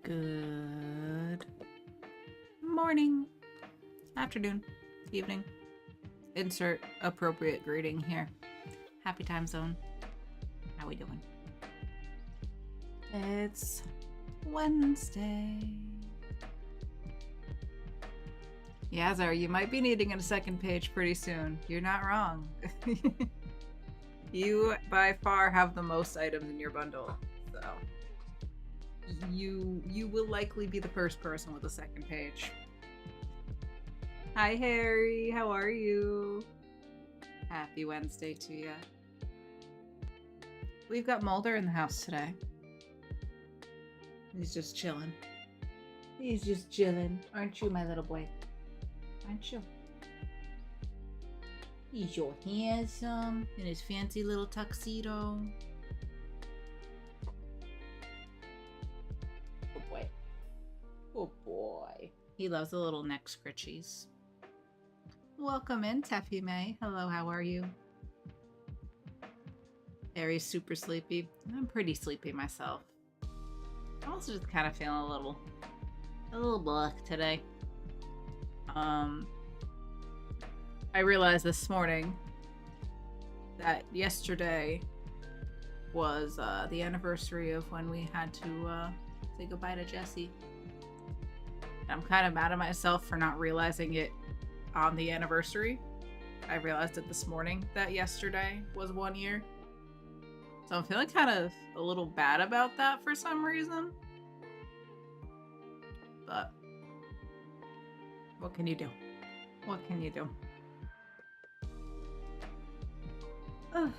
Good morning, afternoon, evening. Insert appropriate greeting here. Happy time zone. How we doing? It's Wednesday. Yazar, you might be needing a second page pretty soon. You're not wrong. You by far have the most items in your bundle, so you will likely be the first person with a second page. Hi Harry, how are you? Happy Wednesday to you. We've got Mulder in the house today. He's just chilling. He's just chilling. Aren't you, my little boy? Aren't you? He's so handsome in his fancy little tuxedo. Oh boy. Oh boy. He loves the little neck scritchies. Welcome in, Teffy May. Hello, how are you? Harry's super sleepy. I'm pretty sleepy myself. I'm also just kind of feeling a little black today. I realized this morning that yesterday was the anniversary of when we had to say goodbye to Jesse. I'm kind of mad at myself for not realizing it on the anniversary. I realized it this morning that yesterday was 1 year. So I'm feeling kind of a little bad about that for some reason. But what can you do? What can you do? Oh,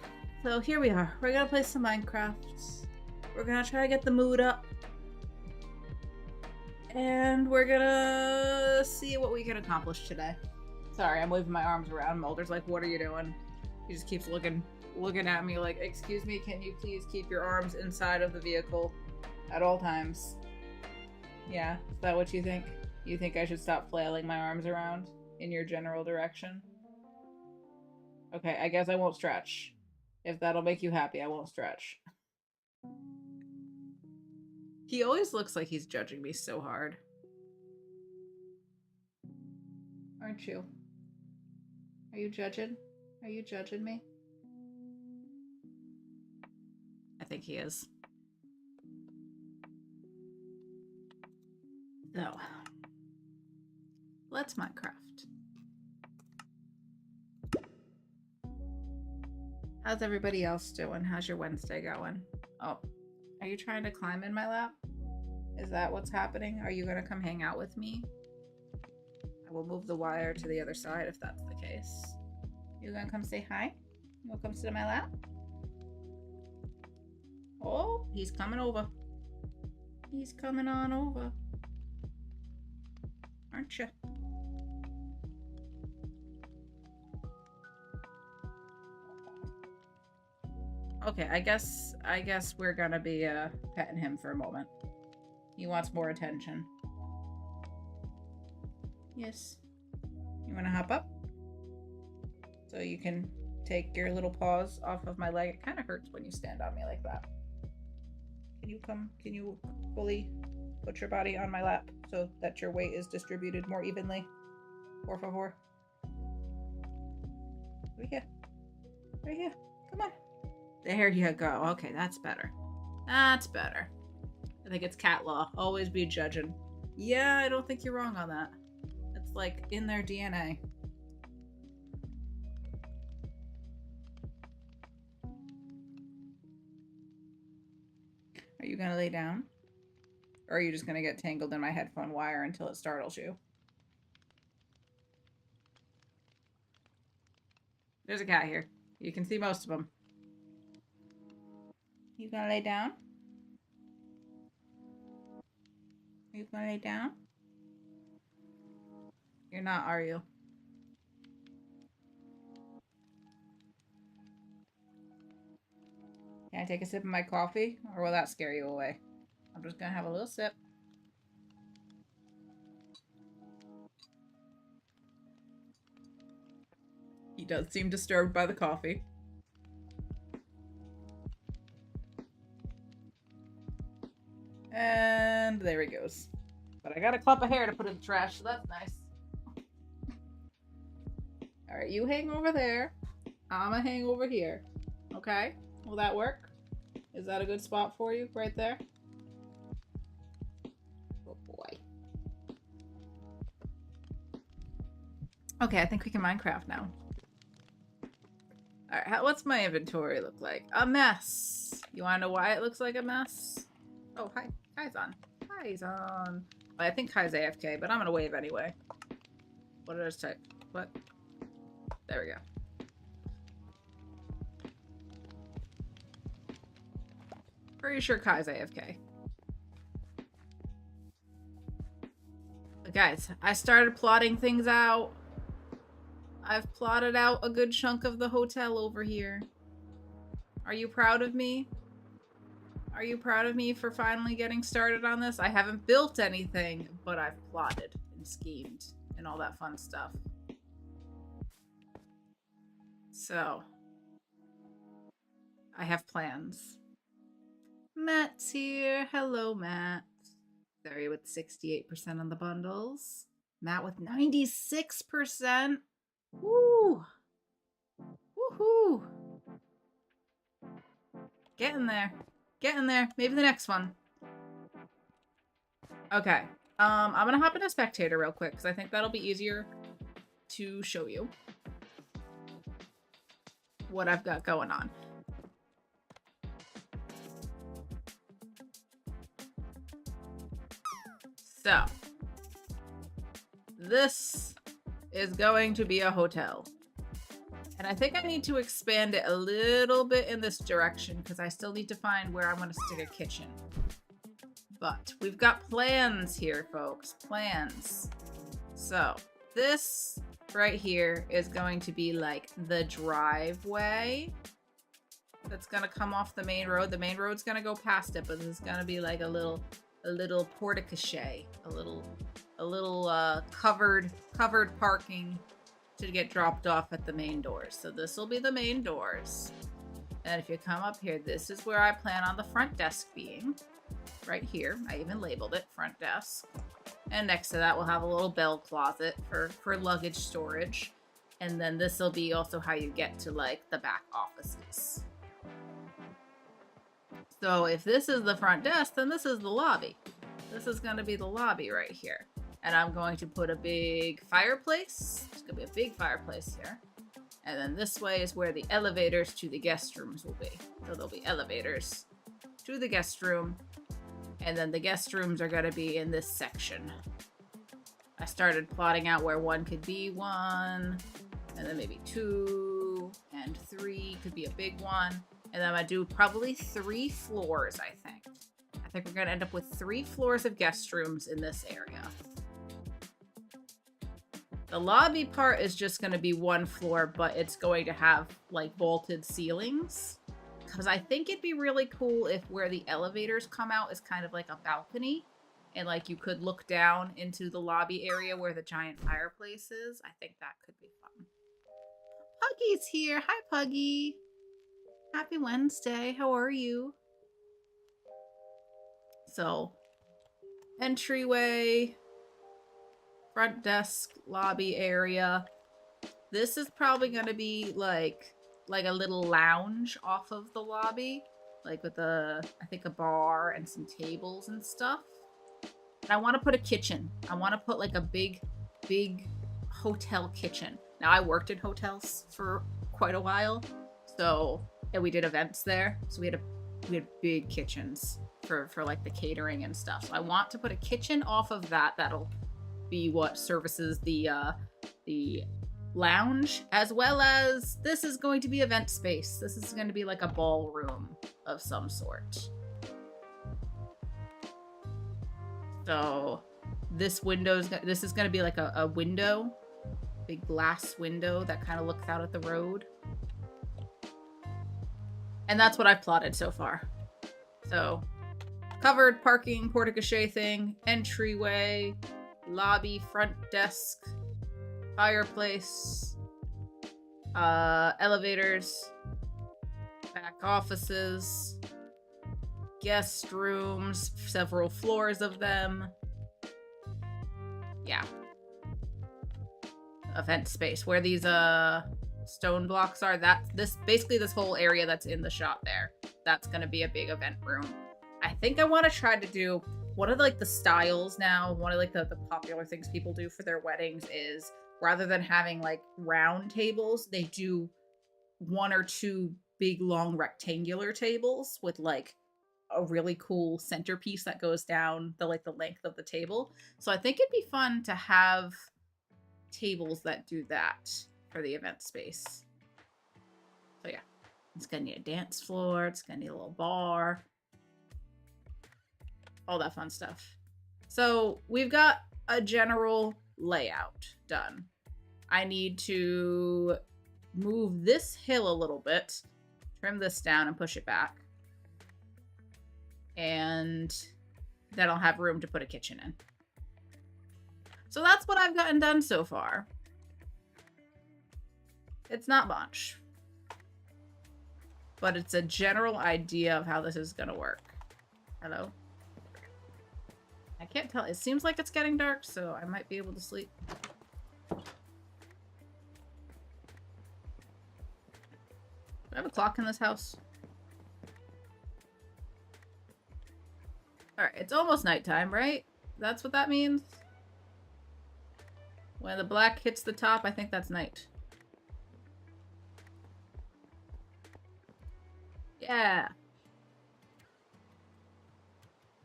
so here we are. We're gonna play some Minecraft. We're gonna try to get the mood up. And we're gonna see what we can accomplish today. Sorry, I'm waving my arms around. Mulder's like, what are you doing? He just keeps looking at me like, excuse me, can you please keep your arms inside of the vehicle at all times? Yeah, is that what you think? You think I should stop flailing my arms around in your general direction? Okay, I guess I won't stretch. If that'll make you happy, I won't stretch. He always looks like he's judging me so hard. Aren't you? Are you judging? Are you judging me? I think he is. So, let's Minecraft. How's everybody else doing? How's your Wednesday going? Oh, are you trying to climb in my lap? Is that what's happening? Are you going to come hang out with me? I will move the wire to the other side if that's the case. You going to come say hi? You want to come sit in my lap? Oh, he's coming over. He's coming on over. Aren't you? Okay, I guess we're gonna be petting him for a moment. He wants more attention. Yes. You wanna hop up? So you can take your little paws off of my leg. It kind of hurts when you stand on me like that. Can you fully put your body on my lap so that your weight is distributed more evenly? Por favor. Right here. Right here. Come on. There you go. Okay, that's better. That's better. I think it's cat law. Always be judging. Yeah, I don't think you're wrong on that. It's like in their DNA. Are you gonna lay down? Or are you just gonna get tangled in my headphone wire until it startles you? There's a cat here. You can see most of them. You gonna lay down? Are you gonna lay down? You're not, are you? Can I take a sip of my coffee? Or will that scare you away? I'm just gonna have a little sip. He does seem disturbed by the coffee. And And there he goes. But I got a clump of hair to put in the trash, so that's nice. Alright, you hang over there. I'ma hang over here. Okay? Will that work? Is that a good spot for you right there? Oh boy. Okay, I think we can Minecraft now. Alright, what's my inventory look like? A mess. You wanna know why it looks like a mess? Oh, hi. Kai's on. Kai's on. Well, I think Kai's AFK, but I'm gonna wave anyway. What did I just type? What? There we go. Pretty sure Kai's AFK. But guys, I started plotting things out. I've plotted out a good chunk of the hotel over here. Are you proud of me? Are you proud of me for finally getting started on this? I haven't built anything, but I've plotted and schemed and all that fun stuff. So, I have plans. Matt's here. Hello, Matt. Sorry, with 68% on the bundles. Matt with 96%. Woo! Woohoo! Getting there. Getting there. Maybe the next one. Okay. I'm gonna hop into spectator real quick because I think that'll be easier to show you what I've got going on. So, this is going to be a hotel. And I think I need to expand it a little bit in this direction because I still need to find where I'm going to stick a kitchen. But we've got plans here, folks. Plans. So, this right here is going to be like the driveway that's going to come off the main road. The main road's going to go past it, but this is going to be like a little portico, a little covered parking to get dropped off at the main doors. So this will be the main doors. And if you come up here, this is where I plan on the front desk being. Right here. I even labeled it front desk. And next to that, we'll have a little bell closet for luggage storage. And then this will be also how you get to like the back offices. So if this is the front desk, then this is the lobby. This is going to be the lobby right here. And I'm going to put a big fireplace. There's going to be a big fireplace here. And then this way is where the elevators to the guest rooms will be. So there'll be elevators to the guest room. And then the guest rooms are going to be in this section. I started plotting out where one could be one. And then maybe 2 and 3 could be a big one. And then I'm going to do probably 3 floors, I think. I think we're going to end up with 3 floors of guest rooms in this area. The lobby part is just going to be 1 floor, but it's going to have like vaulted ceilings. Because I think it'd be really cool if where the elevators come out is kind of like a balcony. And like you could look down into the lobby area where the giant fireplace is. I think that could be fun. Puggy's here. Hi, Puggy. Happy Wednesday. How are you? So, entryway, front desk, lobby area. This is probably going to be like a little lounge off of the lobby. Like with I think a bar and some tables and stuff. And I want to put a kitchen. I want to put like a big hotel kitchen. Now, I worked in hotels for quite a while. So, and we did events there. So we had big kitchens for like the catering and stuff. So I want to put a kitchen off of that. That'll be what services the lounge, as well as this is going to be event space. This is going to be like a ballroom of some sort. So this is going to be like a window, big glass window that kind of looks out at the road. And that's what I've plotted so far. So, covered parking, portico thing, entryway, lobby, front desk, fireplace, elevators, back offices, guest rooms, several floors of them. Yeah. Event space where these stone blocks are. Basically this whole area that's in the shop there. That's gonna be a big event room. I think I want to try to do one of like the styles now. One of like the popular things people do for their weddings is rather than having like round tables, they do one or two big long rectangular tables with like a really cool centerpiece that goes down the length of the table. So I think it'd be fun to have tables that do that for the event space. So yeah, it's gonna need a dance floor, it's gonna need a little bar, all that fun stuff. So we've got a general layout done. I need to move this hill a little bit, trim this down and push it back. And then I'll have room to put a kitchen in. So that's what I've gotten done so far. It's not much, but it's a general idea of how this is gonna work. Hello? I can't tell. It seems like it's getting dark, so I might be able to sleep. Do I have a clock in this house? Alright, it's almost nighttime, right? That's what that means? When the black hits the top, I think that's night. Yeah.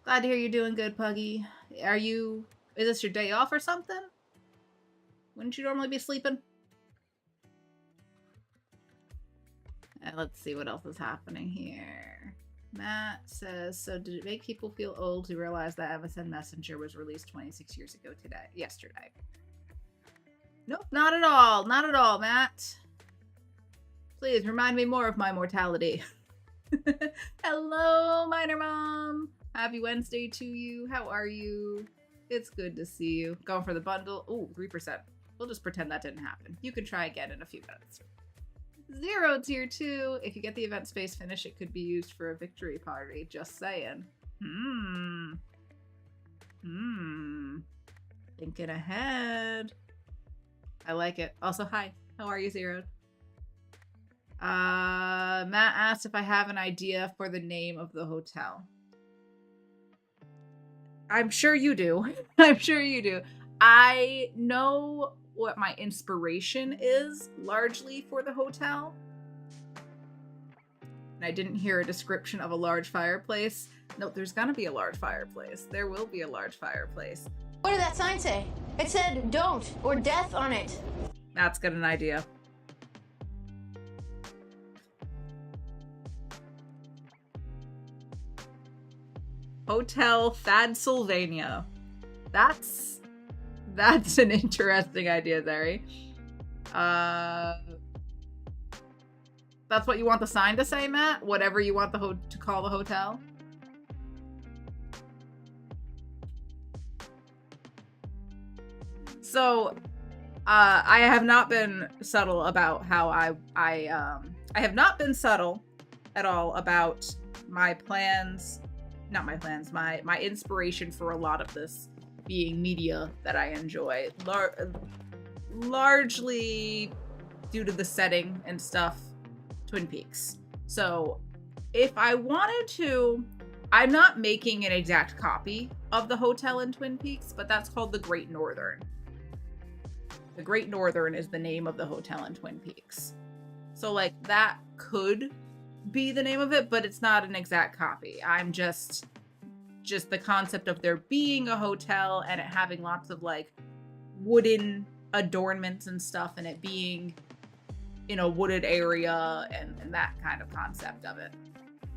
Glad to hear you're doing good, Puggy. Is this your day off or something? Wouldn't you normally be sleeping? Let's see what else is happening here. Matt says, so did it make people feel old to realize that MSN Messenger was released 26 years ago yesterday? Nope, not at all. Not at all, Matt. Please remind me more of my mortality. Hello, Minor Mom. Happy Wednesday to you. How are you? It's good to see you. Going for the bundle. Ooh, 3%. We'll just pretend that didn't happen. You can try again in a few minutes. 0 tier 2. If you get the event space finish, it could be used for a victory party. Just saying. Thinking ahead. I like it. Also, hi. How are you, 0? Matt asked if I have an idea for the name of the hotel. I'm sure you do. I'm sure you do. I know what my inspiration is largely for the hotel. And I didn't hear a description of a large fireplace. No, there's gonna be a large fireplace. There will be a large fireplace. What did that sign say? It said don't or death on it. Matt's got an idea. Hotel Fadsylvania. That's an interesting idea, Zeri. That's what you want the sign to say, Matt? Whatever you want to call the hotel? So, I have not been subtle about how I have not been subtle at all about my plans. Not my plans, my inspiration for a lot of this being media that I enjoy. Largely due to the setting and stuff, Twin Peaks. So if I wanted to, I'm not making an exact copy of the hotel in Twin Peaks, but that's called the Great Northern. The Great Northern is the name of the hotel in Twin Peaks. So like that could be the name of it, but it's not an exact copy. I'm just the concept of there being a hotel and it having lots of like wooden adornments and stuff and it being in a wooded area and that kind of concept of it.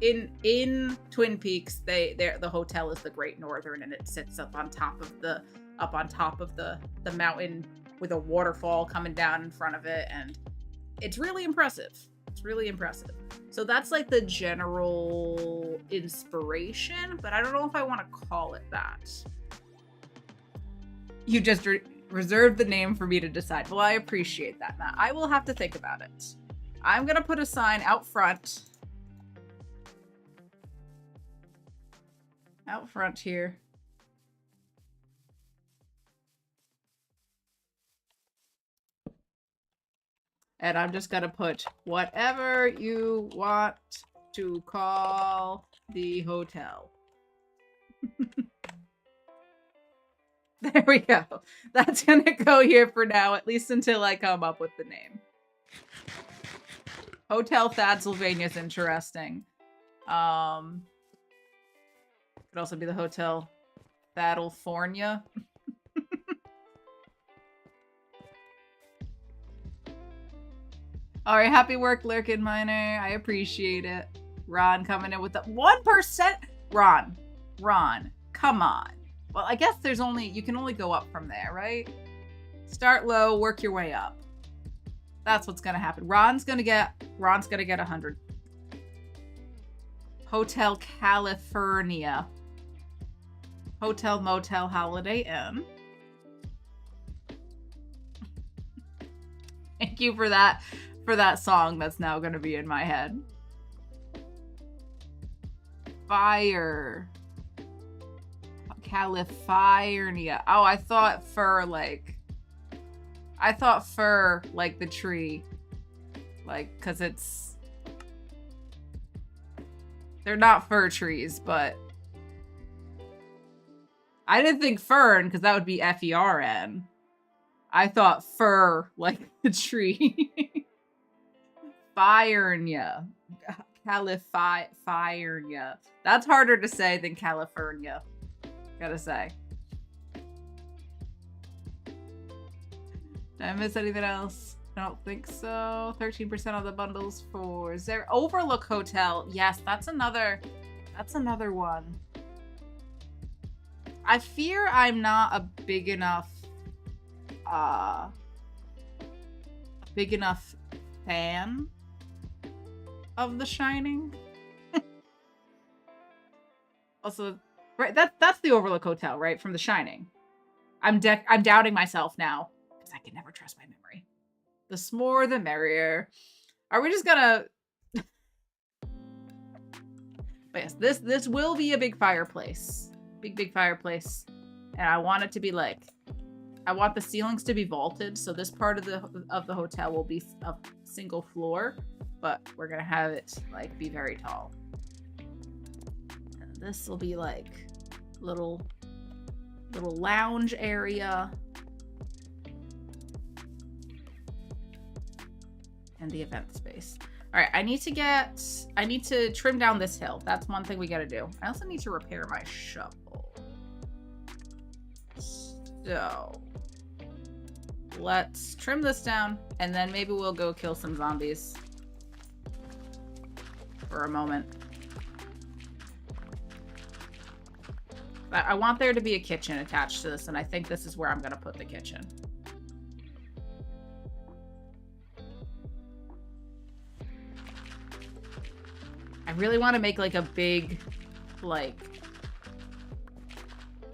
In Twin Peaks, the hotel is the Great Northern and it sits up on top of the mountain with a waterfall coming down in front of it, and it's really impressive. It's really impressive. So that's like the general inspiration, but I don't know if I want to call it that. You just reserved the name for me to decide. Well, I appreciate that, Matt. I will have to think about it. I'm going to put a sign out front Out front here. And I'm just gonna put whatever you want to call the hotel. There we go. That's gonna go here for now, at least until I come up with the name. Hotel Thaddsylvania is interesting. Could also be the Hotel Thaddelfornia. All right, happy work, Lurkin Miner. I appreciate it. Ron coming in with the 1%. Ron, come on. Well, I guess there's only, you can only go up from there, right? Start low, work your way up. That's what's gonna happen. Ron's gonna get 100. Hotel California. Hotel Motel Holiday Inn. Thank you for that song that's now gonna be in my head. Fire. California. Oh, I thought fur like the tree. Like, cause they're not fir trees, but I didn't think fern because that would be F-E-R-N. I thought fur like the tree. Firenia. California. That's harder to say than California. Gotta say. Did I miss anything else? I don't think so. 13% of the bundles for Overlook Hotel. Yes, that's another one. I fear I'm not a big enough fan of The Shining. Also, right, that's the Overlook Hotel, right, from The Shining. I'm doubting myself now because I can never trust my memory. The more, the merrier. Are we just gonna? But yes, this will be a big fireplace, big fireplace, and I want it to be like, I want the ceilings to be vaulted, so this part of the hotel will be a single floor, but we're gonna have it like be very tall. And this will be like little lounge area. And the event space. All right, I need to trim down this hill. That's one thing we gotta do. I also need to repair my shovel. So let's trim this down and then maybe we'll go kill some zombies for a moment. But I want there to be a kitchen attached to this, and I think this is where I'm gonna put the kitchen. I really want to make like a big, like,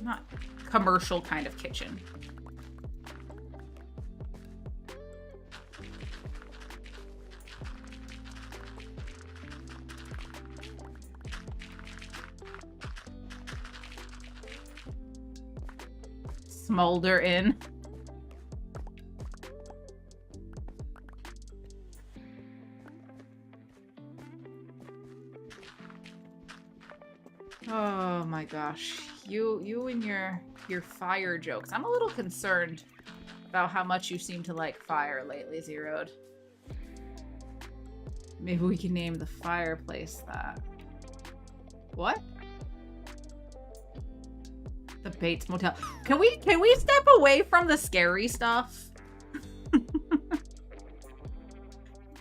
not commercial kind of kitchen. Smolder in. Oh my gosh. You and your fire jokes. I'm a little concerned about how much you seem to like fire lately, Zeroed. Maybe we can name the fireplace that. What? The Bates Motel. Can we step away from the scary stuff?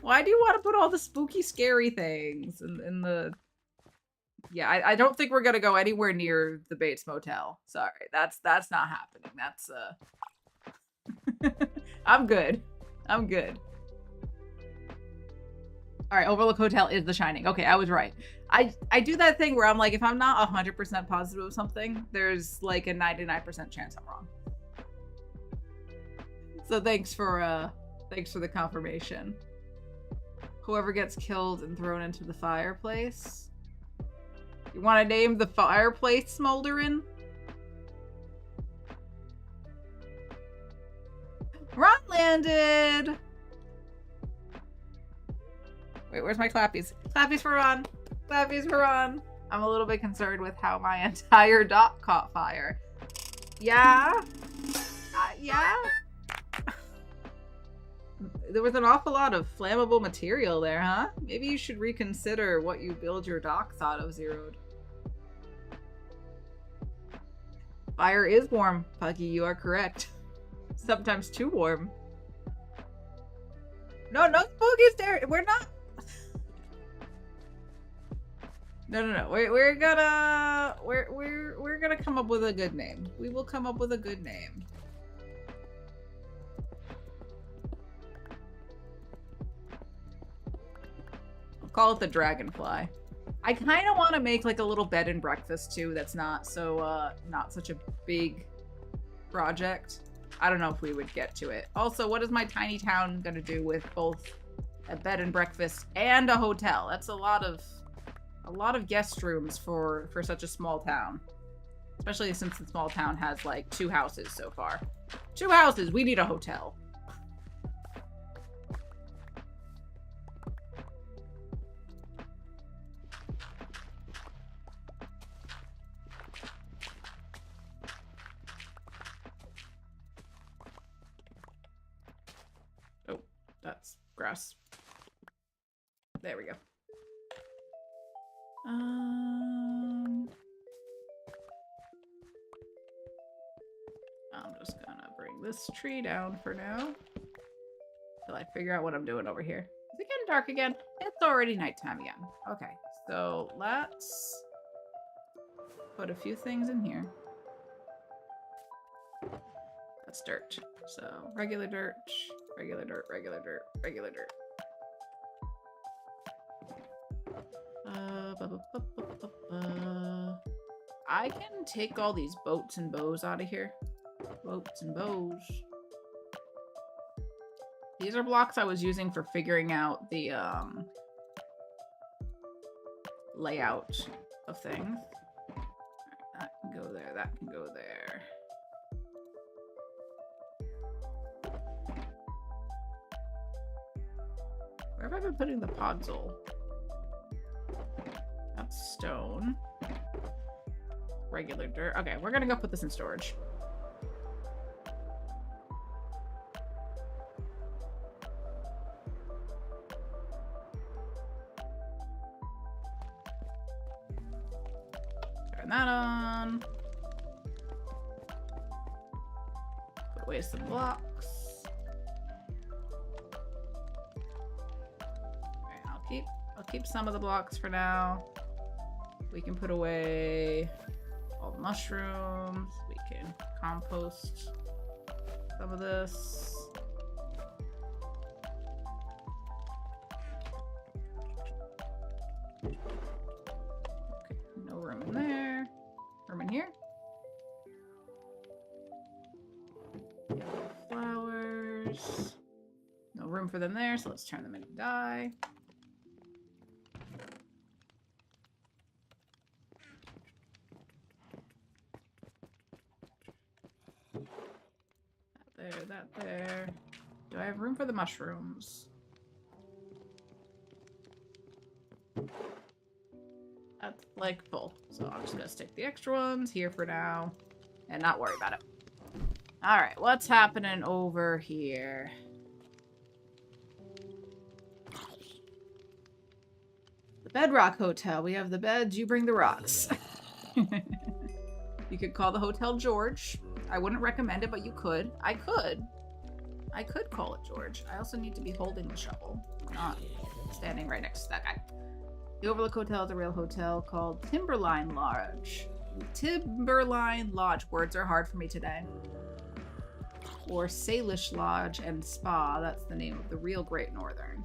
Why do you want to put all the spooky scary things in the... Yeah, I don't think we're gonna go anywhere near the Bates Motel. Sorry, that's not happening. That's I'm good. I'm good. All right, Overlook Hotel is The Shining. Okay, I was right. I do that thing where I'm like, if I'm not 100% positive of something, there's like a 99% chance I'm wrong. So thanks for the confirmation. Whoever gets killed and thrown into the fireplace. You want to name the fireplace Smolderin? Ron landed! Wait, where's my clappies? Clappies for Ron! Clappies for Ron! I'm a little bit concerned with how my entire dock caught fire. Yeah? Yeah? There was an awful lot of flammable material there, huh? Maybe you should reconsider what you build your docks out of, Zeroed. Fire is warm, Puggy, you are correct. Sometimes too warm. No spookies there. We're not. No. We're gonna come up with a good name. We will come up with a good name. I'll call it the Dragonfly. I kind of want to make like a little bed and breakfast too. That's not so not such a big project. I don't know if we would get to it. Also, what is my tiny town gonna do with both a bed and breakfast and a hotel? That's a lot of guest rooms for such a small town. Especially since the small town has like 2 houses so far. 2 houses, we need a hotel. That's grass. There we go. I'm just gonna bring this tree down for now till I figure out what I'm doing over here. Is it getting dark again? It's already nighttime again. Okay, so let's put a few things in here. That's dirt. So regular dirt, regular dirt, regular dirt, regular dirt. I can take all these boats and bows out of here. Boats and bows. These are blocks I was using for figuring out the layout of things. Alright, that can go there, that can go there. Where have I been putting the podzol? That's stone. Regular dirt. Okay, we're gonna go put this in storage. Turn that on. Put away some blocks. Alright, I'll keep some of the blocks for now. We can put away all the mushrooms. We can compost some of this. Okay, no room in there. Room in here. Flowers. No room for them there, so let's turn them into dye. That there. Do I have room for the mushrooms? That's like full. So I'm just gonna stick the extra ones here for now and not worry about it. Alright, what's happening over here? The Bedrock Hotel. We have the beds, you bring the rocks. You could call the hotel George. I wouldn't recommend it, but you could. I could call it George. I also need to be holding the shovel, not standing right next to that guy. The Overlook Hotel is a real hotel called Timberline Lodge. Timberline Lodge. Words are hard for me today. Or Salish Lodge and Spa. That's the name of the real Great Northern.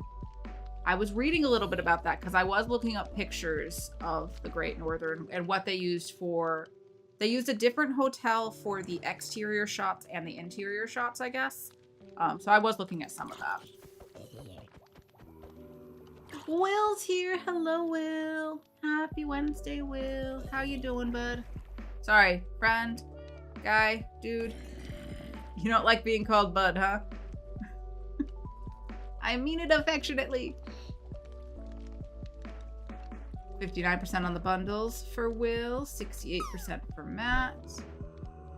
I was reading a little bit about that because I was looking up pictures of the Great Northern and what they used for. They used a different hotel for the exterior shots and the interior shots, I guess. So I was looking at some of that. Will's here. Hello, Will. Happy Wednesday, Will. How you doing, bud? Sorry, friend, guy, dude. You don't like being called bud, huh? I mean it affectionately. 59% on the bundles for Will, 68% for Matt.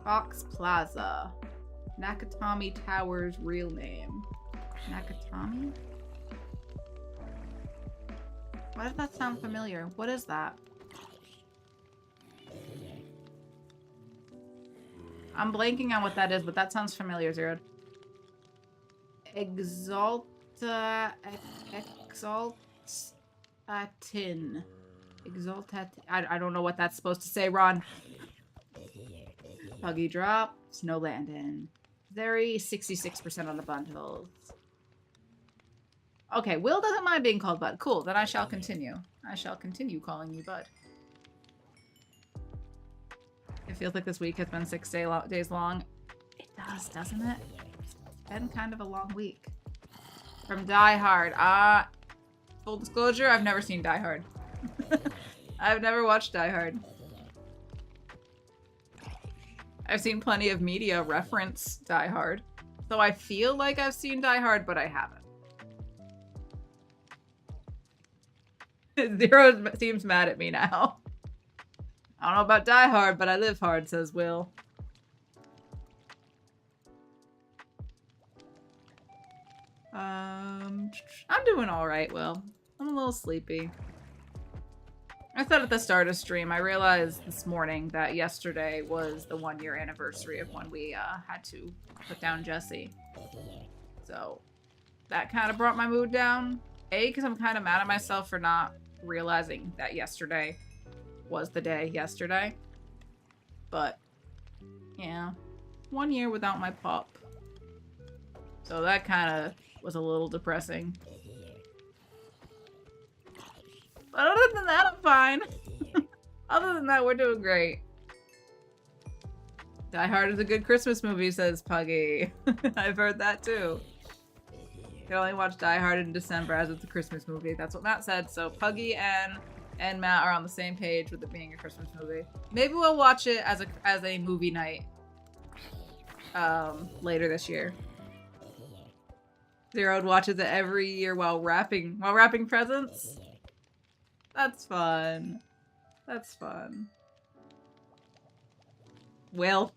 Fox Plaza. Nakatomi Tower's real name. Nakatomi? Why does that sound familiar? What is that? I'm blanking on what that is, but that sounds familiar, Zero. Exaltatin. I don't know what that's supposed to say, Ron. Buggy drop. Snow landing. Very 66% on the bundles. Okay, Will doesn't mind being called Bud. Cool, then I shall continue. I shall continue calling you Bud. It feels like this week has been 6 days long. It does, doesn't it? It's been kind of a long week. From Die Hard. Full disclosure, I've never seen Die Hard. I've never watched Die Hard. I've seen plenty of media reference Die Hard. So I feel like I've seen Die Hard, but I haven't. Zero seems mad at me now. I don't know about Die Hard, but I live hard, says Will. I'm doing alright, Will. I'm a little sleepy. I said at the start of stream, I realized this morning that yesterday was the 1-year anniversary of when we had to put down Jesse. So that kind of brought my mood down. A, because I'm kind of mad at myself for not realizing that yesterday was the day yesterday. But yeah, 1 year without my pup. So that kind of was a little depressing. But other than that, I'm fine. Other than that, we're doing great. Die Hard is a good Christmas movie, says Puggy. I've heard that too. You can only watch Die Hard in December as it's a Christmas movie. That's what Matt said. So Puggy and Matt are on the same page with it being a Christmas movie. Maybe we'll watch it as a movie night later this year. Zero watches it every year while wrapping presents. That's fun. That's fun. Will.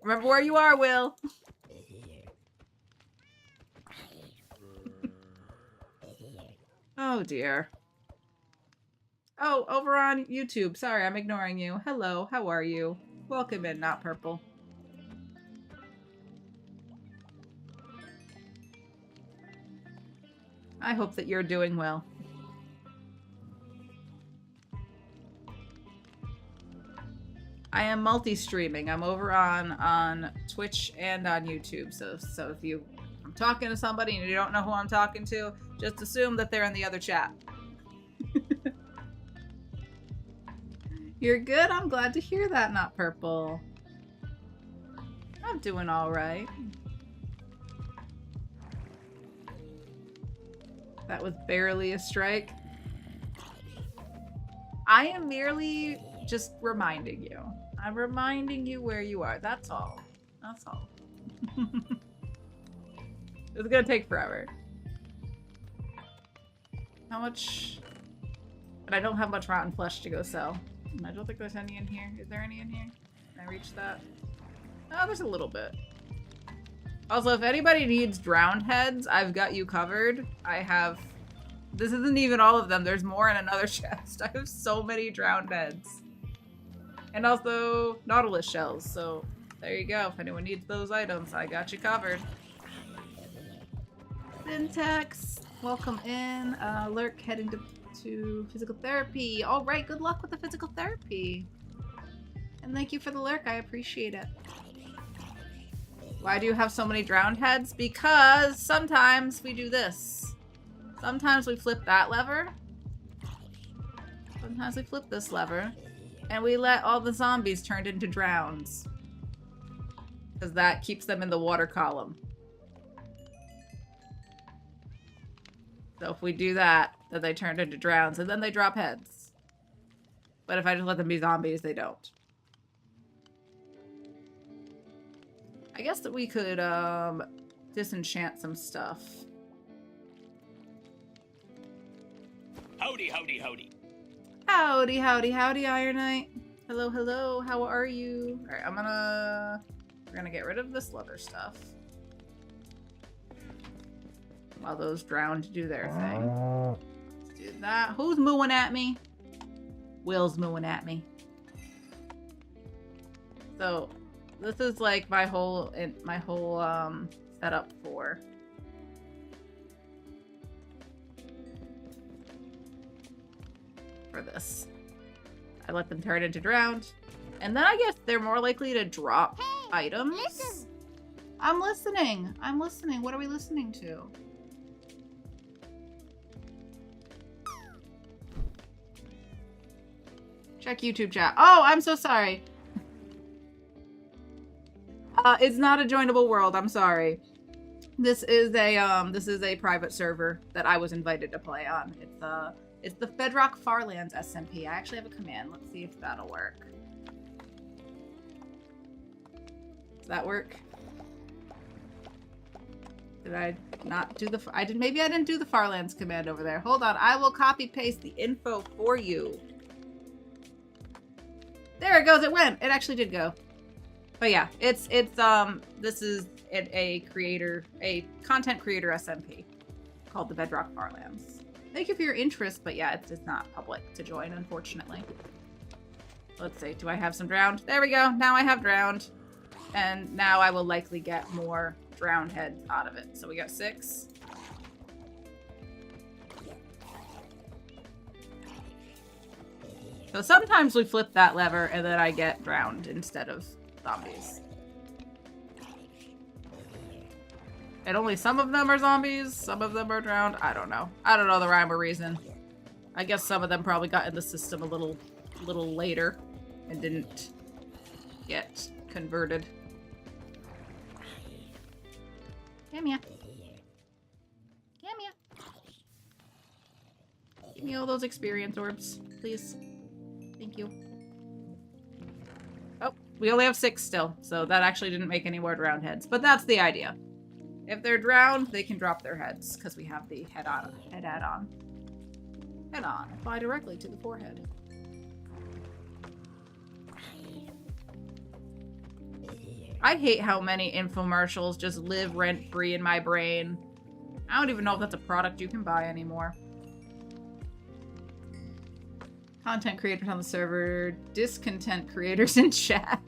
Remember where you are, Will. Oh dear. Oh, over on YouTube. Sorry, I'm ignoring you. Hello, how are you? Welcome in, Not Purple. I hope that you're doing well. I am multi-streaming. I'm over on Twitch and on YouTube. So if I'm talking to somebody and you don't know who I'm talking to, just assume that they're in the other chat. You're good? I'm glad to hear that, Not Purple. I'm doing all right. That was barely a strike. I am merely just reminding you. I'm reminding you where you are. That's all. That's all. It's gonna take forever. How much? But I don't have much rotten flesh to go sell. I don't think there's any in here. Is there any in here? Can I reach that? Oh, there's a little bit. Also, if anybody needs drowned heads, I've got you covered. I have... This isn't even all of them. There's more in another chest. I have so many drowned heads. And also Nautilus shells. So there you go. If anyone needs those items, I got you covered. Syntax, welcome in. Lurk heading to physical therapy. All right, good luck with the physical therapy. And thank you for the lurk. I appreciate it. Why do you have so many drowned heads? Because sometimes we do this. Sometimes we flip that lever. Sometimes we flip this lever. And we let all the zombies turn into drowns. Because that keeps them in the water column. So if we do that, then they turn into drowns, and then they drop heads. But if I just let them be zombies, they don't. I guess that we could, disenchant some stuff. Howdy, howdy, howdy. Howdy, howdy, howdy, Iron Knight. Hello, hello, how are you? Alright, we're gonna get rid of this leather stuff. While those drowned do their thing. Let's do that. Who's mooing at me? Will's mooing at me. So, this is like my whole setup for this. I let them turn into drowned. And then I guess they're more likely to drop items. Listen. I'm listening. I'm listening. What are we listening to? Check YouTube chat. Oh, I'm so sorry. It's not a joinable world. I'm sorry. This is a private server that I was invited to play on. It's the Bedrock Farlands SMP. I actually have a command. Let's see if that'll work. Does that work? Did I not do the... maybe I didn't do the Farlands command over there. Hold on. I will copy paste the info for you. There it goes. It went. It actually did go. But yeah, this is a content creator SMP called the Bedrock Farlands. Thank you for your interest, but yeah, it's not public to join, unfortunately. Let's see, do I have some drowned? There we go, now I have drowned. And now I will likely get more drowned heads out of it. So we got 6. So sometimes we flip that lever and then I get drowned instead of zombies. And only some of them are zombies, some of them are drowned. I don't know. I don't know the rhyme or reason. I guess some of them probably got in the system a little later and didn't get converted. Come here. Come here. Give me all those experience orbs, please. Thank you. Oh, we only have 6 still, so that actually didn't make any more drowned heads. But that's the idea. If they're drowned, they can drop their heads, because we have the head add-on. Head on. Apply directly to the forehead. I hate how many infomercials just live rent-free in my brain. I don't even know if that's a product you can buy anymore. Content creators on the server, discontent creators in chat.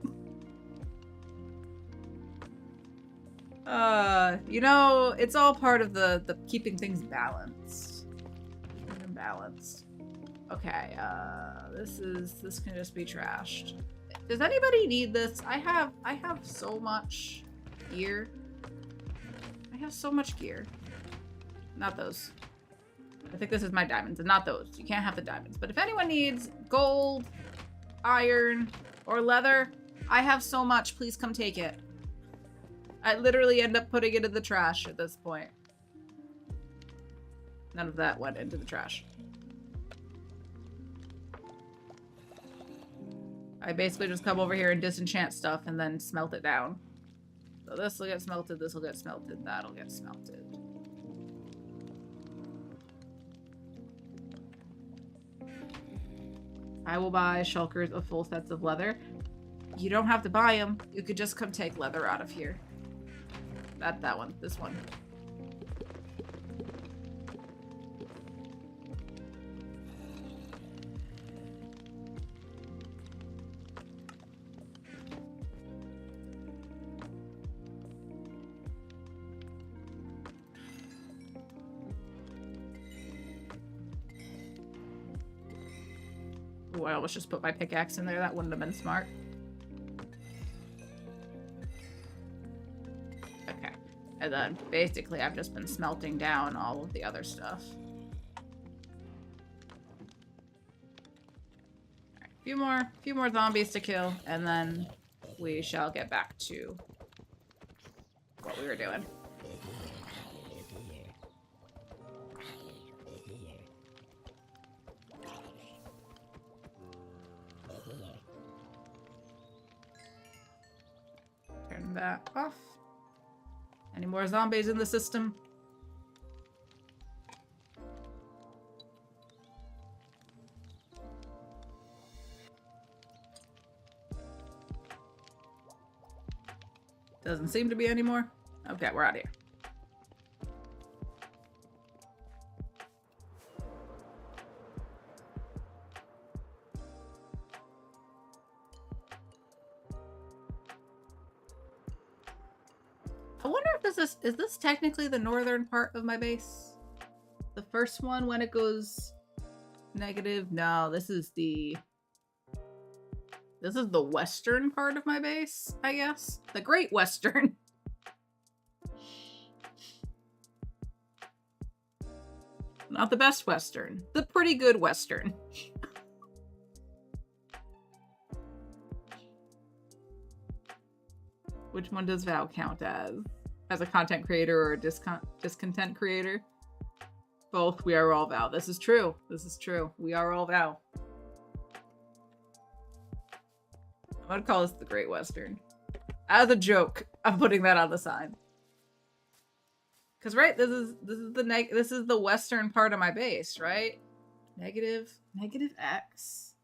You know, it's all part of the keeping things balanced. Okay, this can just be trashed. Does anybody need this? I have so much gear. I have so much gear. Not those. I think this is my diamonds, and not those. You can't have the diamonds. But if anyone needs gold, iron, or leather, I have so much. Please come take it. I literally end up putting it in the trash at this point. None of that went into the trash. I basically just come over here and disenchant stuff and then smelt it down. So this will get smelted, this will get smelted, that'll get smelted. I will buy shulkers of full sets of leather. You don't have to buy them. You could just come take leather out of here. That one. This one. Ooh, I almost just put my pickaxe in there. That wouldn't have been smart. Okay. And then basically I've just been smelting down all of the other stuff. Alright, few more zombies to kill, and then we shall get back to what we were doing. Turn that off. Any more zombies in the system? Doesn't seem to be anymore. Okay, we're out of here. I wonder if this is this technically the northern part of my base? The first one when it goes negative? No, this is the western part of my base, I guess. The Great Western. Not the best Western. The pretty good Western. Which one does Val count as? As a content creator or a discontent creator? Both. We are all Val. This is true. This is true. We are all Val. I'm gonna call this the Great Western. As a joke, I'm putting that on the sign. Cause right, this is the western part of my base, right? Negative X.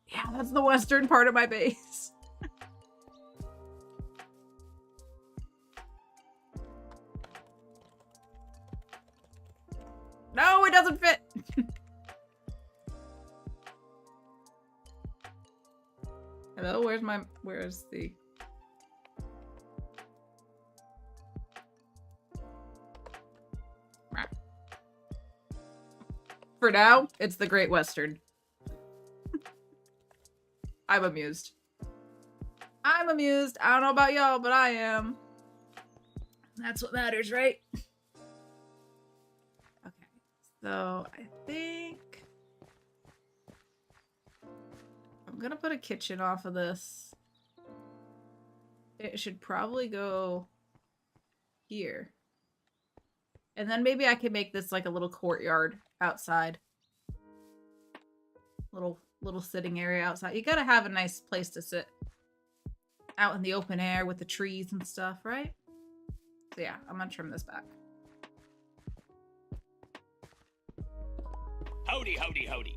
Yeah, that's the western part of my base. No, it doesn't fit. Hello, where's the... For now, it's the Great Western. I'm amused. I'm amused. I don't know about y'all, but I am. That's what matters, right? Okay, so I think I'm gonna put a kitchen off of this. It should probably go here. And then maybe I can make this like a little courtyard outside. Little sitting area outside. You gotta have a nice place to sit out in the open air with the trees and stuff, right? So yeah, I'm gonna trim this back. Howdy, howdy, howdy.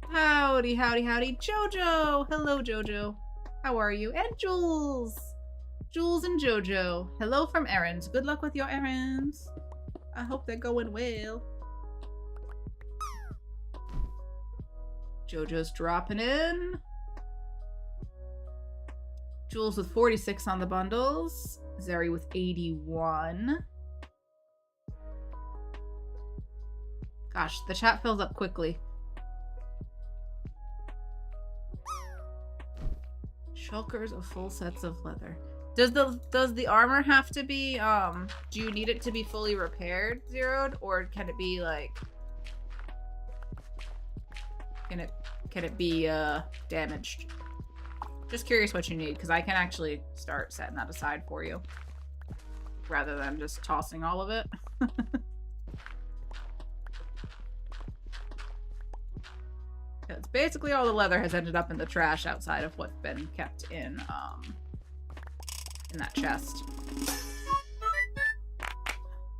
Howdy, howdy, howdy. Jojo! Hello, Jojo. How are you? And Jules! Jules and Jojo. Hello from errands. Good luck with your errands. I hope they're going well. Jojo's dropping in. Jules with 46 on the bundles. Zeri with 81. Gosh, the chat fills up quickly. Shulkers of full sets of leather. Does the armor have to be do you need it to be fully repaired, zeroed, or can it be like can it be damaged? Just curious what you need, because I can actually start setting that aside for you rather than just tossing all of it. It's basically all the leather has ended up in the trash outside of what's been kept in that chest.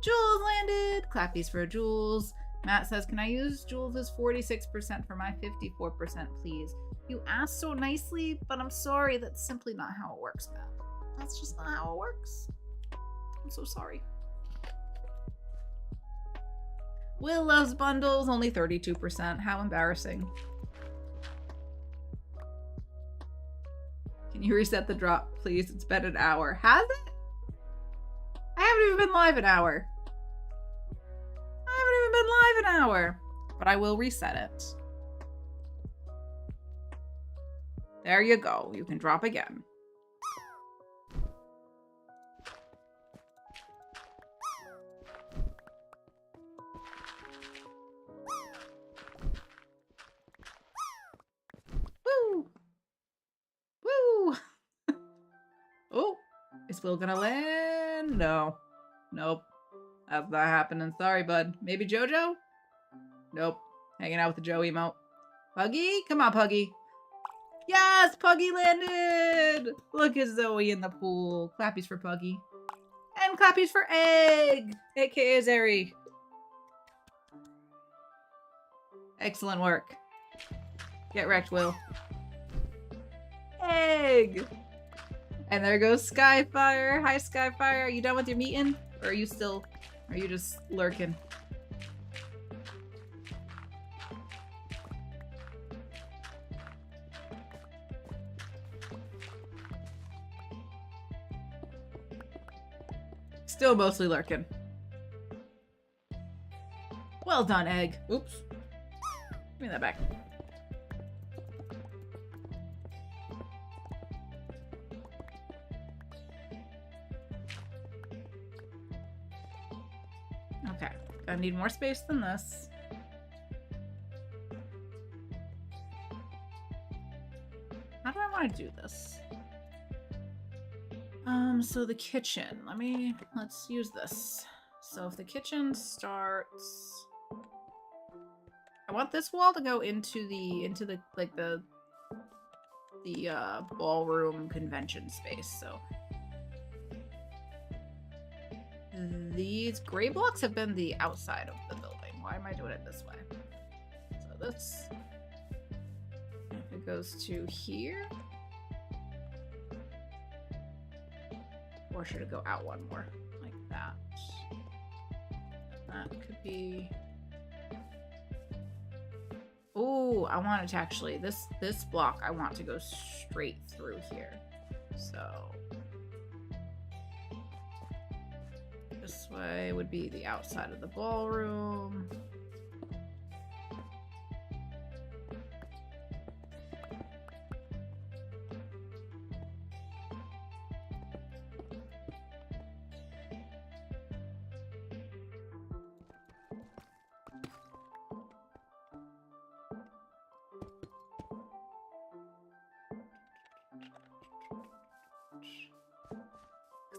Jules landed! Clappies for Jules. Matt says, can I use Jules' 46% for my 54%, please? You asked so nicely, but I'm sorry. That's simply not how it works, Matt. That's just not how it works. I'm so sorry. Will loves bundles, only 32%. How embarrassing. Can you reset the drop, please? It's been an hour. Has it? I haven't even been live an hour. But I will reset it. There you go. You can drop again. Woo! Woo! Oh, is Will gonna land? No. Nope. That's not happening. Sorry, bud. Maybe Jojo? Nope. Hanging out with the Joe emote. Puggy? Come on, Puggy. Yes, Puggy landed! Look at Zoe in the pool. Clappies for Puggy. And clappies for Egg, aka Zeri. Excellent work. Get wrecked, Will. Egg! And there goes Skyfire. Hi, Skyfire. Are you done with your meeting? Or are you just lurking? Still mostly lurking. Well done, Egg. Oops. Give me that back. Okay. I need more space than this. How do I want to do this? So the kitchen. Let's use this. So if the kitchen starts, I want this wall to go into the ballroom convention space. So these gray blocks have been the outside of the building. Why am I doing it this way? So this, if it goes to here. Or should it go out one more? Like that. That could be... Oh, I want it to actually... This block, I want to go straight through here. So... This way would be the outside of the ballroom.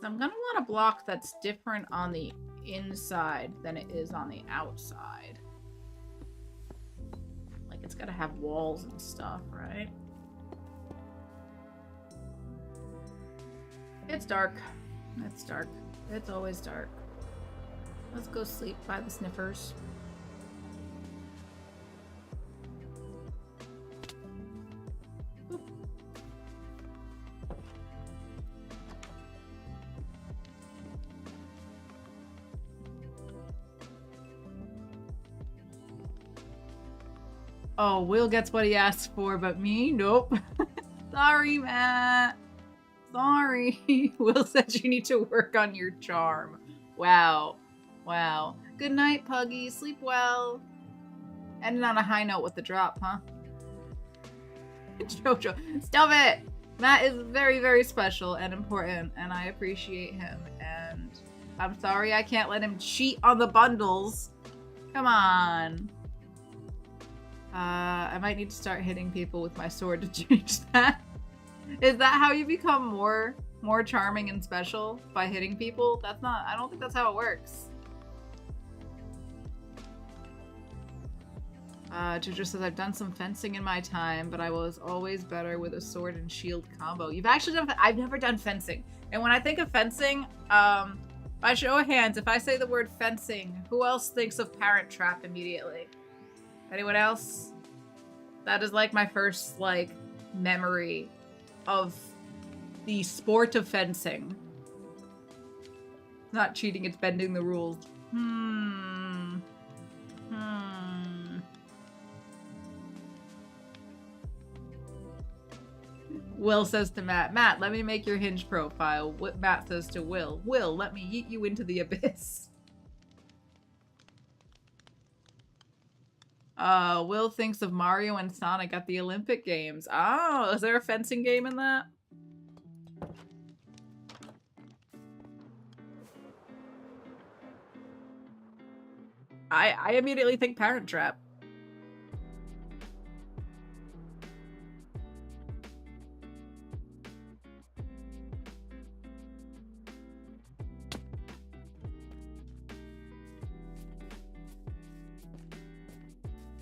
I'm gonna want a block that's different on the inside than it is on the outside. Like it's gotta have walls and stuff, right? It's dark. It's dark. It's always dark. Let's go sleep by the sniffers. Oh, Will gets what he asked for, but me? Nope. Sorry, Matt. Sorry. Will said you need to work on your charm. Wow. Wow. Good night, Puggy. Sleep well. Ending on a high note with the drop, huh? Jojo. Stop it! Matt is very, very special and important, and I appreciate him. And I'm sorry I can't let him cheat on the bundles. Come on. I might need to start hitting people with my sword to change that. Is that how you become more charming and special? By hitting people? That's not, I don't think that's how it works. Jojo says, I've done some fencing in my time, but I was always better with a sword and shield combo. You've actually done, I've never done fencing. And when I think of fencing, by show of hands, if I say the word fencing, who else thinks of Parent Trap immediately? Anyone else? That is like my first like memory of the sport of fencing. Not cheating, it's bending the rules. Will says to Matt, Matt, let me make your Hinge profile. What Matt says to Will, Will, let me yeet you into the abyss. Will thinks of Mario and Sonic at the Olympic Games. Oh, is there a fencing game in that? I immediately think Parent Trap.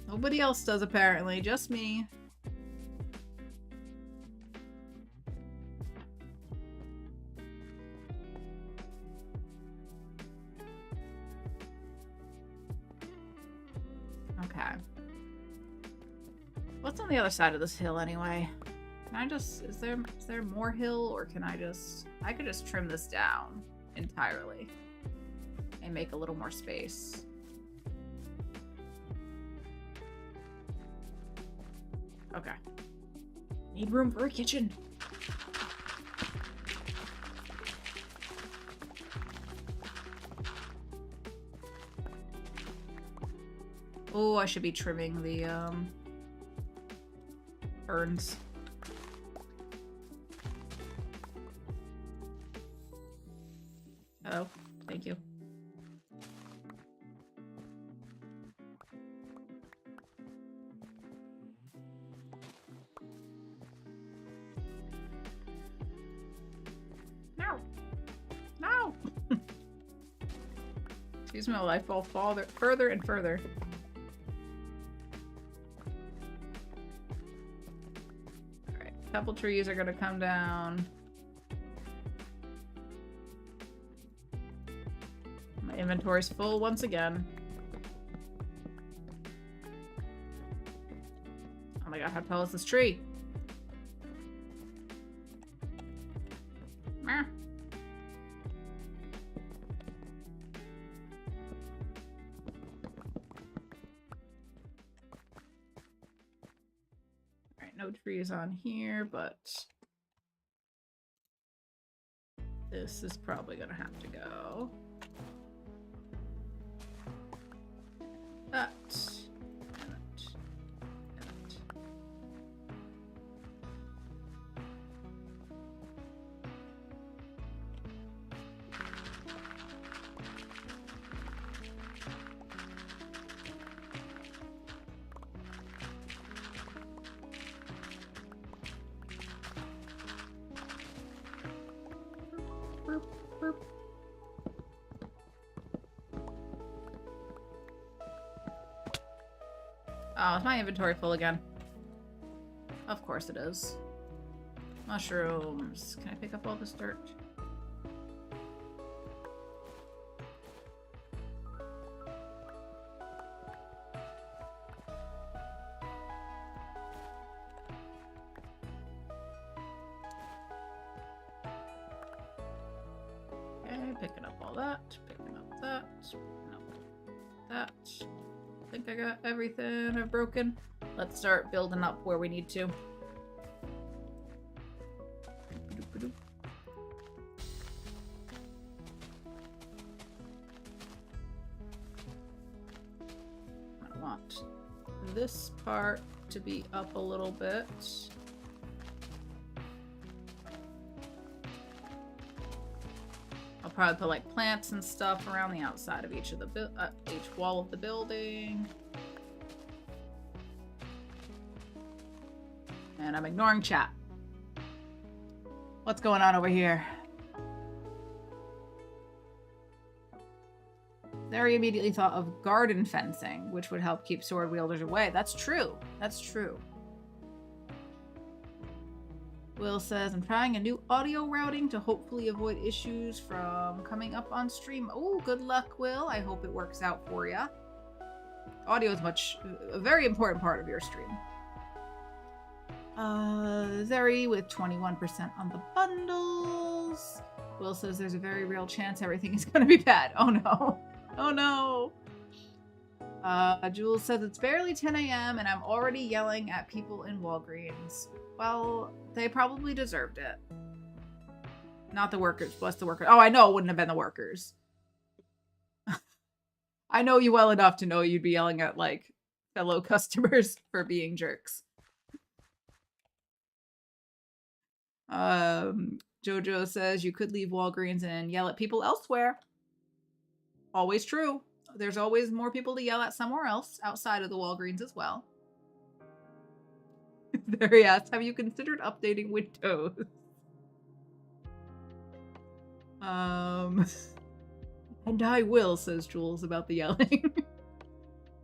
Nobody else does, apparently. Just me. What's on the other side of this hill anyway? Can I just, is there more hill, or can I could just trim this down entirely and make a little more space. Okay. Need room for a kitchen. Oh, I should be trimming the ferns. Oh, thank you. No. No. Excuse me, my life will fall further and further. Alright, a couple trees are gonna come down. My inventory's full once again. Oh my god, how tall is this tree? Meh. Alright, no trees on here, but this is probably gonna have to go. That. Oh, is my inventory full again? Of course it is. Mushrooms. Can I pick up all this dirt? Okay, picking up all that. Picking up that. Picking up that. I think I got everything I've broken. Let's start building up where we need to. I want this part to be up a little bit. I'll probably put like plants and stuff around the outside of each wall of the building. And I'm ignoring chat. What's going on over here? Zeri immediately thought of garden fencing, which would help keep sword wielders away. That's true. That's true. Will says, I'm trying a new audio routing to hopefully avoid issues from coming up on stream. Oh, good luck, Will. I hope it works out for you. Audio is a very important part of your stream. Zeri with 21% on the bundles. Will says there's a very real chance everything is going to be bad. Oh no. Oh no. Jules says it's barely 10 a.m. and I'm already yelling at people in Walgreens. Well, they probably deserved it. Not the workers. Bless the workers. Oh, I know it wouldn't have been the workers. I know you well enough to know you'd be yelling at, like, fellow customers for being jerks. Jojo says you could leave Walgreens and yell at people elsewhere. Always true. There's always more people to yell at somewhere else outside of the Walgreens as well. There he asked, have you considered updating Windows? And I will, says Jules about the yelling.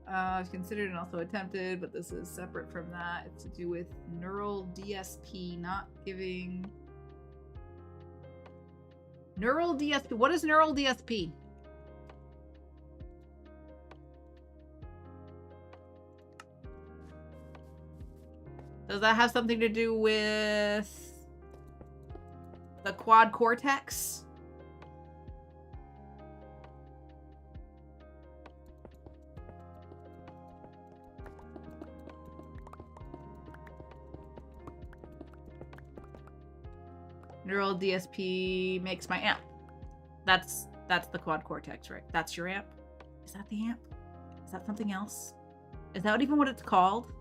I've considered and also attempted, but this is separate from that. It's to do with neural DSP not giving... Neural DSP? What is neural DSP? Does that have something to do with the quad cortex? Neural DSP makes my amp. That's the quad cortex, right? That's your amp? Is that the amp? Is that something else? Is that even what it's called?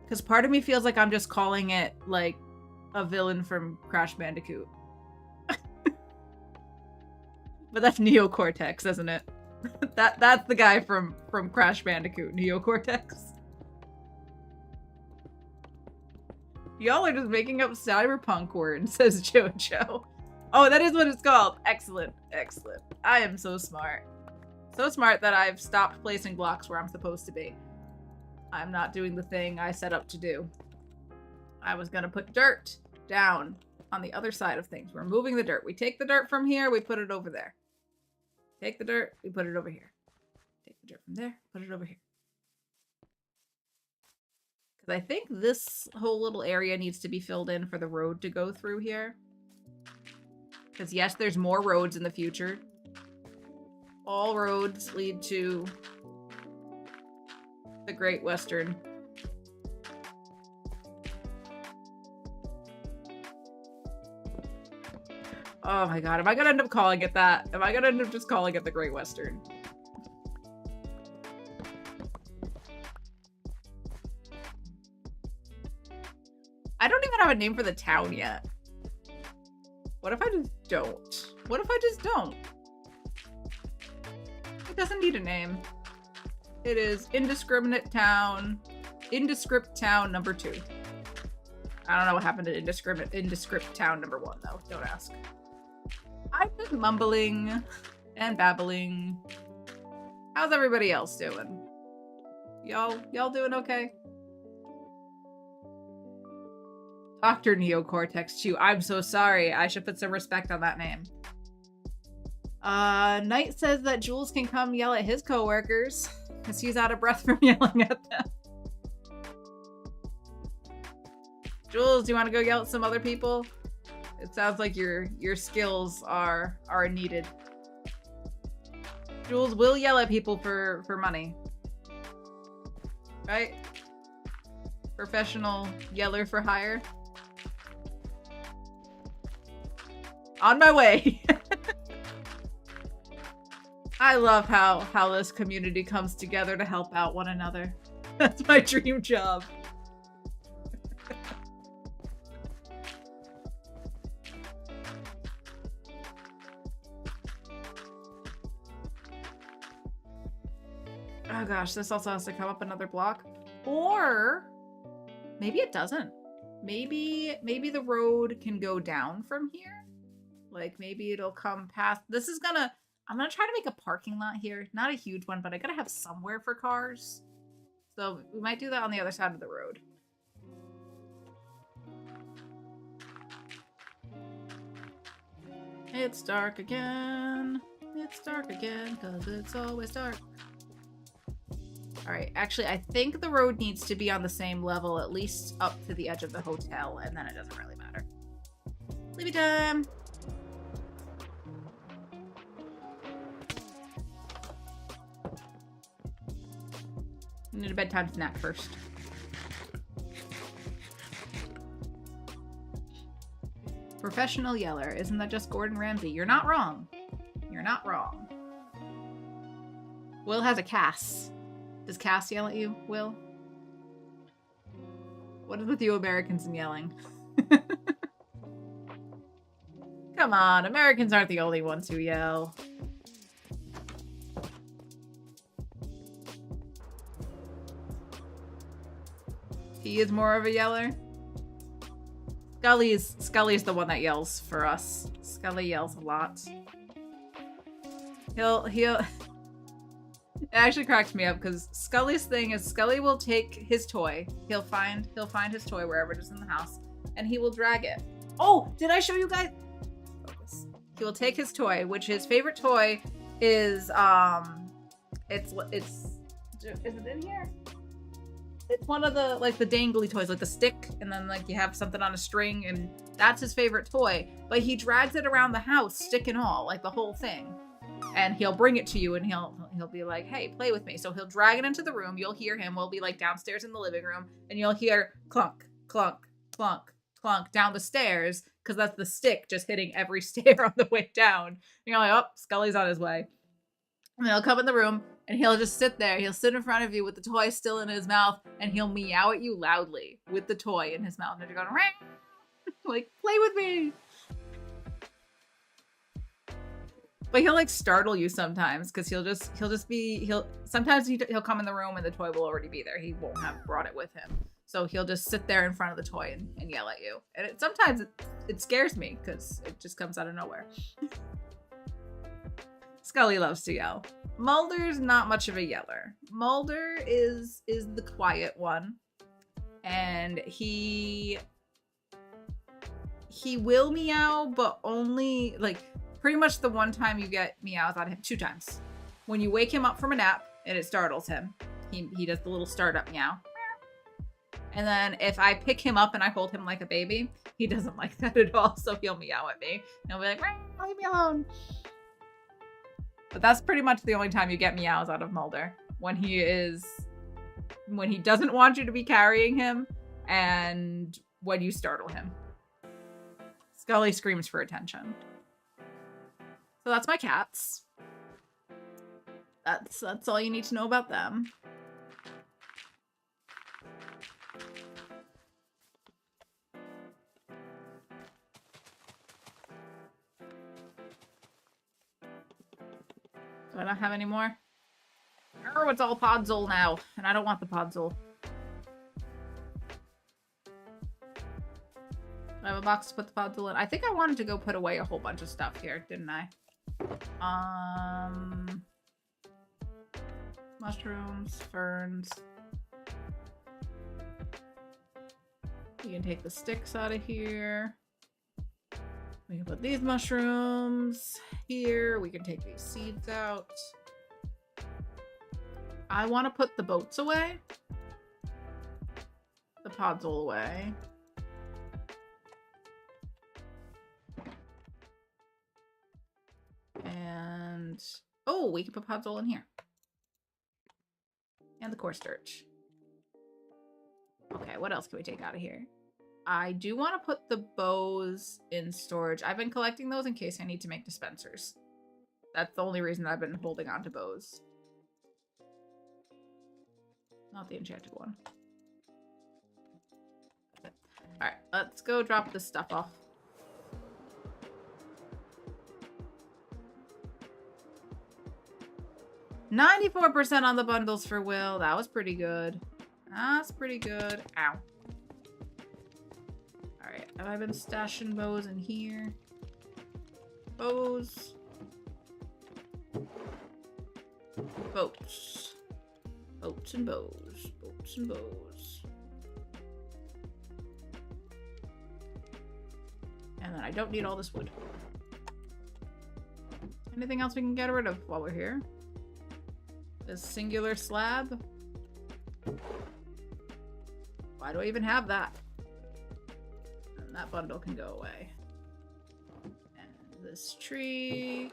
Because part of me feels like I'm just calling it like a villain from Crash Bandicoot. But that's Neocortex, isn't it? That's the guy from Crash Bandicoot, Neocortex. Y'all are just making up cyberpunk words, says Jojo. Oh, that is what it's called. Excellent, excellent. I am so smart. So smart that I've stopped placing blocks where I'm supposed to be. I'm not doing the thing I set up to do. I was gonna put dirt down on the other side of things. We're moving the dirt. We take the dirt from here, we put it over there. Take the dirt, we put it over here. Take the dirt from there, put it over here. Because I think this whole little area needs to be filled in for the road to go through here. Because yes, there's more roads in the future. All roads lead to the Great Western. Oh my god, am I gonna end up calling it that? Am I gonna end up just calling it the Great Western? I don't even have a name for the town yet. What if I just don't? What if I just don't? It doesn't need a name. It is Indiscriminate Town. Indescript Town number 2. I don't know what happened to Indescript Town number 1 though. Don't ask. I'm just mumbling and babbling. How's everybody else doing? Y'all doing okay? Dr. Neocortex Chew. I'm so sorry. I should put some respect on that name. Knight says that Jules can come yell at his coworkers because he's out of breath from yelling at them. Jules, do you want to go yell at some other people? It sounds like your skills are needed. Jules will yell at people for money. Right? Professional yeller for hire. On my way. I love how this community comes together to help out one another. That's my dream job. Oh gosh, this also has to come up another block. Or maybe it doesn't. Maybe the road can go down from here. Like maybe it'll come past. I'm gonna try to make a parking lot here. Not a huge one, but I gotta have somewhere for cars. So we might do that on the other side of the road. It's dark again. It's dark again, cause it's always dark. Alright, actually I think the road needs to be on the same level, at least up to the edge of the hotel, and then it doesn't really matter. Sleepy time! I need a bedtime snack first. Professional yeller. Isn't that just Gordon Ramsay? You're not wrong. You're not wrong. Will has a Cass. Does Cass yell at you, Will? What is with you Americans and yelling? Come on, Americans aren't the only ones who yell. He is more of a yeller. Scully's the one that yells for us. Scully yells a lot. He'll it actually cracks me up because Scully's thing is Scully will take his toy. He'll find his toy wherever it is in the house, and he will drag it. Oh, did I show you guys? Focus. He will take his toy, which his favorite toy is is it in here? it's one of the, like, the dangly toys, like the stick, and then, like, you have something on a string, and that's his favorite toy. But he drags it around the house, stick and all, like the whole thing. And he'll bring it to you, and he'll be like, hey, play with me. So he'll drag it into the room. You'll hear him. We'll be, like, downstairs in the living room, and you'll hear clunk, clunk, clunk, clunk down the stairs, because that's the stick just hitting every stair on the way down. And you're like, oh, Scully's on his way. And he'll come in the room, and he'll just sit there. He'll sit in front of you with the toy still in his mouth, and he'll meow at you loudly with the toy in his mouth. And you're going, like, play with me. But he'll, like, startle you sometimes, because sometimes he'll come in the room and the toy will already be there. He won't have brought it with him. So he'll just sit there in front of the toy and yell at you. And sometimes it scares me, because it just comes out of nowhere. Scully loves to yell. Mulder's not much of a yeller. Mulder is the quiet one. And he will meow, but only, like, pretty much the one time you get meows out of him, 2 times. When you wake him up from a nap and it startles him, he does the little startup meow. And then if I pick him up and I hold him like a baby, he doesn't like that at all, so he'll meow at me. And he'll be like, leave me alone. But that's pretty much the only time you get meows out of Mulder. When he doesn't want you to be carrying him, and when you startle him. Scully screams for attention. So that's my cats. That's all you need to know about them. Do I not have any more? Oh, it's all Podzol now, and I don't want the Podzol. I have a box to put the Podzol in. I think I wanted to go put away a whole bunch of stuff here, didn't I? Mushrooms, ferns. You can take the sticks out of here. We can put these mushrooms here. We can take these seeds out. I want to put the boats away. The Podzol away. And, oh, we can put Podzol in here. And the cornstarch. Okay, what else can we take out of here? I do want to put the bows in storage. I've been collecting those in case I need to make dispensers. That's the only reason I've been holding on to bows. Not the enchanted one. Okay. Alright, let's go drop this stuff off. $94% on the bundles for Will. That was pretty good. That's pretty good. Ow. Alright, have I been stashing bows in here? Bows. Boats. Boats and bows. Boats and bows. And then I don't need all this wood. Anything else we can get rid of while we're here? This singular slab? Why do I even have that? And that bundle can go away. And this tree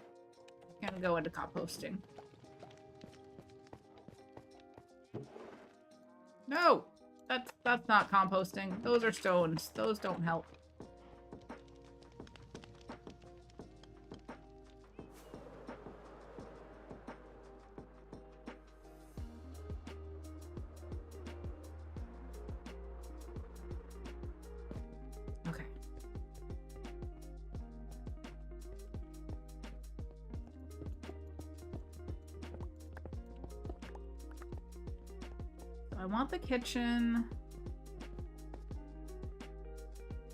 can go into composting. No! That's not composting. Those are stones. Those don't help. Okay. I want the kitchen.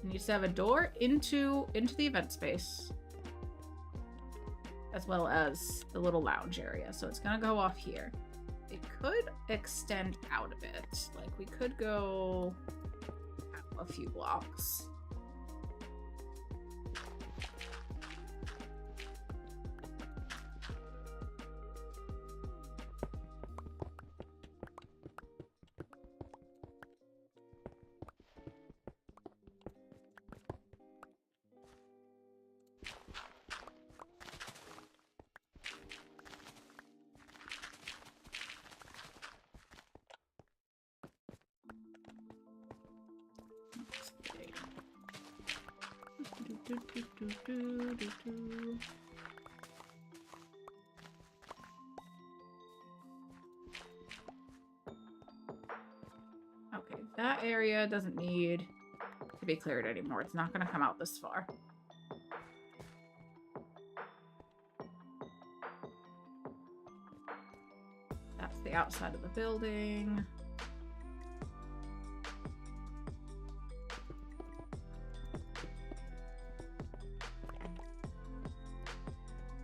It needs to have a door into the event space, as well as the little lounge area. So it's gonna go off here. It could extend out a bit. Like we could go a few blocks. Okay, that area doesn't need to be cleared anymore. It's not going to come out this far. That's the outside of the building.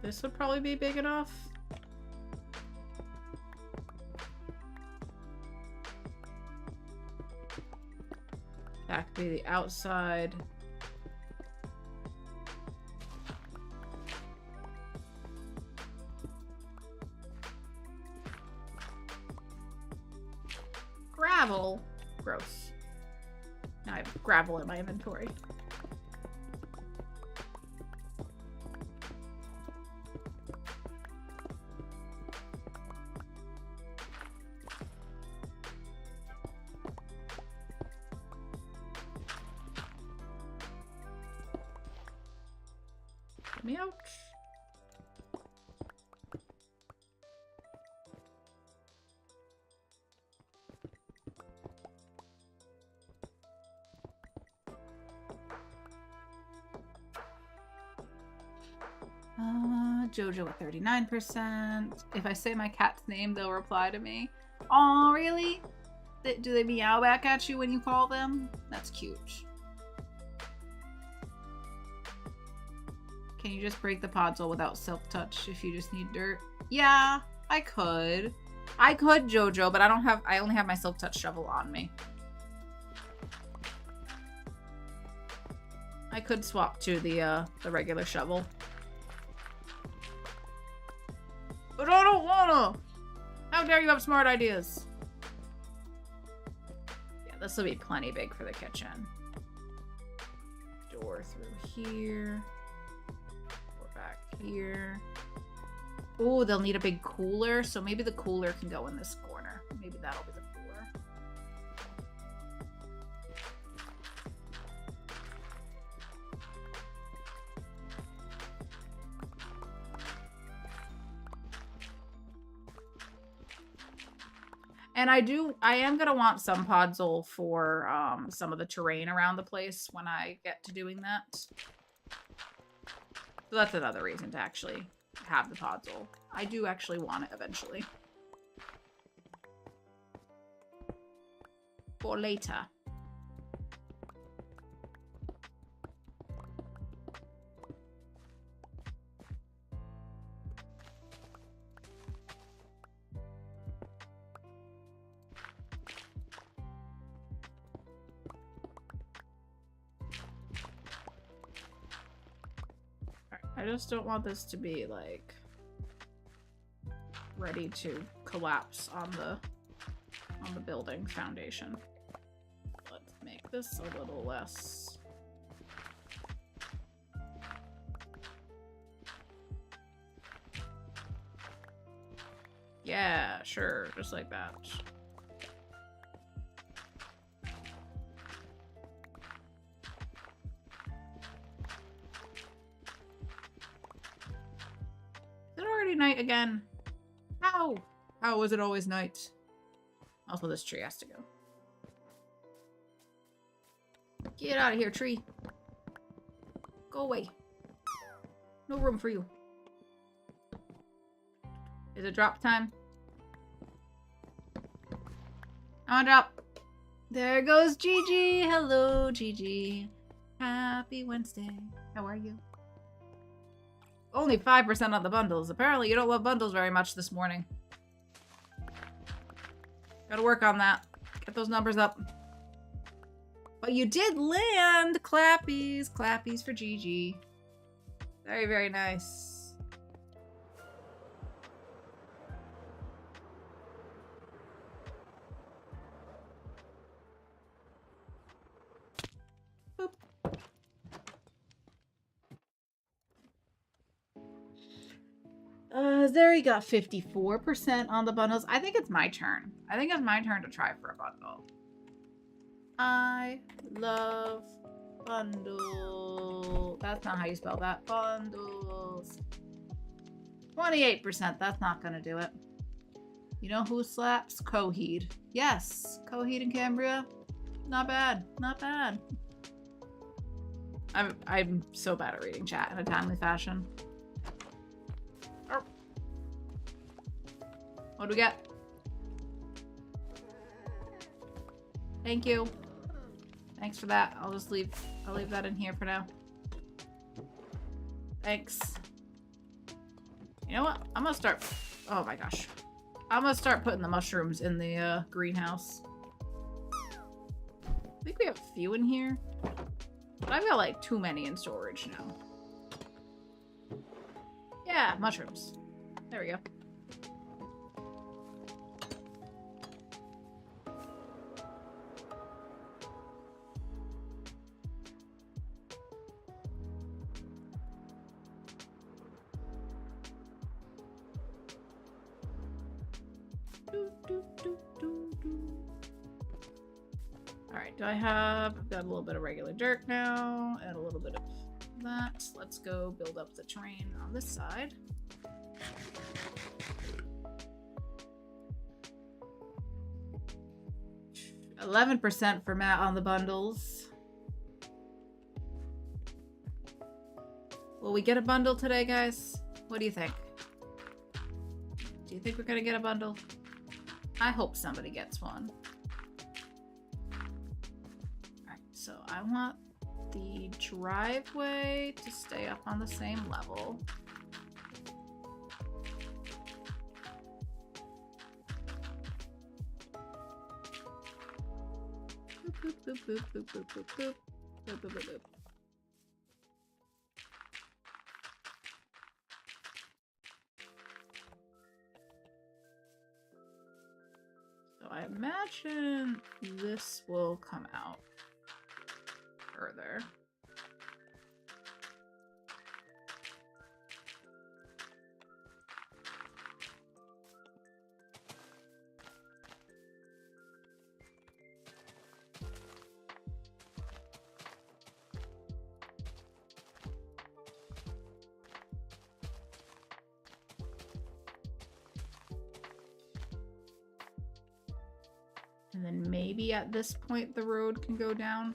This would probably be big enough. That could be the outside. Gravel. Gross. Now I have gravel in my inventory. Let me out. Jojo at 39%. If I say my cat's name, they'll reply to me. Aw, really? Do they meow back at you when you call them? That's cute. Can you just break the podzol without self-touch if you just need dirt? Yeah, I could. I could, Jojo, but I only have my self-touch shovel on me. I could swap to the regular shovel. But I don't wanna! How dare you have smart ideas? Yeah, this will be plenty big for the kitchen. Door through here. Door back here. Oh, they'll need a big cooler, so maybe the cooler can go in this corner. Maybe that'll be the cooler. And I am gonna want some podzol for some of the terrain around the place when I get to doing that. So that's another reason to actually have the podzol. I do actually want it eventually. For later. I just don't want this to be like ready to collapse on the building foundation. Let's make this a little less. Yeah, sure, just like that. Night again. How? How is it always night? Also, this tree has to go. Get out of here, tree. Go away. No room for you. Is it drop time? Come on, drop. There goes Gigi. Hello, Gigi. Happy Wednesday. How are you? Only 5% on the bundles. Apparently you don't love bundles very much this morning. Gotta work on that. Get those numbers up. But you did land! Clappies. Clappies for Gigi. Very, very nice. Zeri got 54% on the bundles. I think it's my turn. I think it's my turn to try for a bundle. I love Bundle. That's not how you spell that. Bundles. 28%. That's not gonna do it. You know who slaps? Coheed. Yes. Coheed and Cambria. Not bad. Not bad. I'm so bad at reading chat in a timely fashion. Oh. What do we get? Thank you. Thanks for that. I'll leave that in here for now. Thanks. You know what? I'm gonna start. Oh my gosh. I'm gonna start putting the mushrooms in the greenhouse. I think we have a few in here. But I've got like too many in storage now. Yeah, mushrooms. There we go. Alright, I've got a little bit of regular dirt now, and a little bit of that. Let's go build up the terrain on this side. $11% for Matt on the bundles. Will we get a bundle today, guys? What do you think? Do you think we're gonna get a bundle? I hope somebody gets one. Alright, so I want the driveway to stay up on the same level. Boop, boop, boop, boop, boop, boop, boop, boop, boop, boop, boop. So I imagine this will come out further. And then maybe at this point the road can go down.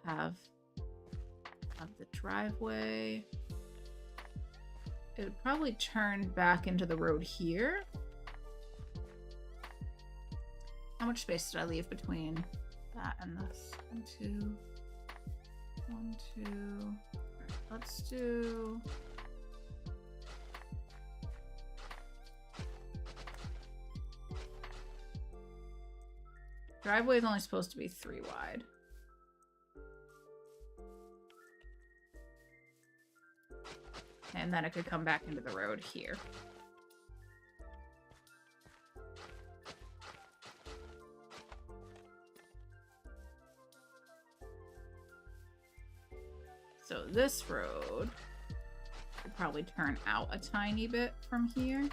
We'll have the driveway. It would probably turn back into the road here. How much space did I leave between that and this? 1, 2, 1, 2. All right, let's do. Driveway is only supposed to be 3 wide. And then it could come back into the road here. So this road would probably turn out a tiny bit from here.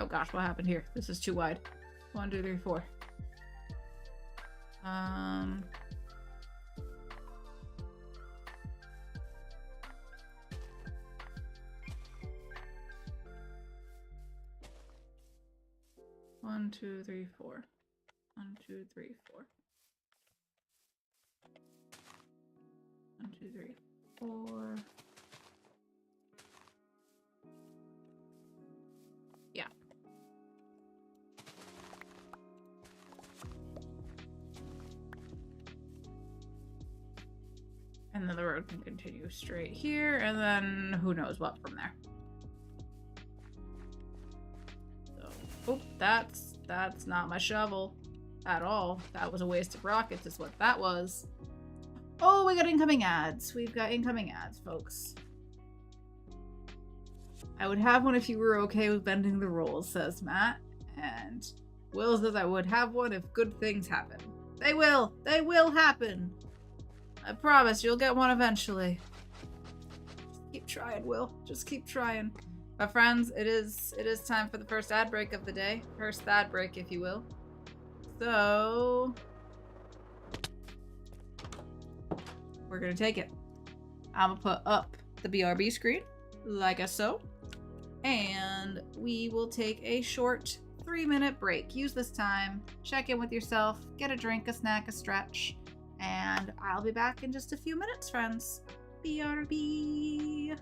Oh gosh, what happened here? This is too wide. 1, 2, 3, 4. One, 2, 3, 4. 1, 2, 3, 4. 1, 2, 3, 4. Yeah. And then the road can continue straight here, and then who knows what from there. So, oh, that's not my shovel at all. That was a waste of rockets is what that was. Oh, we got incoming ads. We've got incoming ads, folks. I would have one if you were okay with bending the rules, says Matt. And Will says I would have one if good things happen. They will! They will happen! I promise you'll get one eventually. Just keep trying, Will. Just keep trying. But friends, it is time for the first ad break of the day. First ad break, if you will. So we're gonna take it. I'm gonna put up the BRB screen, like so. And we will take a short 3-minute break. Use this time, check in with yourself, get a drink, a snack, a stretch, and I'll be back in just a few minutes, friends. BRB.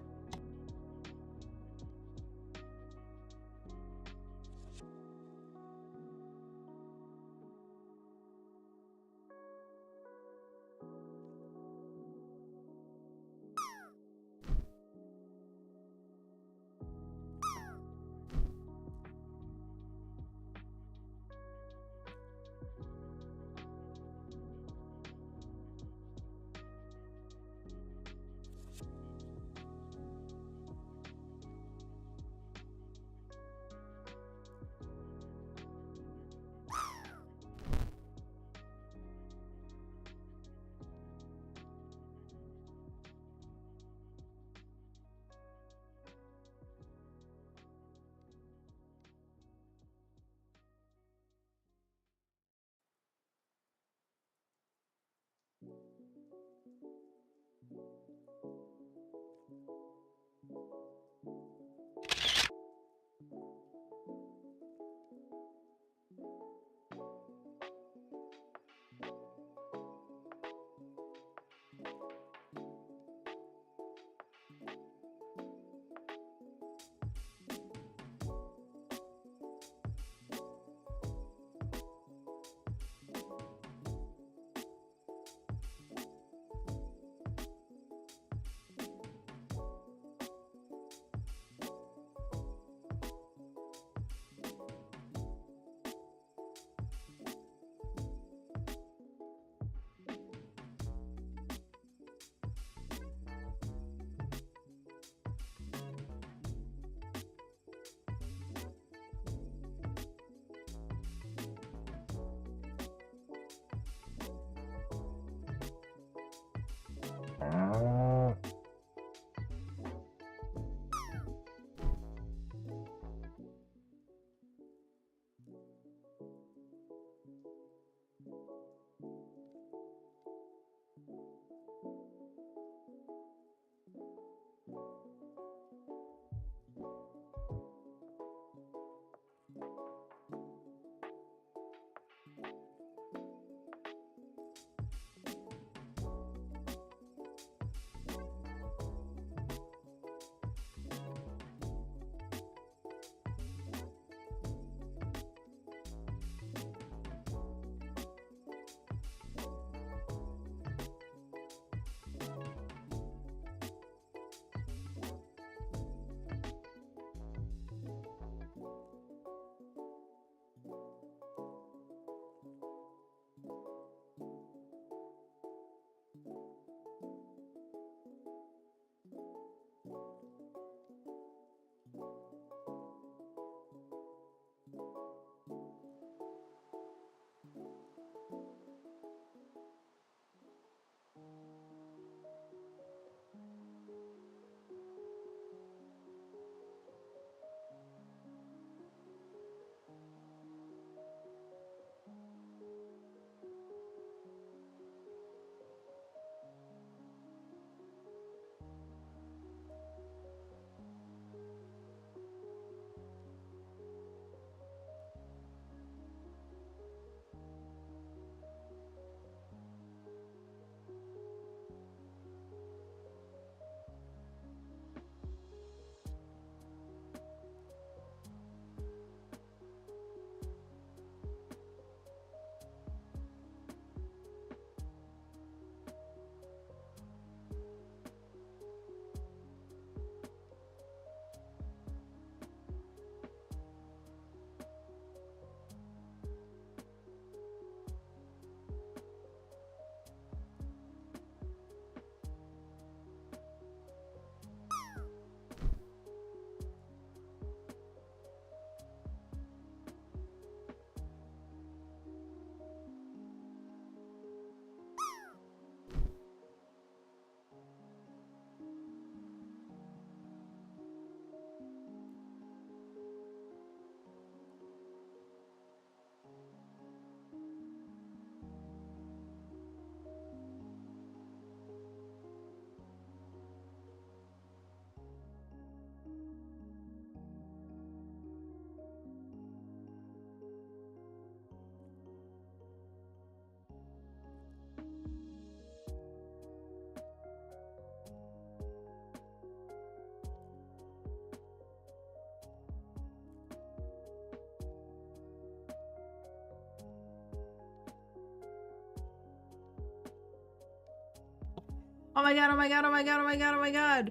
Oh my god, oh my god, oh my god, oh my god, oh my god.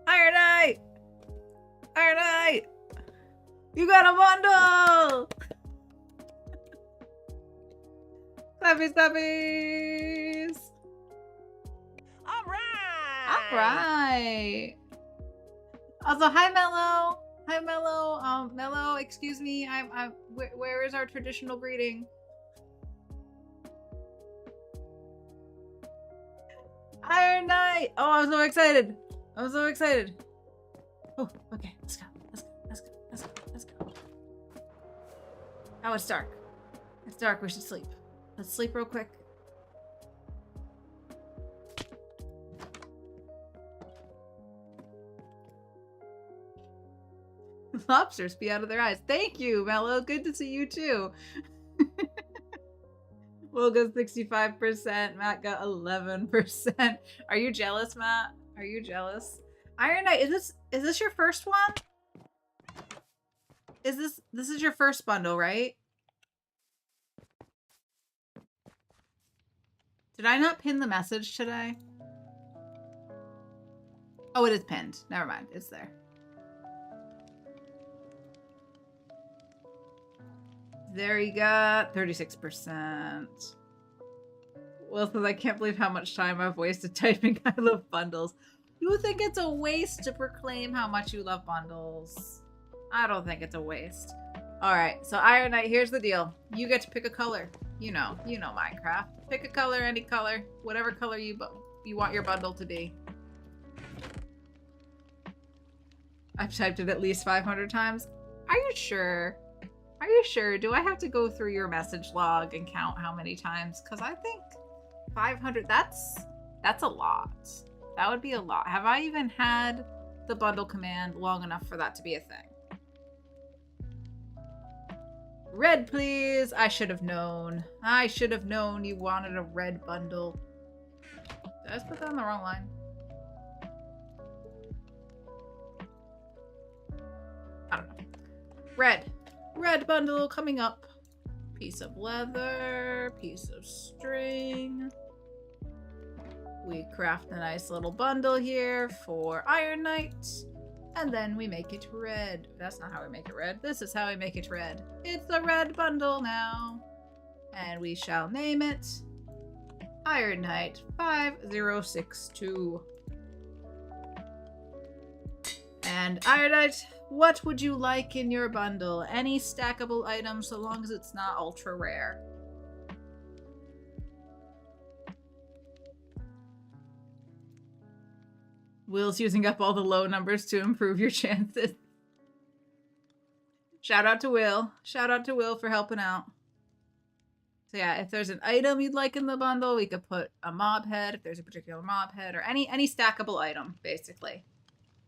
Ironite! Ironite! You got a bundle! Clappy stuffies! Alright! Also, hi Mello! Hi Mello! Mello, excuse me, where is our traditional greeting? Iron Knight! Oh, I'm so excited! I'm so excited! Oh, okay, let's go. Let's go. Let's go. Let's go. Let's go. Oh, it's dark. It's dark. We should sleep. Let's sleep real quick. Lobsters be out of their eyes. Thank you, Mello. Good to see you too. Will got 65%. Matt got 11%. Are you jealous, Matt? Are you jealous? Iron Knight, is this your first one? This is your first bundle, right? Did I not pin the message today? Oh, it is pinned. Never mind. It's there. There you got 36%. Will says, I can't believe how much time I've wasted typing I love bundles. You think it's a waste to proclaim how much you love bundles? I don't think it's a waste. Alright, so Iron Knight, here's the deal. You get to pick a color. You know Minecraft. Pick a color, any color. Whatever color you want your bundle to be. I've typed it at least 500 times. Are you sure? Are you sure? Do I have to go through your message log and count how many times? Because I think 500, that's a lot. That would be a lot. Have I even had the bundle command long enough for that to be a thing? Red, please. I should have known. I should have known you wanted a red bundle. Did I just put that on the wrong line? I don't know. Red. Red bundle coming up. Piece of leather. Piece of string. We craft a nice little bundle here for Iron Knight. And then we make it red. That's not how we make it red. This is how we make it red. It's a red bundle now. And we shall name it Iron Knight 5062. And Iron Knight, what would you like in your bundle? Any stackable item so long as it's not ultra rare. Will's using up all the low numbers to improve your chances. Shout out to Will. Shout out to Will for helping out. So yeah, if there's an item you'd like in the bundle, we could put a mob head if there's a particular mob head, or any stackable item, basically.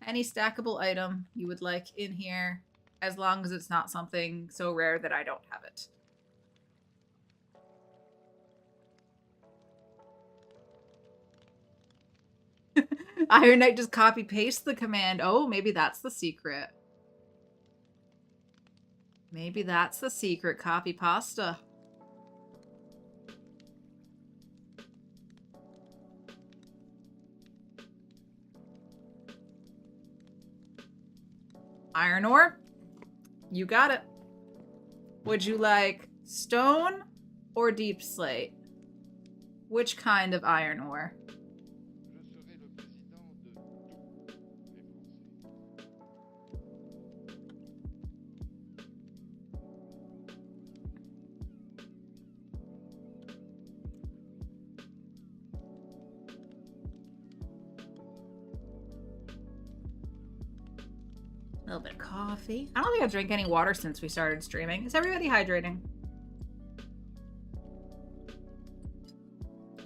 Any stackable item you would like in here, as long as it's not something so rare that I don't have it. Iron Knight just copy paste the command. Oh, maybe that's the secret. Maybe that's the secret. Copy pasta. Iron ore. You got it. Would you like stone or deep slate? Which kind of iron ore? A little bit of coffee. I don't think I've drank any water since we started streaming. Is everybody hydrating?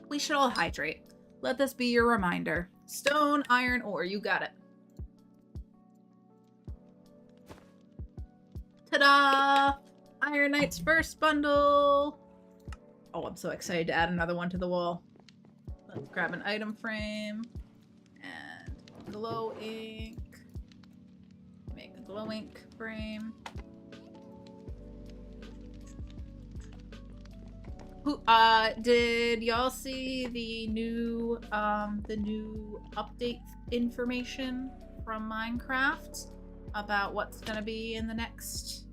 We should all hydrate. Let this be your reminder. Stone, iron, ore. You got it. Ta-da! Iron Knight's first bundle. Oh, I'm so excited to add another one to the wall. Let's grab an item frame and glow ink. Make a glow ink frame. Did y'all see the new update information from Minecraft about what's gonna be in the next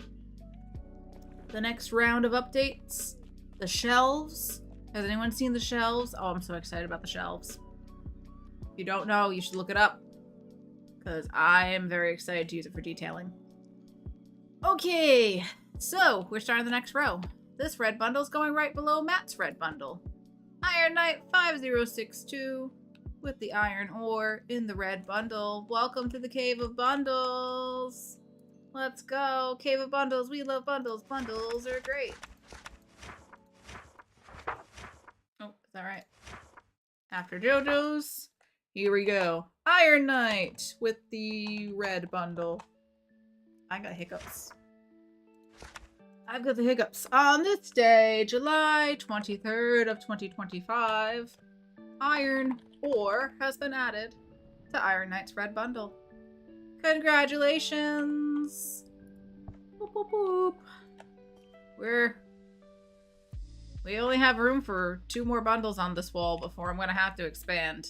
round of updates? The shelves. Has anyone seen the shelves? Oh, I'm so excited about the shelves. If you don't know, you should look it up, because I am very excited to use it for detailing. Okay, so we're starting the next row. This red bundle's going right below Matt's red bundle. Iron Knight 5062 with the iron ore in the red bundle. Welcome to the Cave of Bundles. Let's go. Cave of Bundles. We love bundles. Bundles are great. Oh, is that right? After JoJo's, here we go. Iron Knight with the red bundle. I got hiccups. I've got the hiccups. On this day, July 23rd of 2025, iron ore has been added to Iron Knight's red bundle. Congratulations! Boop, boop, boop. We only have room for 2 more bundles on this wall before I'm gonna have to expand.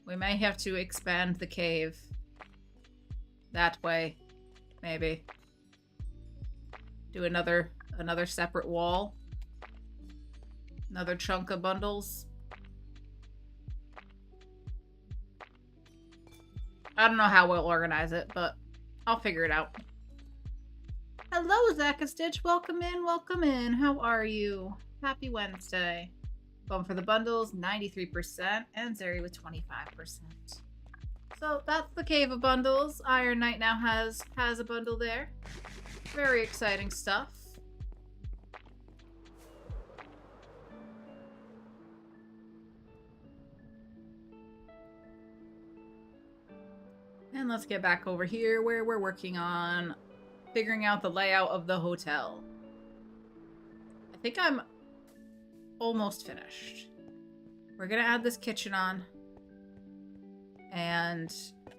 We may have to expand the cave. That way, maybe. Do another separate wall. Another chunk of bundles. I don't know how we'll organize it, but I'll figure it out. Hello, Zakastitch. Welcome in, welcome in. How are you? Happy Wednesday. Going for the bundles, 93%, and Zeri with 25%. So that's the Cave of Bundles. Iron Knight now has a bundle there. Very exciting stuff. And let's get back over here where we're working on figuring out the layout of the hotel. I think I'm almost finished. We're gonna add this kitchen on. And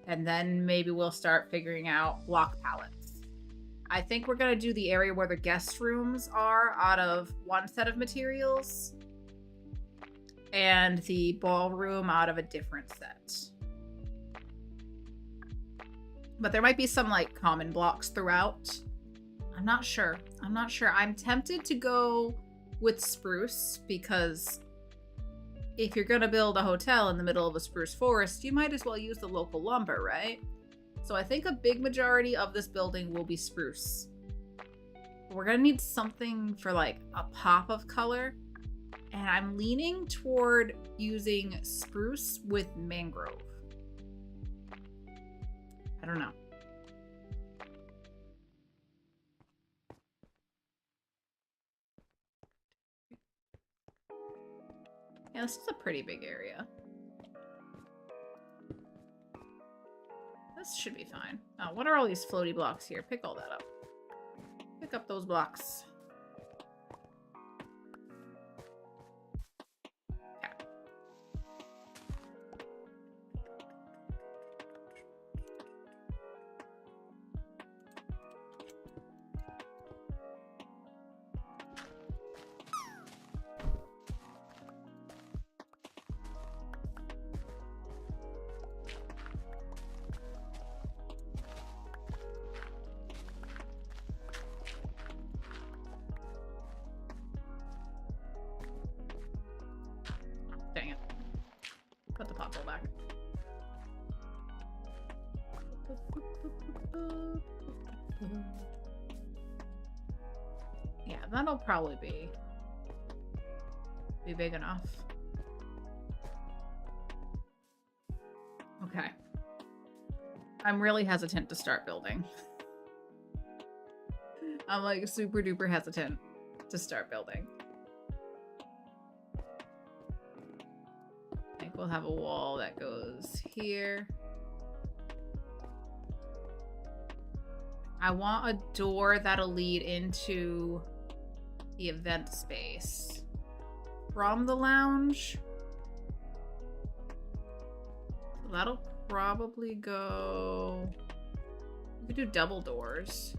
then maybe we'll start figuring out block palettes. I think we're gonna do the area where the guest rooms are out of one set of materials, and the ballroom out of a different set. But there might be some like common blocks throughout. I'm not sure. I'm tempted to go with spruce, because if you're gonna build a hotel in the middle of a spruce forest, you might as well use the local lumber, right? So I think a big majority of this building will be spruce. We're gonna need something for like a pop of color, and I'm leaning toward using spruce with mangrove. I don't know. Yeah, this is a pretty big area. This should be fine. Oh, what are all these floaty blocks here? Pick all that up. Pick up those blocks. Okay. Dang it. Put the pothole back. Yeah, that'll probably be big enough. Okay. I'm really hesitant to start building. I'm like super duper hesitant to start building. I think we'll have a wall that goes here. I want a door that'll lead into the event space from the lounge. So that'll probably go... We could do double doors.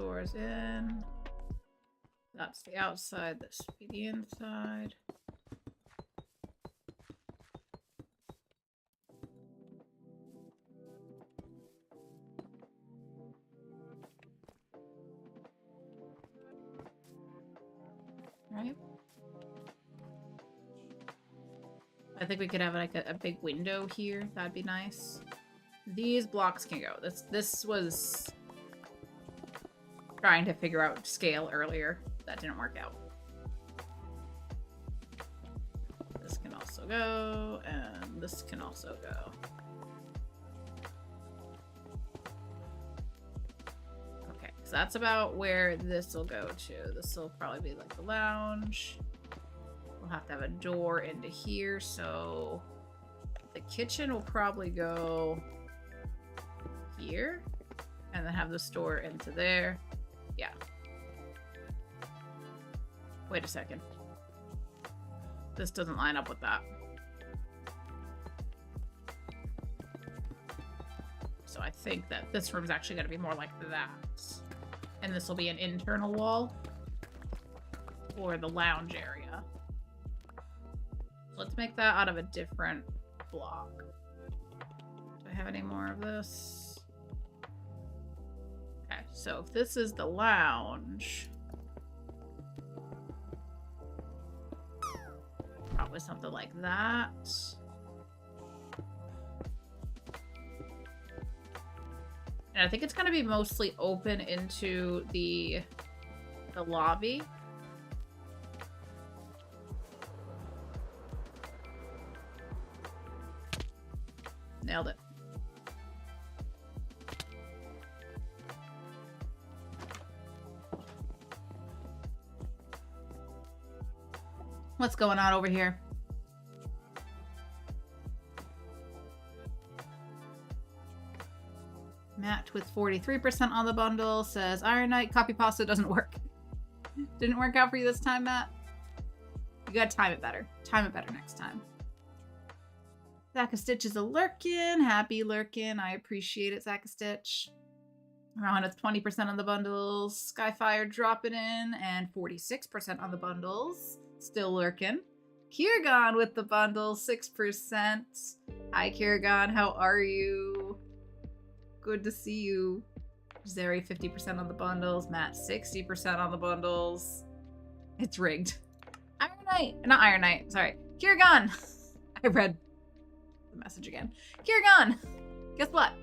doors in. That's the outside. This would be the inside. Right. I think we could have like a big window here. That'd be nice. These blocks can go. This was trying to figure out scale earlier. That didn't work out. This can also go, and this can also go. Okay, so that's about where this will go to. This will probably be like the lounge. We'll have to have a door into here, so the kitchen will probably go here, and then have the store into there. Yeah. Wait a second. This doesn't line up with that. So I think that this room's actually going to be more like that. And this will be an internal wall for the lounge area. Let's make that out of a different block. Do I have any more of this? Okay, so if this is the lounge, probably something like that. And I think it's going to be mostly open into the lobby. Nailed it. What's going on over here? Matt with 43% on the bundle says, Iron Knight copy pasta doesn't work. Didn't work out for you this time, Matt? You gotta time it better. Time it better next time. Zaka Stitch is a lurkin. Happy lurkin. I appreciate it, Zaka Stitch. Around with 20% on the bundles. Skyfire dropping in, and 46% on the bundles. Still lurking. Kiergon with the bundle, 6%. Hi, Kiergon. How are you? Good to see you. Zeri, 50% on the bundles. Matt, 60% on the bundles. It's rigged. Iron Knight. Not Iron Knight. Sorry. Kiergon. I read the message again. Kiergon. Guess what?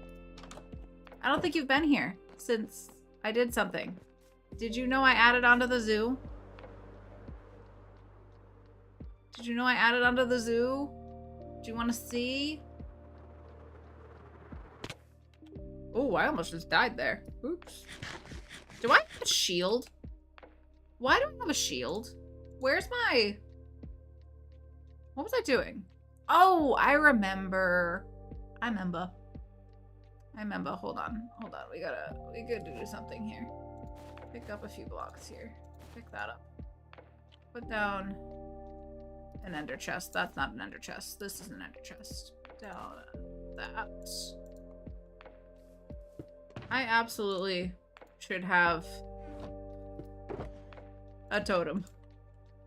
I don't think you've been here since I did something. Did you know I added onto the zoo? Did you know I added onto the zoo? Do you want to see? Oh, I almost just died there. Oops. Do I have a shield? Why do I have a shield? Where's my... What was I doing? Oh, I remember. I remember. Hold on. We gotta do something here. Pick up a few blocks here. Pick that up. Put down an ender chest. That's not an ender chest. This is an ender chest. Down that. I absolutely should have a totem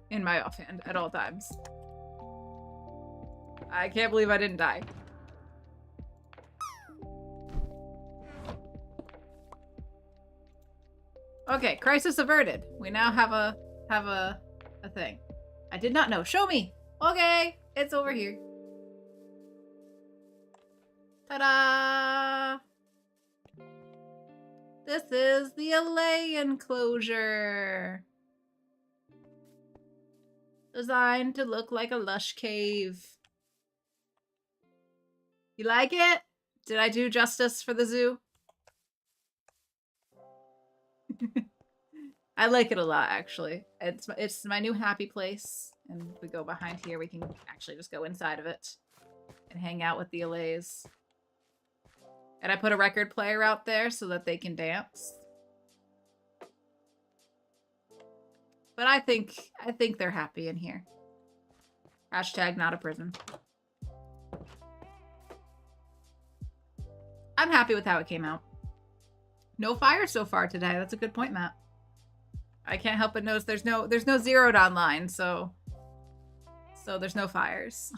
in my offhand at all times. I can't believe I didn't die. Okay, crisis averted. We now have a thing. I did not know. Show me. Okay, it's over here. Ta-da! This is the Alley enclosure. Designed to look like a lush cave. You like it? Did I do justice for the zoo? I like it a lot, actually. It's my new happy place. And if we go behind here, we can actually just go inside of it and hang out with the Allays. And I put a record player out there so that they can dance. But I think they're happy in here. Hashtag not a prison. I'm happy with how it came out. No fire so far today. That's a good point, Matt. I can't help but notice there's no zeroed online, so there's no fires.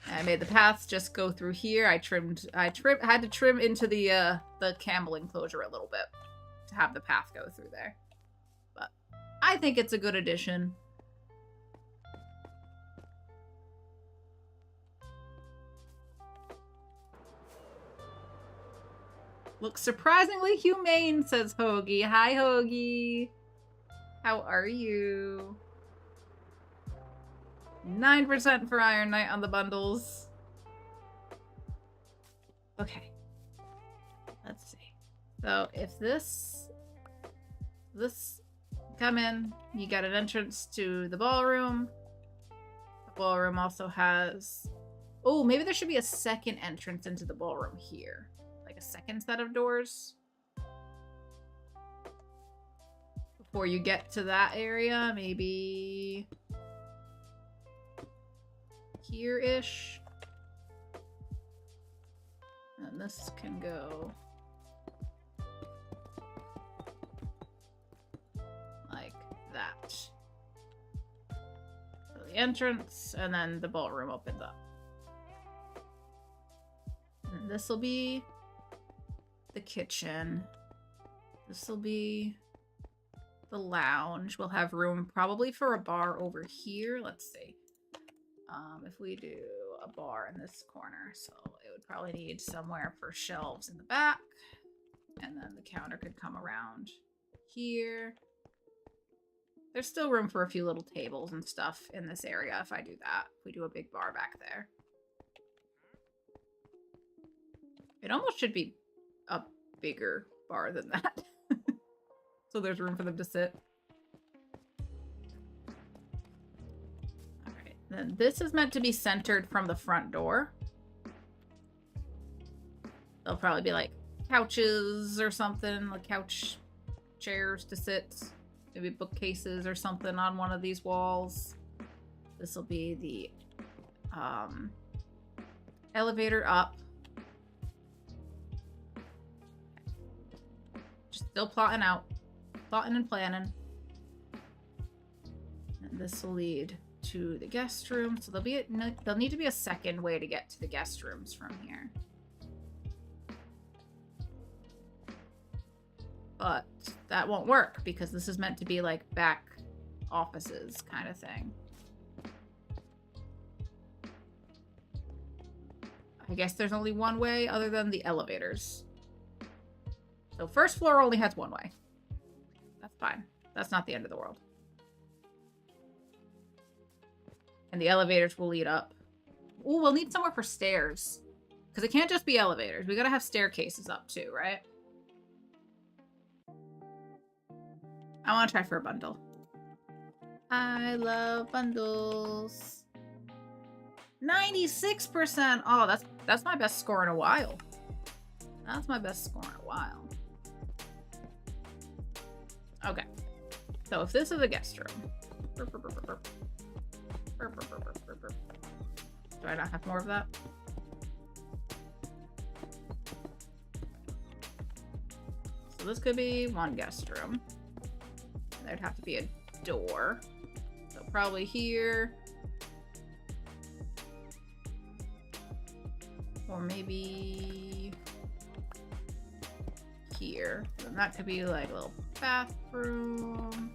I made the paths just go through here. I had to trim into the camel enclosure a little bit to have the path go through there. But I think it's a good addition. Looks surprisingly humane, says Hoagie. Hi, Hoagie. How are you? 9% for Iron Knight on the bundles. Okay. Let's see. So if this come in, you get an entrance to the ballroom. The ballroom also has... Oh, maybe there should be a second entrance into the ballroom here. Like a second set of doors. Before you get to that area, maybe... here-ish. And this can go like that. So the entrance, and then the ballroom opens up. And this will be the kitchen. This will be the lounge. We'll have room probably for a bar over here. Let's see. If we do a bar in this corner, so it would probably need somewhere for shelves in the back, and then the counter could come around here. There's still room for a few little tables and stuff in this area if I do that. If we do a big bar back there. It almost should be a bigger bar than that. So there's room for them to sit. Then this is meant to be centered from the front door. There'll probably be like couches or something, like couch chairs to sit. Maybe bookcases or something on one of these walls. This will be the elevator up. Just still plotting and planning. And this will lead to the guest room, so there'll need to be a second way to get to the guest rooms from here. But that won't work because this is meant to be like back offices kind of thing. I guess there's only one way other than the elevators. So first floor only has one way. That's fine. That's not the end of the world. And the elevators will lead up. Ooh, we'll need somewhere for stairs. Because it can't just be elevators. We gotta have staircases up too, right? I want to try for a bundle. I love bundles. 96%! Oh, that's my best score in a while. That's my best score in a while. Okay. So if this is a guest room. Do I not have more of that? So this could be one guest room. There'd have to be a door. So probably here. Or maybe here. And that could be like a little bathroom.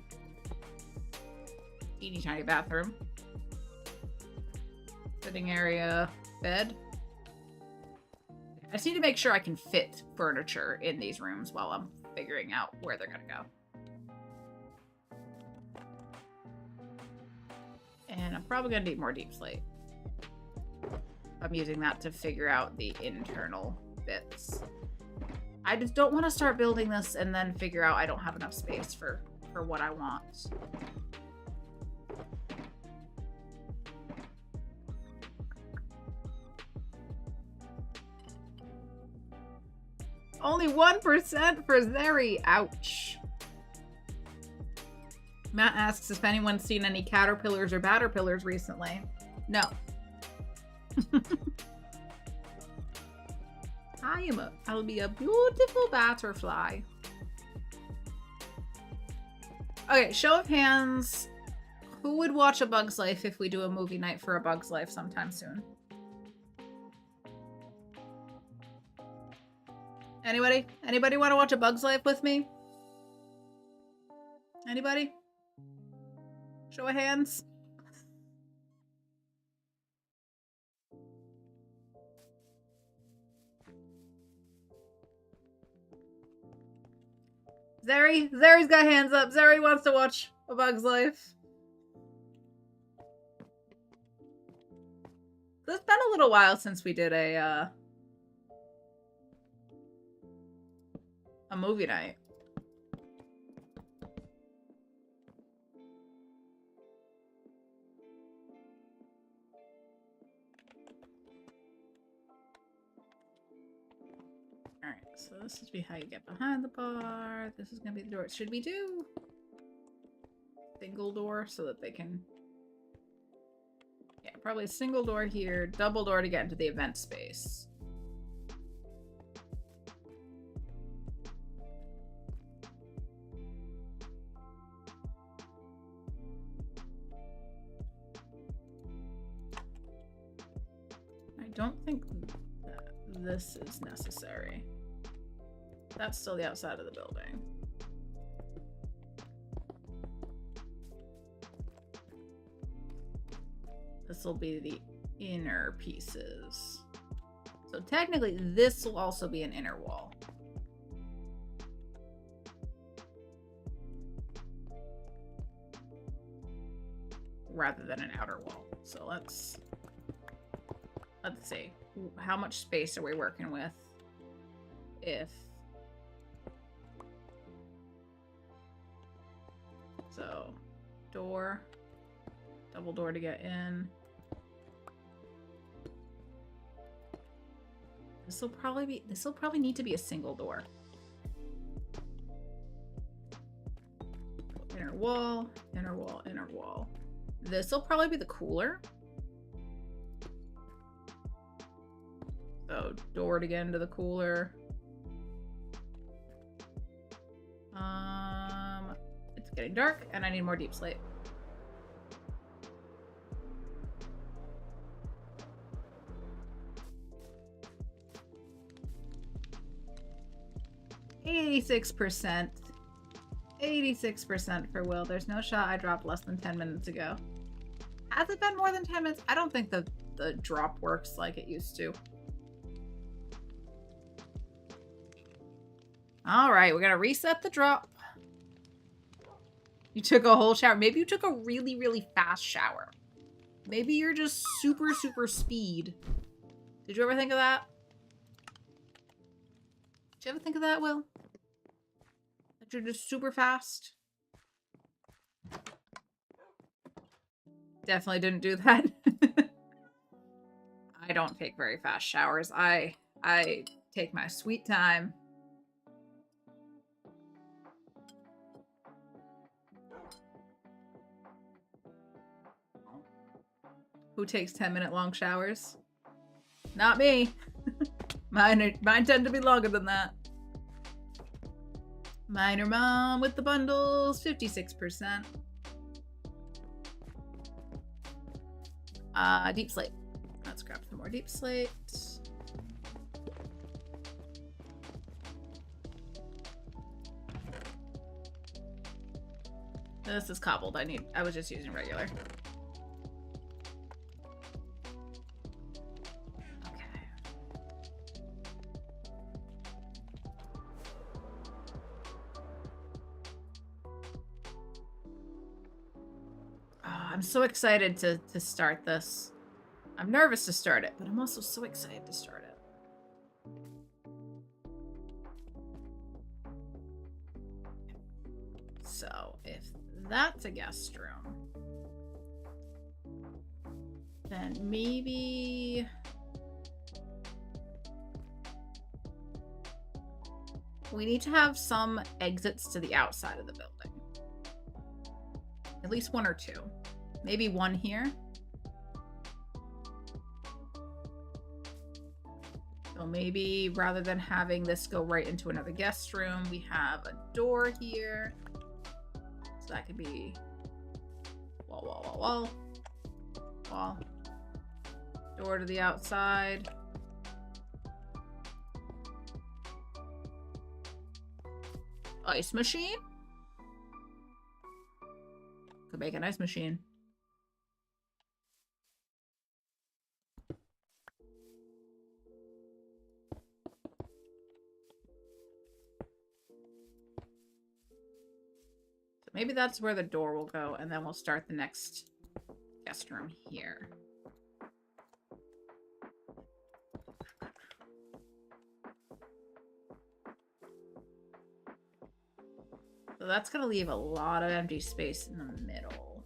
Teeny tiny bathroom. Sitting area, bed. I just need to make sure I can fit furniture in these rooms while I'm figuring out where they're gonna go. And I'm probably gonna need more deep slate. I'm using that to figure out the internal bits. I just don't want to start building this and then figure out I don't have enough space for what I want. Only 1% for Zeri. Ouch. Matt asks if anyone's seen any caterpillars or batterpillars recently. No. I'll be a beautiful butterfly. Okay, show of hands. Who would watch A Bug's Life if we do a movie night for A Bug's Life sometime soon? Anybody? Anybody want to watch A Bug's Life with me? Anybody? Show of hands. Zeri's got hands up. Zeri wants to watch A Bug's Life. It's been a little while since we did a movie night. Alright, so this is how you get behind the bar. This is gonna be the door. Should we do single door so that they can... Yeah, probably a single door here, double door to get into the event space. I don't think that this is necessary. That's still the outside of the building. This will be the inner pieces. So technically this will also be an inner wall. Rather than an outer wall. So let's see. How much space are we working with? If so, door, double door to get in. This will probably need to be a single door. Inner wall, inner wall, inner wall. This will probably be the cooler. So door to get into the cooler. It's getting dark and I need more deep slate. %. 86% for Will. There's no shot I dropped less than 10 minutes ago. Has it been more than 10 minutes? I don't think the drop works like it used to. All right, we're gonna reset the drop. You took a whole shower. Maybe you took a really, really fast shower. Maybe you're just super, super speed. Did you ever think of that? Did you ever think of that, Will? That you're just super fast? Definitely didn't do that. I don't take very fast showers. I take my sweet time. Who takes 10-minute long showers? Not me. Mine tend to be longer than that. Minor Mom with the bundles, 56%. Deep slate. Let's grab some more deep slate. This is cobbled. I was just using regular. I'm so excited to start this. I'm nervous to start it, but I'm also so excited to start it. So, if that's a guest room, then maybe... we need to have some exits to the outside of the building. At least one or two. Maybe one here. So maybe rather than having this go right into another guest room, we have a door here. So that could be wall, wall, wall, wall, wall. Door to the outside. Ice machine? Could make an ice machine. So maybe that's where the door will go, and then we'll start the next guest room here. So that's going to leave a lot of empty space in the middle.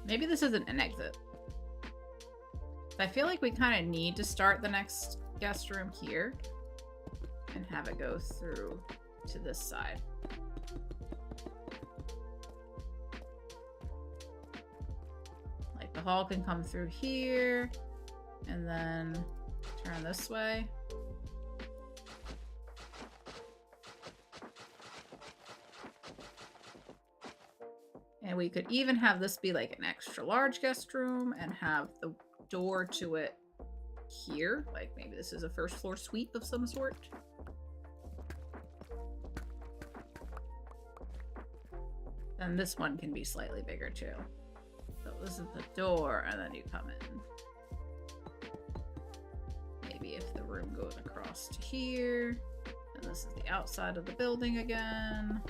Maybe this isn't an exit. I feel like we kind of need to start the next guest room here and have it go through to this side. Like the hall can come through here and then turn this way. And we could even have this be like an extra large guest room and have the door to it here. Like maybe this is a first floor suite of some sort. And this one can be slightly bigger too. So this is the door and then you come in. Maybe if the room goes across to here. And this is the outside of the building again.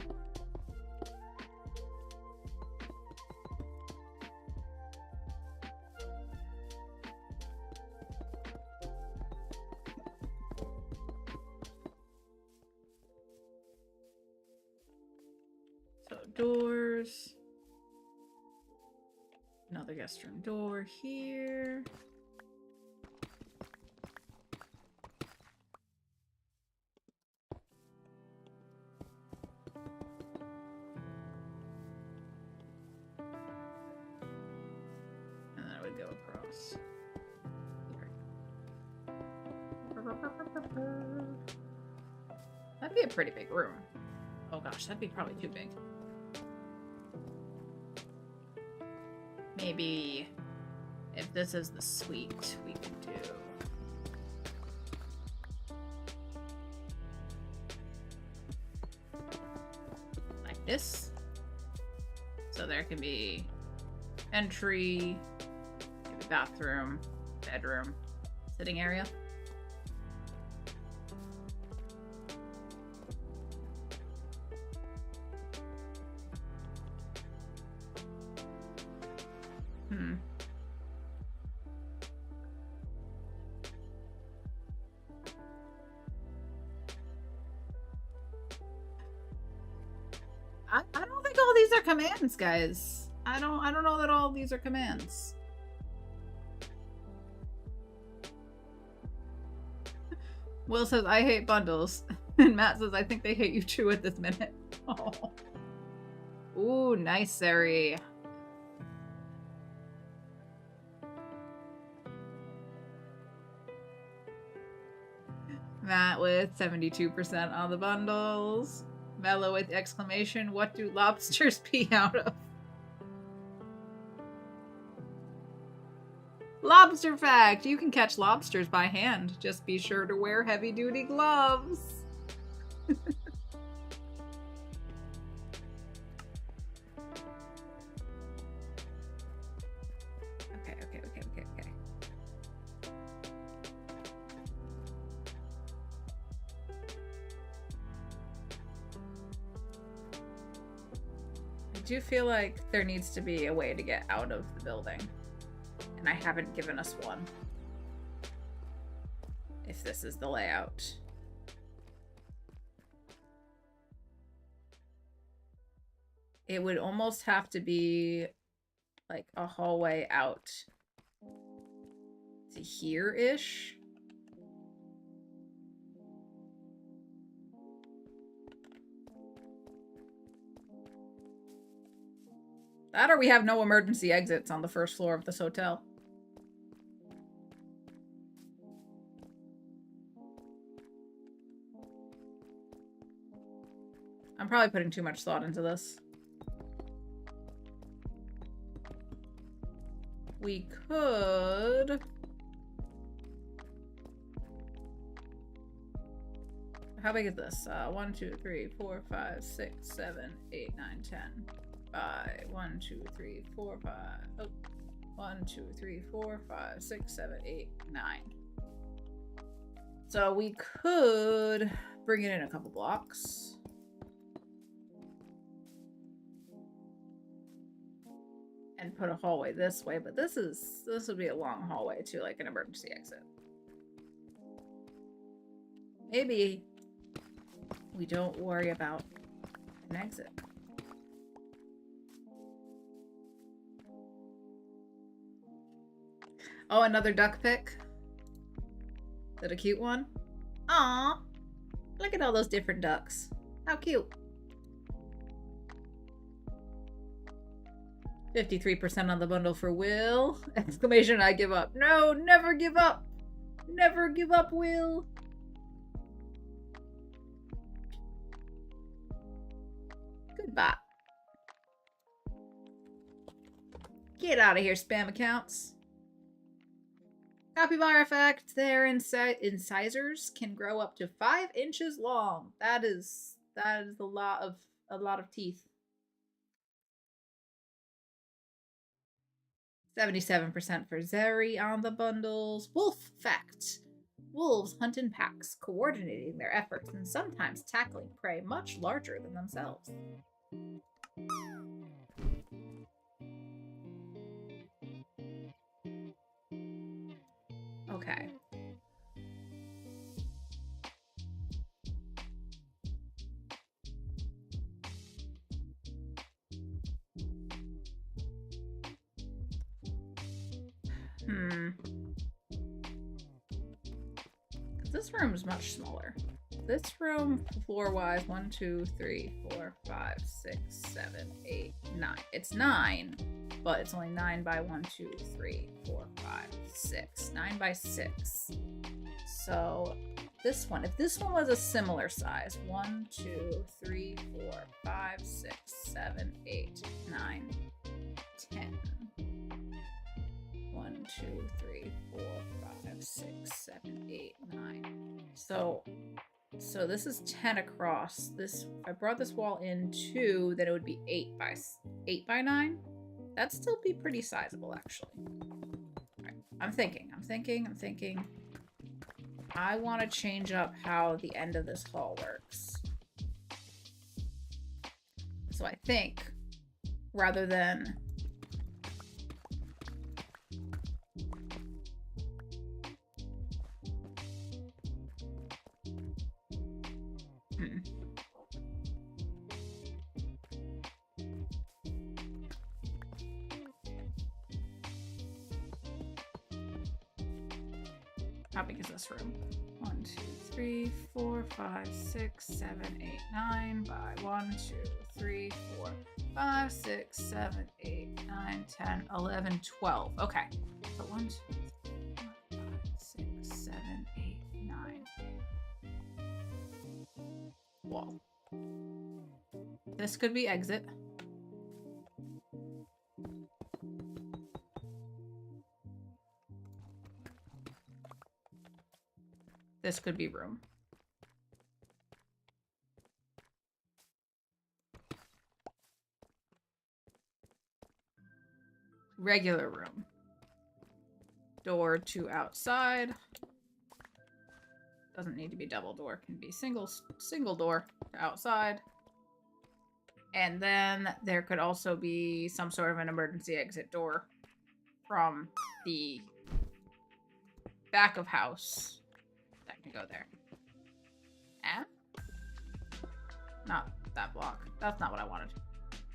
Doors. Another guest room door here. And then I would go across here. That'd be a pretty big room. Oh gosh, that'd be probably too big. Maybe if this is the suite, we could do like this. So there can be entry, maybe bathroom, bedroom, sitting area. I don't think all these are commands, guys. I don't know that all these are commands. Will says, I hate bundles. And Matt says, I think they hate you too at this minute. Oh. Ooh, nice, Sari. Matt with 72% on the bundles. Mellow with exclamation, what do lobsters pee out of? Lobster fact! You can catch lobsters by hand. Just be sure to wear heavy-duty gloves. Okay. I do feel like there needs to be a way to get out of the building. And I haven't given us one. If this is the layout. It would almost have to be like a hallway out to here-ish. That or we have no emergency exits on the first floor of this hotel. I'm probably putting too much thought into this. We could... How big is this? 1, 2, 3, 4, 5, 6, 7, 8, 9, 10. By 1, 2, 3, 4, 5. Oh. 1, 2, 3, 4, 5, 6, 7, 8, 9. So we could bring it in a couple blocks. And put a hallway this way, but this would be a long hallway to like an emergency exit. Maybe we don't worry about an exit. Oh, another duck pic. Is that a cute one? Aw, look at all those different ducks. How cute. 53% on the bundle for Will. Exclamation, I give up. No, never give up. Never give up, Will. Goodbye. Get out of here, spam accounts. Capybara effect. Their incisors can grow up to 5 inches long. That is a lot of teeth. 77% for Zeri on the bundles. Wolf fact. Wolves hunt in packs, coordinating their efforts and sometimes tackling prey much larger than themselves. Okay. This room is much smaller. This room, floor-wise, 1, 2, 3, 4, 5, 6, 7, 8, 9. It's 9, but it's only 9 by 1, 2, 3, 4, 5, 6. 9 by 6. So this one, if this one was a similar size, 1, 2, 3, 4, 5, 6, 7, 8, 9, 10. 1, 2, 3, 4, 5, 6, 7, 8, 9. So this is 10 across. This, if I brought this wall in 2, then it would be 8 by 9. That'd still be pretty sizable, actually. All right. I'm thinking. I want to change up how the end of this hall works. So I think, rather than how big is this room? 1, 2, 3, 4, 5, 6, 7, 8, 9 by 1, 2, 3, 4, 5, 6, 7, 8, 9, 10, 11, 12. Okay. So 1, 2, 3, 4, 5, 6, 7, 8, 9. Wall. This could be exit. This could be room. Regular room. Door to outside. Doesn't need to be double door. Can be single door to outside. And then there could also be some sort of an emergency exit door from the back of house. That can go there. Eh? Not that block. That's not what I wanted.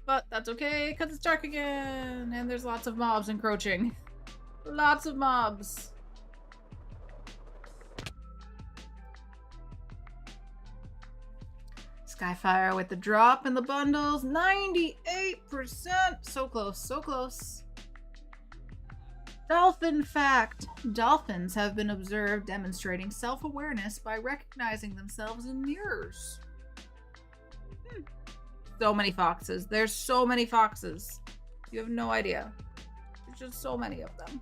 But that's okay, because it's dark again, and there's lots of mobs encroaching. Lots of mobs. Skyfire with the drop in the bundles. 98%. So close, so close. Dolphin fact. Dolphins have been observed demonstrating self-awareness by recognizing themselves in mirrors. So many foxes. There's so many foxes. You have no idea. There's just so many of them.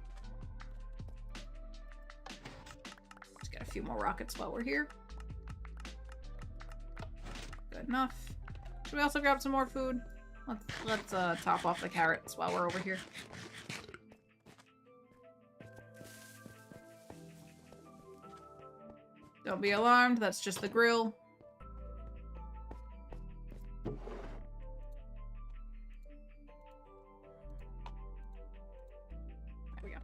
Let's get a few more rockets while we're here. Good enough. Should we also grab some more food? Let's top off the carrots while we're over here. Don't be alarmed, that's just the grill. There we go.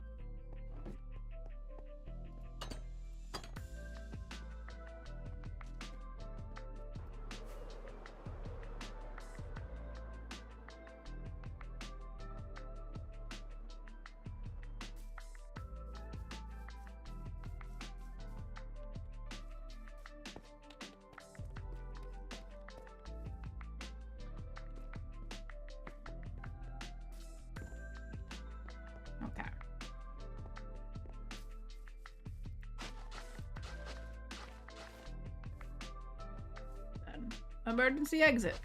Okay. Then emergency exit.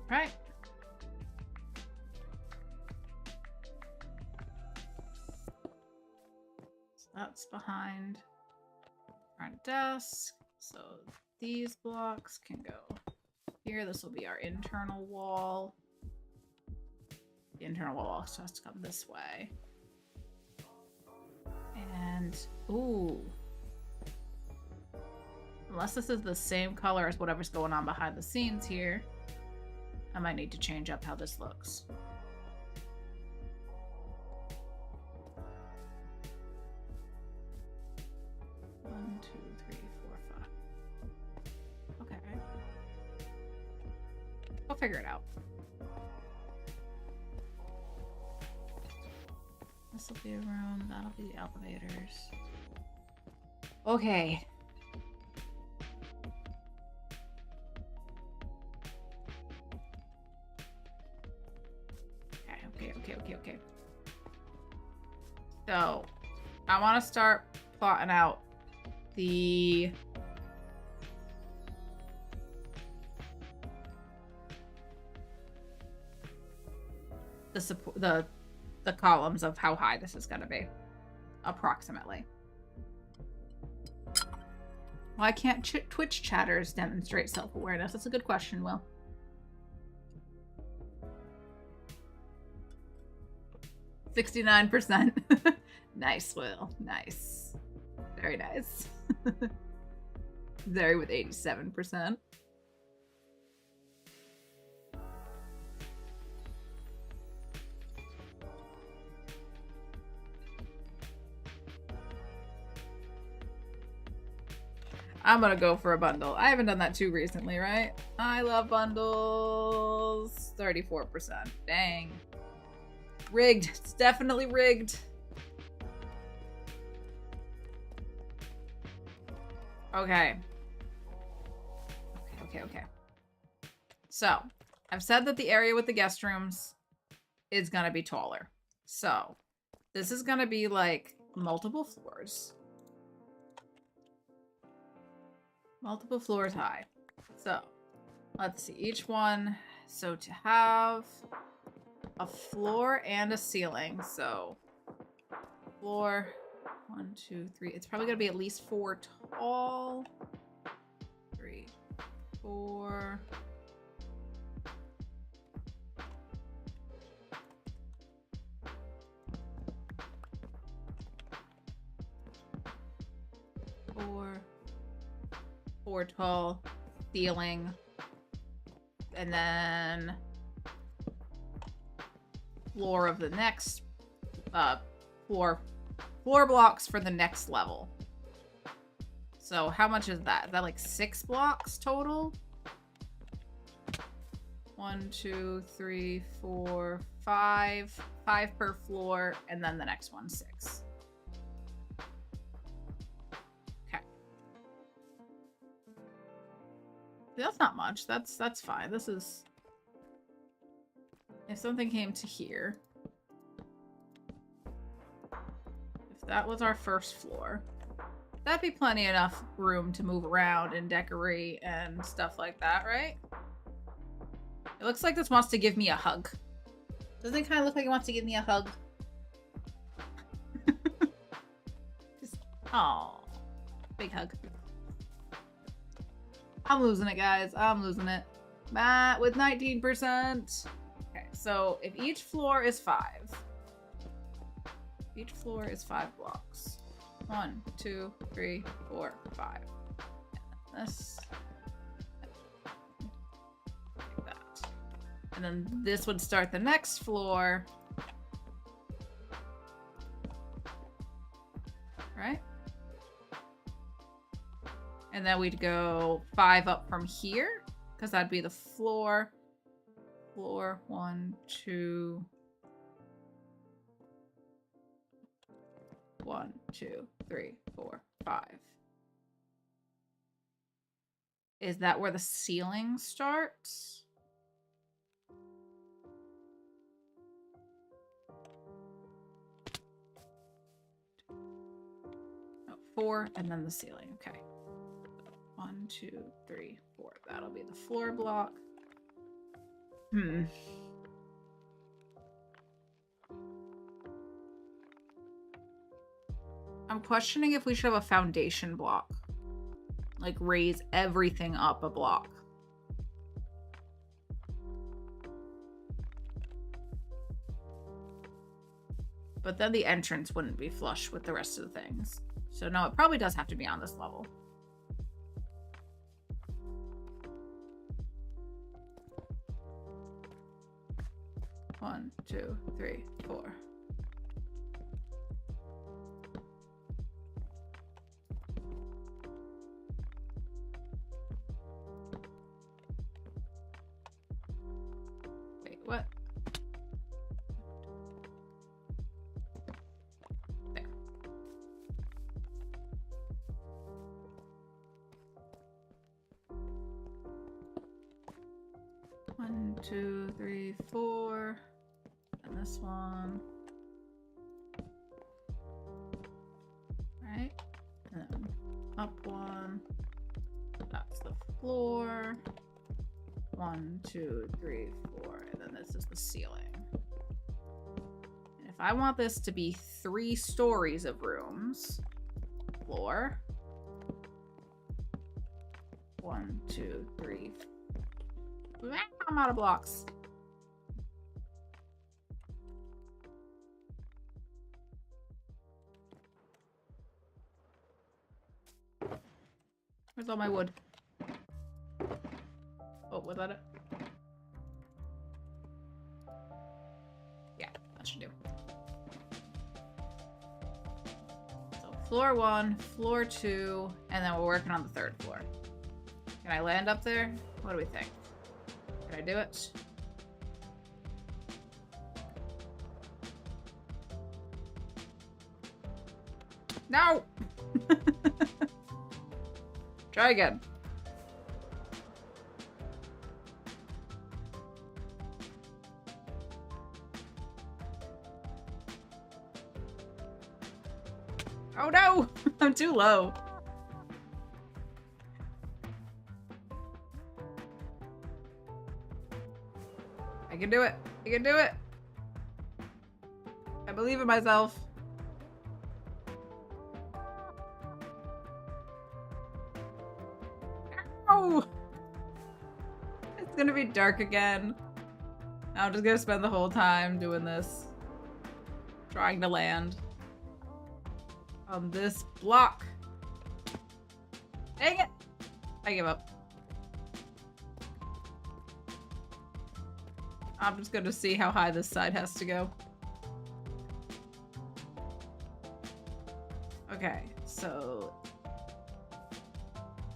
Right. So that's behind our desk. So these blocks can go here. This will be our internal wall. The internal wall also has to come this way. And, ooh. Unless this is the same color as whatever's going on behind the scenes here, I might need to change up how this looks. One, two, three, four, five. Okay. We'll figure it out. This will be a room. That'll be the elevators. Okay. Okay. So, I want to start plotting out the columns of how high this is going to be, approximately. Why can't Twitch chatters demonstrate self-awareness? That's a good question, Will. %. Nice, Will. Nice. Very nice. Zary with 87%. I'm gonna go for a bundle. I haven't done that too recently, right? I love bundles. 34%. Dang. Rigged. It's definitely rigged. Okay. Okay. So, I've said that the area with the guest rooms is gonna be taller. So, this is gonna be like multiple floors. Multiple floors high. So, let's see. Each one. So, to have a floor and a ceiling. So, floor 1, 2, 3. It's probably going to be at least 4 tall. 3, 4. Four tall, ceiling, and then floor of the next floor blocks for the next level. So how much is that? Is that like 6 blocks total? 1, 2, 3, 4, 5. 5 per floor, and then the next one 6. Okay. That's not much. That's fine. This is... If something came to here... If that was our first floor... That'd be plenty enough room to move around and decorate and stuff like that, right? It looks like this wants to give me a hug. Doesn't it kind of look like it wants to give me a hug? Just, aw, big hug. I'm losing it, guys. I'm losing it. Matt with 19%. Okay, so if each floor is 5. Each floor is 5 blocks. 1, 2, 3, 4, 5. And this. Like that. And then this would start the next floor. Right? And then we'd go 5 up from here. Because that'd be the floor. Floor 1, 2. 1, 2, 3, 4, 5. Is that where the ceiling starts? Oh, 4, and then the ceiling. Okay. 1, 2, 3, 4. That'll be the floor block. I'm questioning if we should have a foundation block. Like, raise everything up a block. But then the entrance wouldn't be flush with the rest of the things. So no, it probably does have to be on this level. One, 2, 3, 4. Wait, what? There. One, 2, 3, 4. And this one. Right? And then up 1. That's the floor. 1, 2, 3, 4. And then this is the ceiling. And if I want this to be 3 stories of rooms, floor. 1, 2, 3. I'm out of blocks. Where's all my wood? Oh, was that it? Yeah, that should do. So floor 1, floor 2, and then we're working on the 3rd floor. Can I land up there? What do we think? Can I do it? No! Try again. Oh no! I'm too low. I can do it. I can do it. I believe in myself. Ow! It's gonna be dark again. I'm just gonna spend the whole time doing this. Trying to land on this block. Dang it! I give up. I'm just gonna see how high this side has to go. Okay, so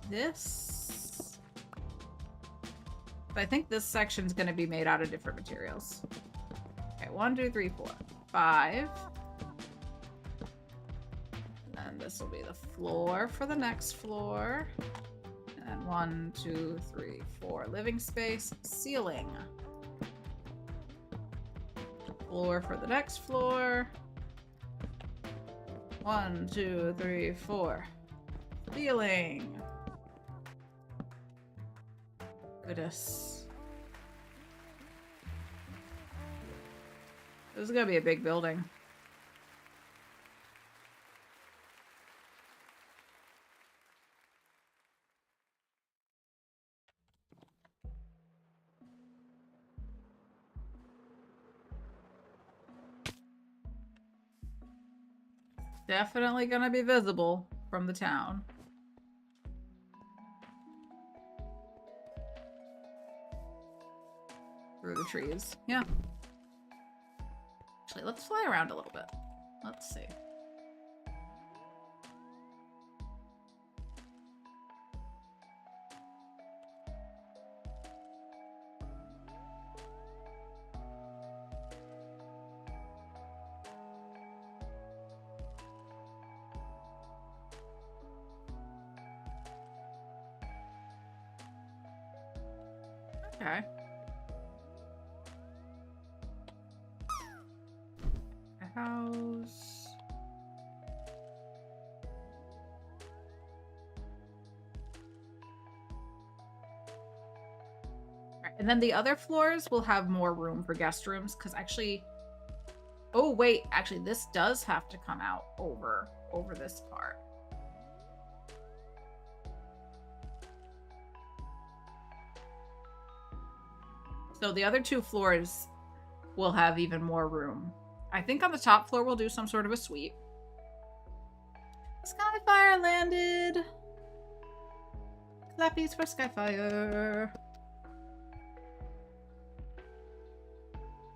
this. But I think this section's gonna be made out of different materials. Okay, 1, 2, 3, 4, 5. And this will be the floor for the next floor. And 1, 2, 3, 4. Living space, ceiling. Floor for the next floor. 1, 2, 3, 4. Ceiling. Goodness. This is gonna be a big building. Definitely gonna be visible from the town. Through the trees. Yeah. Actually, let's fly around a little bit. Let's see. Okay. A house. Right, and then the other floors will have more room for guest rooms, because actually... Oh, wait. Actually, this does have to come out over this part. So the other 2 floors will have even more room. I think on the top floor we'll do some sort of a suite. Skyfire landed. Clappies for Skyfire.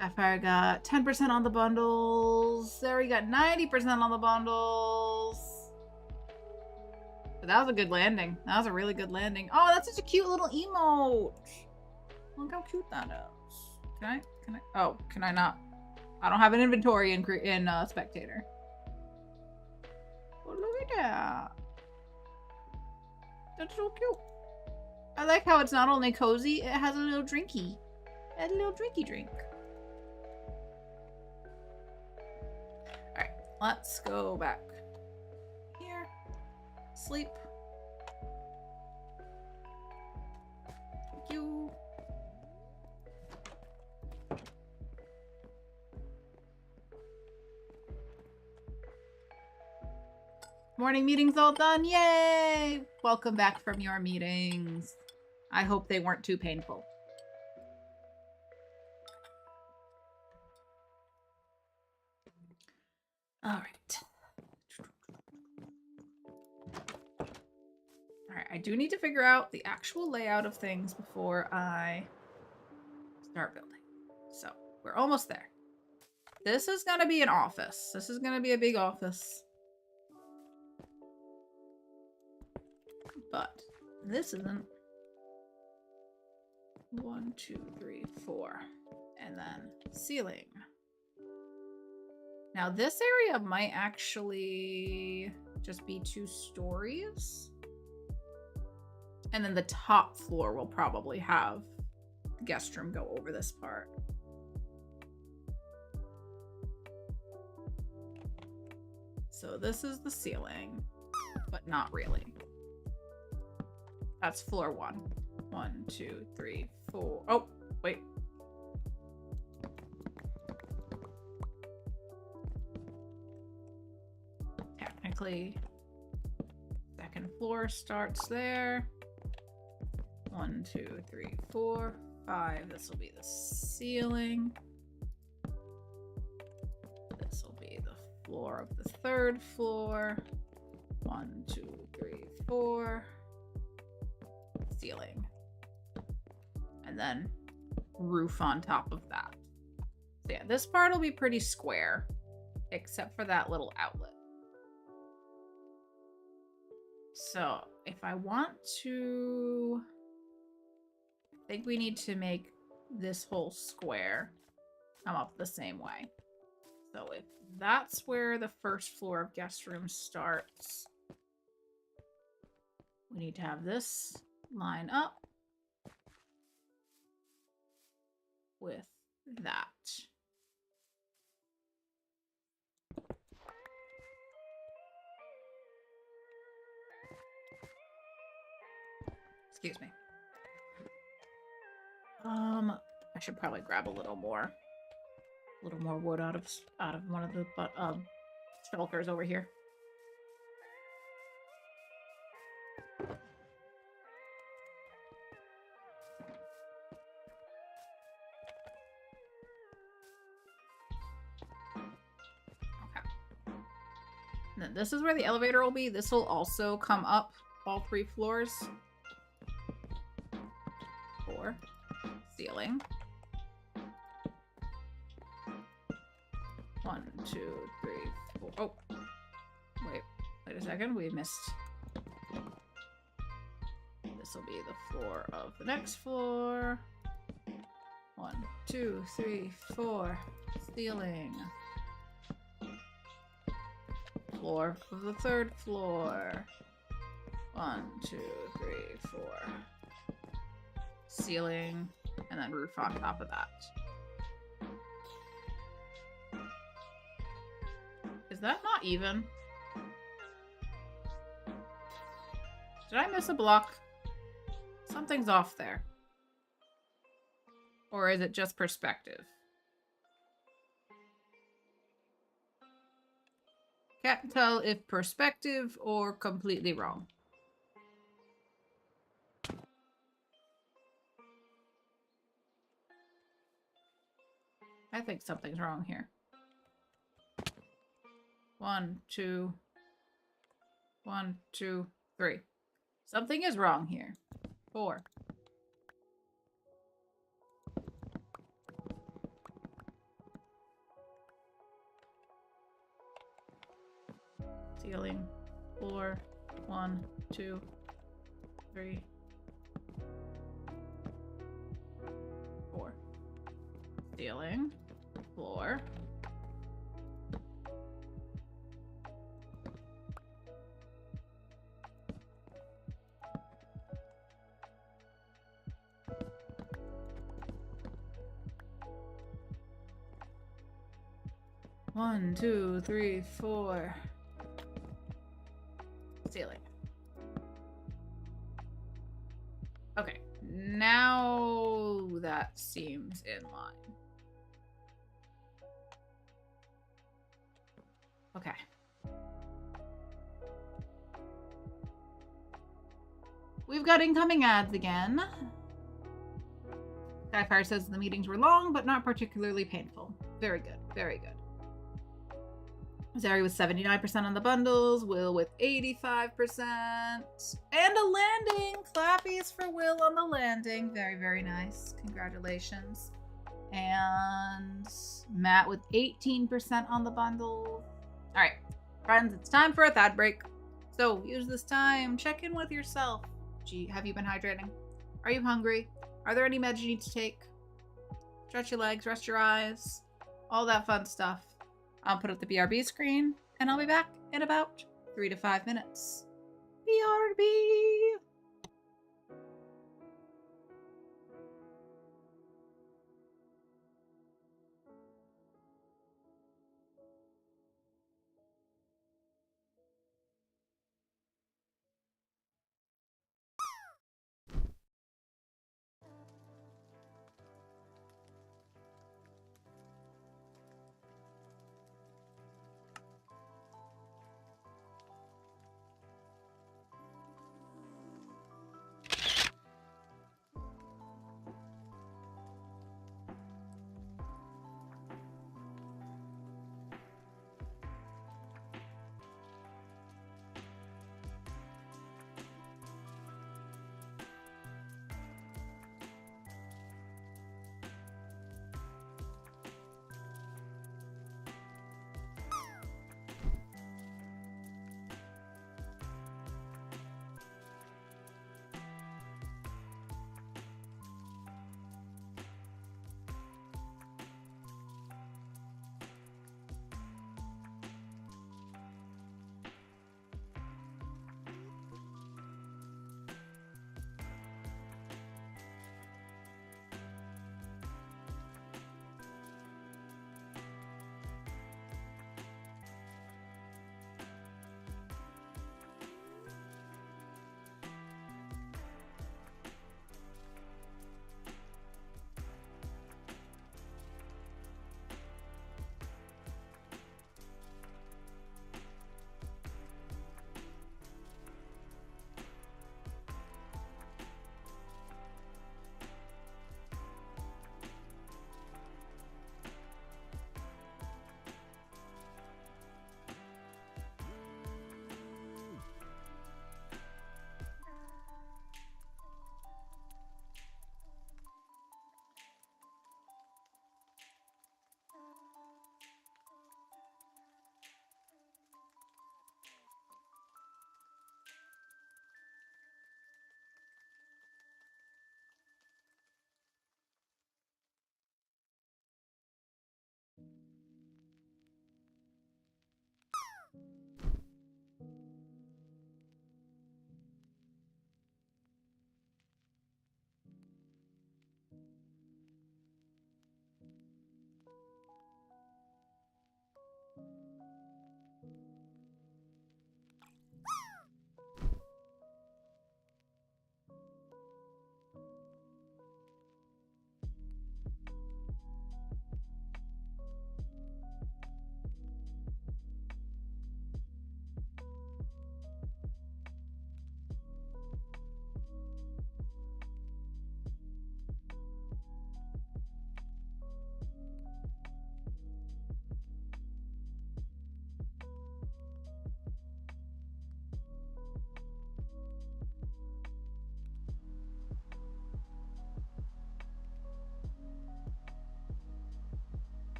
Skyfire got 10% on the bundles. There we got 90% on the bundles. But that was a good landing. That was a really good landing. Oh, that's such a cute little emote. Look how cute that is. Can I? Oh, can I not? I don't have an inventory in Spectator. Oh, look at that. That's so cute. I like how it's not only cozy, it has a little drinky. A little drinky drink. Alright, let's go back here. Sleep. Thank you. Morning meeting's all done. Yay! Welcome back from your meetings. I hope they weren't too painful. All right. All right, I do need to figure out the actual layout of things before I start building. So, we're almost there. This is gonna be an office. This is gonna be a big office. But this isn't. 1, 2, 3, 4. And then ceiling. Now this area might actually just be 2 stories. And then the top floor will probably have the guest room go over this part. So this is the ceiling, but not really. That's floor 1. 1, 2, 3, 4. Oh, wait. Technically, second floor starts there. 1, 2, 3, 4, 5. This will be the ceiling. This will be the floor of the 3rd floor. 1, 2, 3, 4. Ceiling. And then roof on top of that. So yeah, this part will be pretty square, except for that little outlet. So if I want to... I think we need to make this whole square come up the same way. So if that's where the first floor of guest rooms starts, we need to have this line up with that. Excuse me. I should probably grab a little more wood out of one of the shulkers over here. Okay. And then this is where the elevator will be. This will also come up all 3 floors. 4. Ceiling. 1, 2, 3, 4. Oh, wait a second. We missed. This will be the floor of the next floor. 1, 2, 3, 4. Ceiling. Floor of the 3rd floor. 1, 2, 3, 4. Ceiling, and then roof on top of that. Is that not even? Did I miss a block? Something's off there. Or is it just perspective? Can't tell if perspective or completely wrong. I think something's wrong here. 1, 2. 1, 2, 3. Something is wrong here. 4. Ceiling. Floor. 1, 2, 3. 4. Ceiling. Floor. One, 2, 3, 4. Ceiling. Okay, now that seems in line. Okay. We've got incoming ads again. Skyfire says the meetings were long, but not particularly painful. Very good, very good. Zari with 79% on the bundles, Will with 85%. And a landing! Clappies for Will on the landing. Very, very nice. Congratulations. And Matt with 18% on the bundle. Alright, friends, it's time for a Thad break. So, use this time. Check in with yourself. Gee, have you been hydrating? Are you hungry? Are there any meds you need to take? Stretch your legs, rest your eyes. All that fun stuff. I'll put up the BRB screen, and I'll be back in about 3 to 5 minutes. BRB!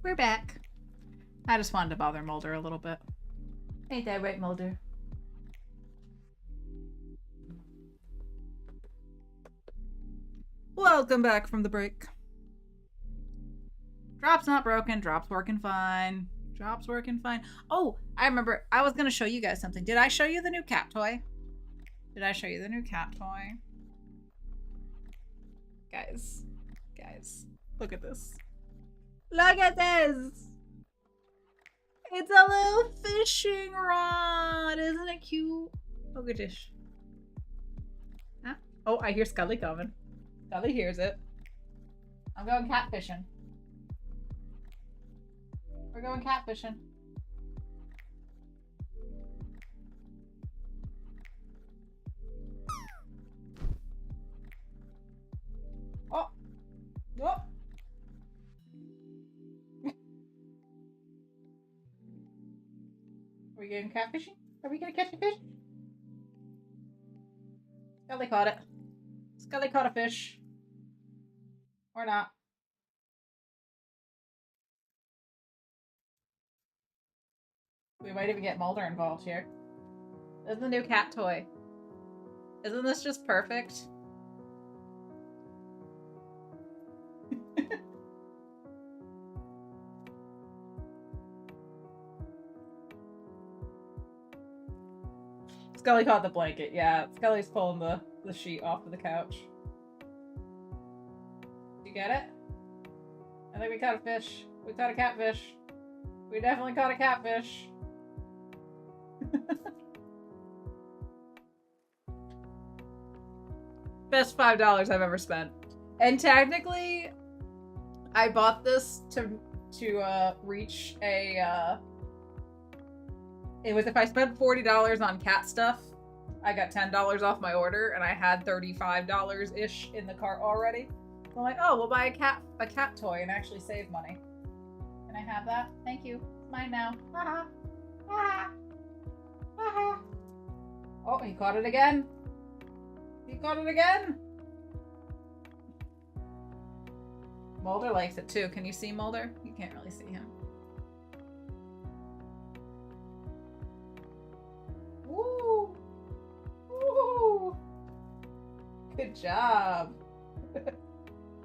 We're back. I just wanted to bother Mulder a little bit. Ain't that right, Mulder? Welcome back from the break. Drop's not broken. Drop's working fine. Drop's working fine. Oh, I remember. I was going to show you guys something. Did I show you the new cat toy? Did I show you the new cat toy? Guys. Look at this. Look at this! It's a little fishing rod. Isn't it cute? Look at this. Huh? Oh, I hear Scully coming. Scully hears it. I'm going catfishing. We're going catfishing. Oh! Oh! Are we going catfishing? Are we gonna catch a fish? Scully caught it. Scully caught a fish. Or not. We might even get Mulder involved here. This is the new cat toy. Isn't this just perfect? Scully caught the blanket. Yeah, Scully's pulling the sheet off of the couch. You get it? I think we caught a fish. We caught a catfish. We definitely caught a catfish. Best $5 I've ever spent. And technically, I bought this to reach a it was if I spent $40 on cat stuff, I got $10 off my order, and I had $35-ish in the cart already. So I'm like, oh, we'll buy a cat toy and actually save money. Can I have that? Thank you. It's mine now. Haha. Haha. Haha. Oh, he caught it again. He caught it again. Mulder likes it too. Can you see Mulder? You can't really see him. Woo! Woo! Good job.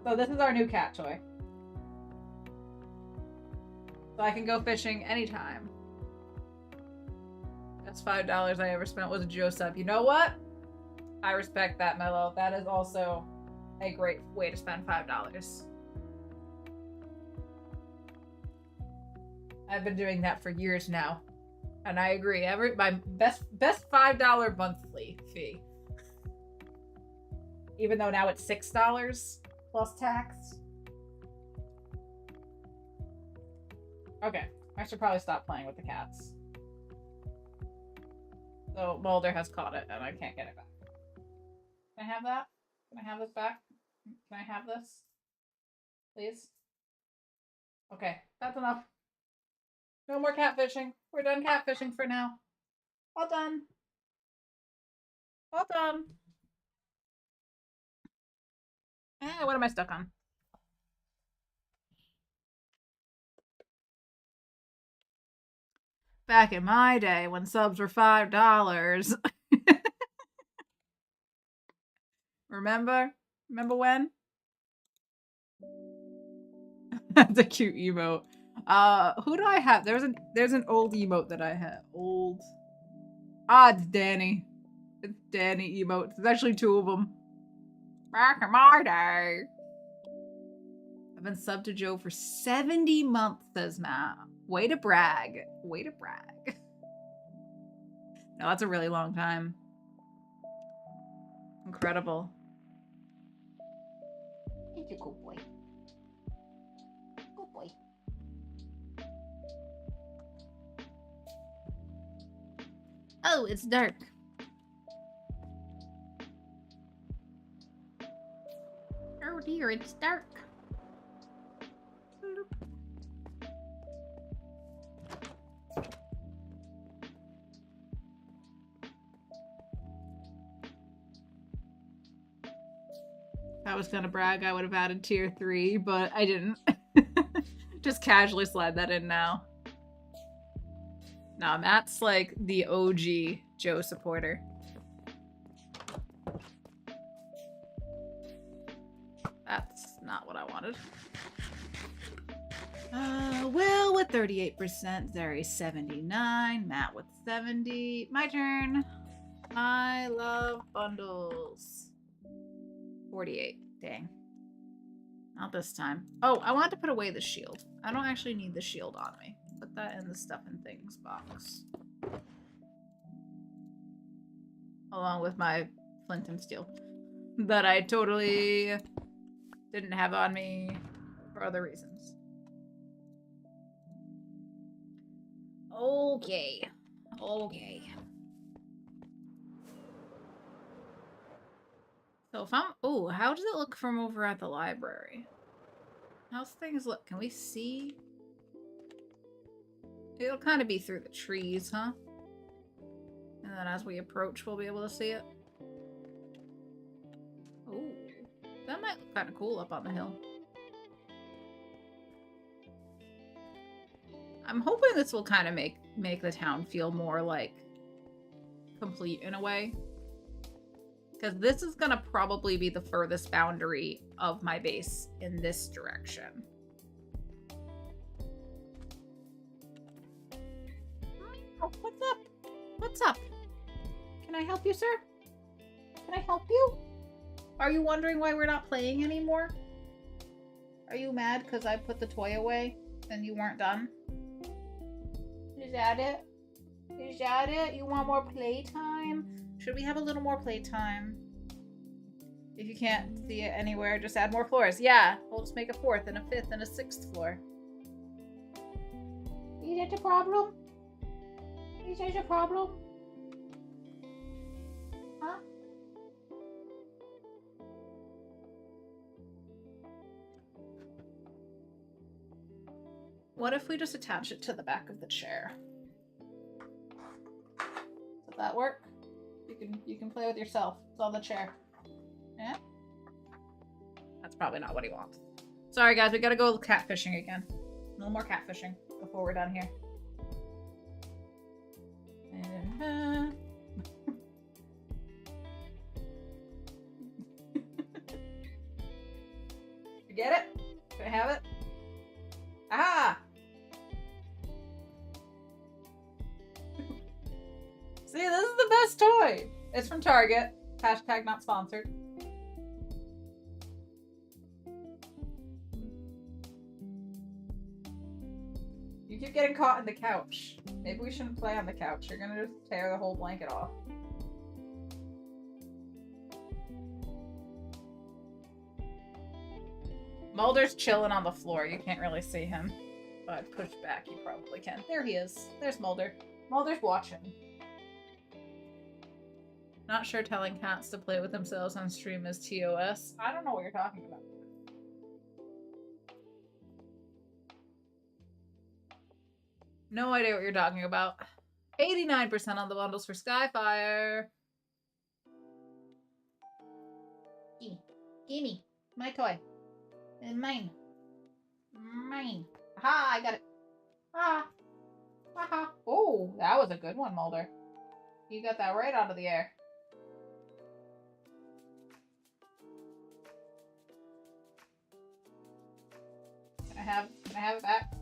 So this is our new cat toy. So I can go fishing anytime. That's $5 I ever spent was a Joe sub. You know what? I respect that, Mello. That is also a great way to spend $5. I've been doing that for years now. And I agree. My best $5 monthly fee. Even though now it's $6 plus tax. Okay, I should probably stop playing with the cats. So Mulder has caught it and I can't get it back. Can I have that? Can I have this back? Can I have this? Please? Okay, that's enough. No more catfishing. We're done catfishing for now. All done. All done. What am I stuck on? Back in my day when subs were $5. Remember? Remember when? That's a cute emote. Who do I have? There's an old emote that I have. Old. It's Danny. It's Danny emotes. There's actually two of them. Back in my day. I've been subbed to Joe for 70 months, says Matt. Way to brag. Way to brag. No, that's a really long time. Incredible. Thank you, good boy. Good boy. Oh, it's dark. Oh dear, it's dark. If I was gonna brag, I would have added tier 3, but I didn't. Just casually slide that in now. Nah, Matt's like the OG Joe supporter. That's not what I wanted. Will with 38%, Zeri 79, Matt with 70. My turn. I love bundles. 48. Dang. Not this time. Oh, I wanted to put away the shield. I don't actually need the shield on me. Put that in the stuff and things box. Along with my flint and steel. That I totally didn't have on me for other reasons. Okay. Okay. So if I'm... Oh, how does it look from over at the library? How's things look? Can we see? It'll kind of be through the trees, huh? And then as we approach, we'll be able to see it. Ooh. That might look kind of cool up on the hill. I'm hoping this will kind of make the town feel more, like, complete in a way. Because this is going to probably be the furthest boundary of my base in this direction. Oh, what's up? What's up? Can I help you, sir? Can I help you? Are you wondering why we're not playing anymore? Are you mad because I put the toy away and you weren't done? Is that it? Is that it? You want more playtime? Should we have a little more playtime? If you can't see it anywhere, just add more floors. Yeah, we'll just make a 4th and a 5th and a 6th floor. Is that a problem? Is that a problem? Huh? What if we just attach it to the back of the chair? Does that work? You can play with yourself. It's on the chair. Yeah? That's probably not what he wants. Sorry guys, we gotta go catfishing again. No more catfishing before we're done here. You get it? Can I have it? Ah! See, this is the best toy. It's from Target. Hashtag not sponsored. You keep getting caught in the couch. Maybe we shouldn't play on the couch. You're gonna just tear the whole blanket off. Mulder's chilling on the floor. You can't really see him. But push back, you probably can. There he is. There's Mulder. Mulder's watching. Not sure telling cats to play with themselves on stream is TOS. I don't know what you're talking about. No idea what you're talking about. 89% on the bundles for Skyfire. Gimme. My toy. And mine. Mine. Aha, I got it. Ah. Aha. Oh, that was a good one, Mulder. You got that right out of the air. Can I have it back?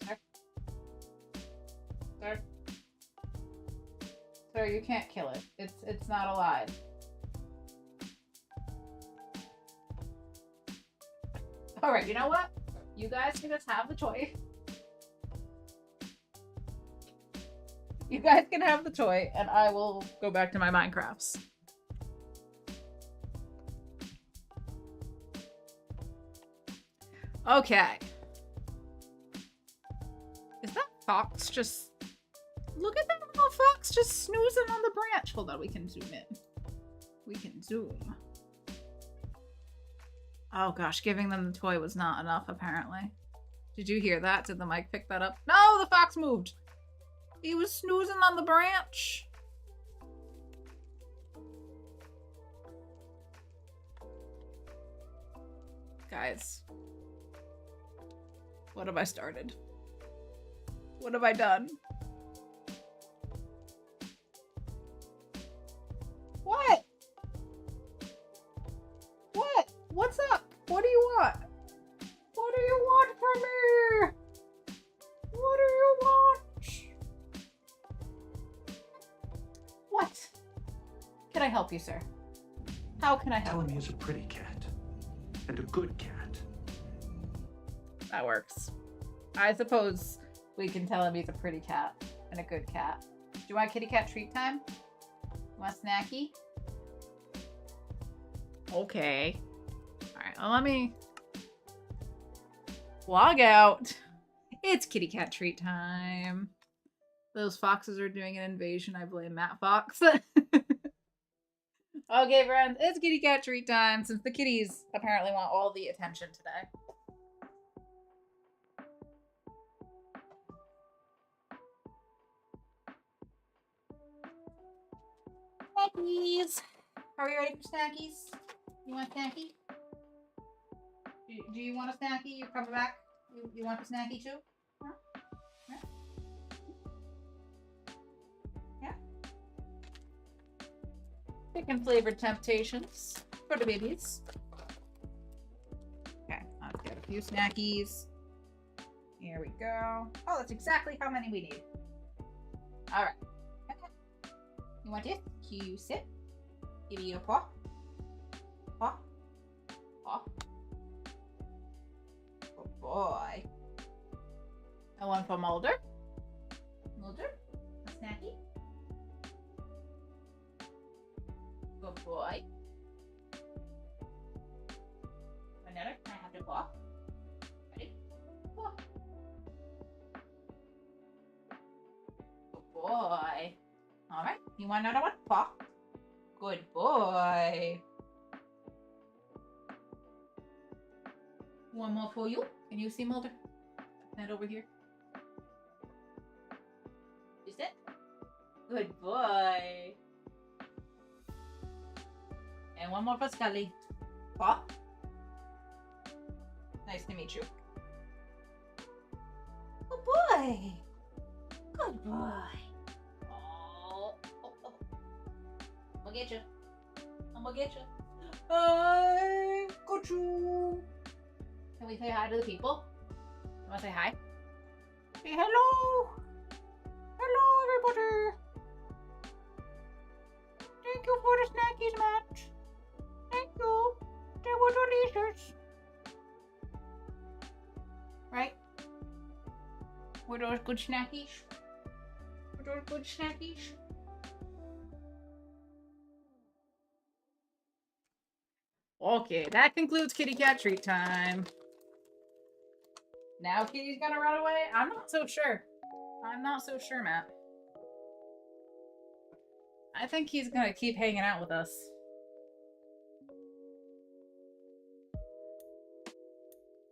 Sir? Sir? Sir, you can't kill it. It's not alive. Alright, you know what? You guys can just have the toy. You guys can have the toy, and I will go back to my Minecrafts. Okay. Is that fox just... Look at that little fox just snoozing on the branch. Hold on, we can zoom in. We can zoom. Oh gosh, giving them the toy was not enough, apparently. Did you hear that? Did the mic pick that up? No, the fox moved! He was snoozing on the branch. Guys. What have I started? What have I done? What? What? What's up? What do you want? What do you want from me? What do you want? What? Can I help you, sir? How can I help you? Tell him he is a pretty cat. And a good cat. That works. I suppose we can tell him he's a pretty cat and a good cat. Do you want kitty cat treat time? Want a snacky? Okay. Alright, well, let me log out. It's kitty cat treat time. Those foxes are doing an invasion. I blame Matt Fox. Okay, friends, it's kitty cat treat time since the kitties apparently want all the attention today. Snackies! Are you ready for snackies? You want a snacky? Do you want a snacky? You coming back? You want a snacky too? Huh? Yeah? Yeah? Chicken flavored temptations for the babies. Okay, let's get a few snackies. Here we go. Oh, that's exactly how many we need. All right. Okay. You want this? You sit. Give you a paw. Paw. Paw. Good boy. And one for Mulder. Mulder. A snacky. Good boy. Another. Can I have the paw? Ready? Paw. Good boy. All right. You want another one? Paw. Good boy. One more for you. Can you see Mulder? Head over here. You sit. Good boy. And one more for Scully. Paw. Nice to meet you. Good boy. Good boy. I'm gonna get you. I'm gonna get you. I got you. Can we say hi to the people? You wanna say hi? Say hello. Hello, everybody. Thank you for the snackies, Matt. Thank you. They were delicious. Right? Were those good snackies? Were those good snackies? Okay, that concludes kitty cat treat time. Now Kitty's gonna run away? I'm not so sure. I'm not so sure, Matt. I think he's gonna keep hanging out with us.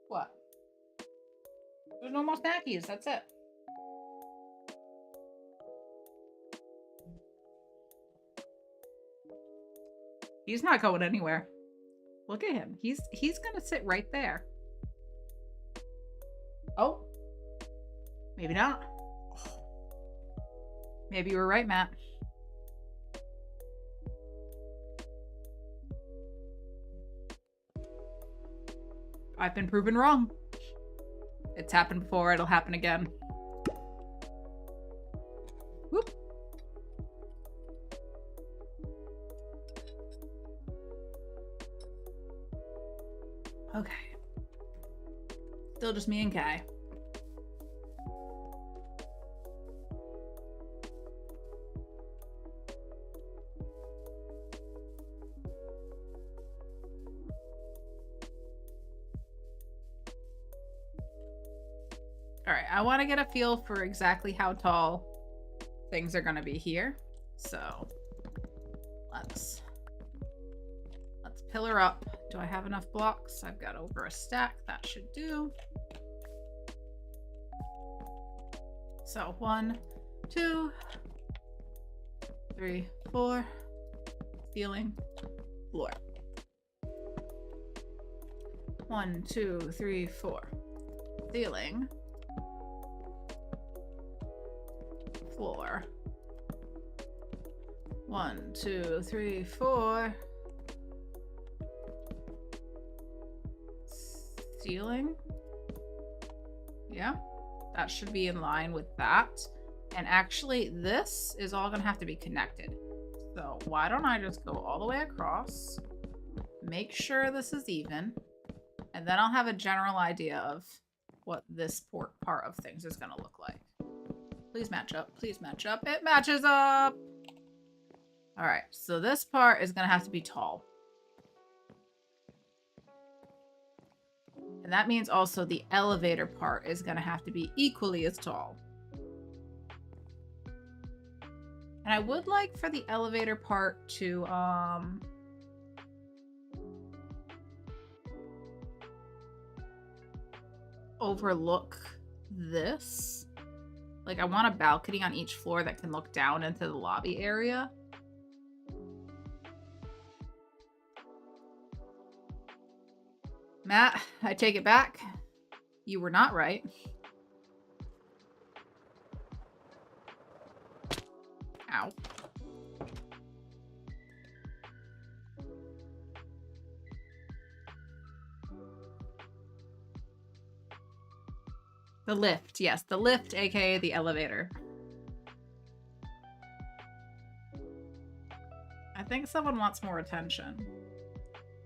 What? There's no more snackies, that's it. He's not going anywhere. Look at him. He's gonna sit right there. Oh. Maybe not. Maybe you were right, Matt. I've been proven wrong. It's happened before, it'll happen again. Whoop. Okay. Still just me and Kai. Alright, I want to get a feel for exactly how tall things are going to be here. So, let's pillar up. Do I have enough blocks? I've got over a stack. That should do. So 1, 2, 3, 4. Ceiling, floor. 1, 2, 3, 4. ceiling. Floor. 1, 2, 3, 4. Ceiling. Yeah, that should be in line with that. And actually, this is all gonna have to be connected. So why don't I just go all the way across, make sure this is even, and then I'll have a general idea of what this part of things is gonna look like. Please match up. Please match up. It matches up. All right, so this part is gonna have to be tall. And that means also the elevator part is gonna have to be equally as tall. And I would like for the elevator part to, overlook this. Like, I want a balcony on each floor that can look down into the lobby area. Matt, I take it back. You were not right. Ow. The lift, yes, the lift, aka the elevator. I think someone wants more attention.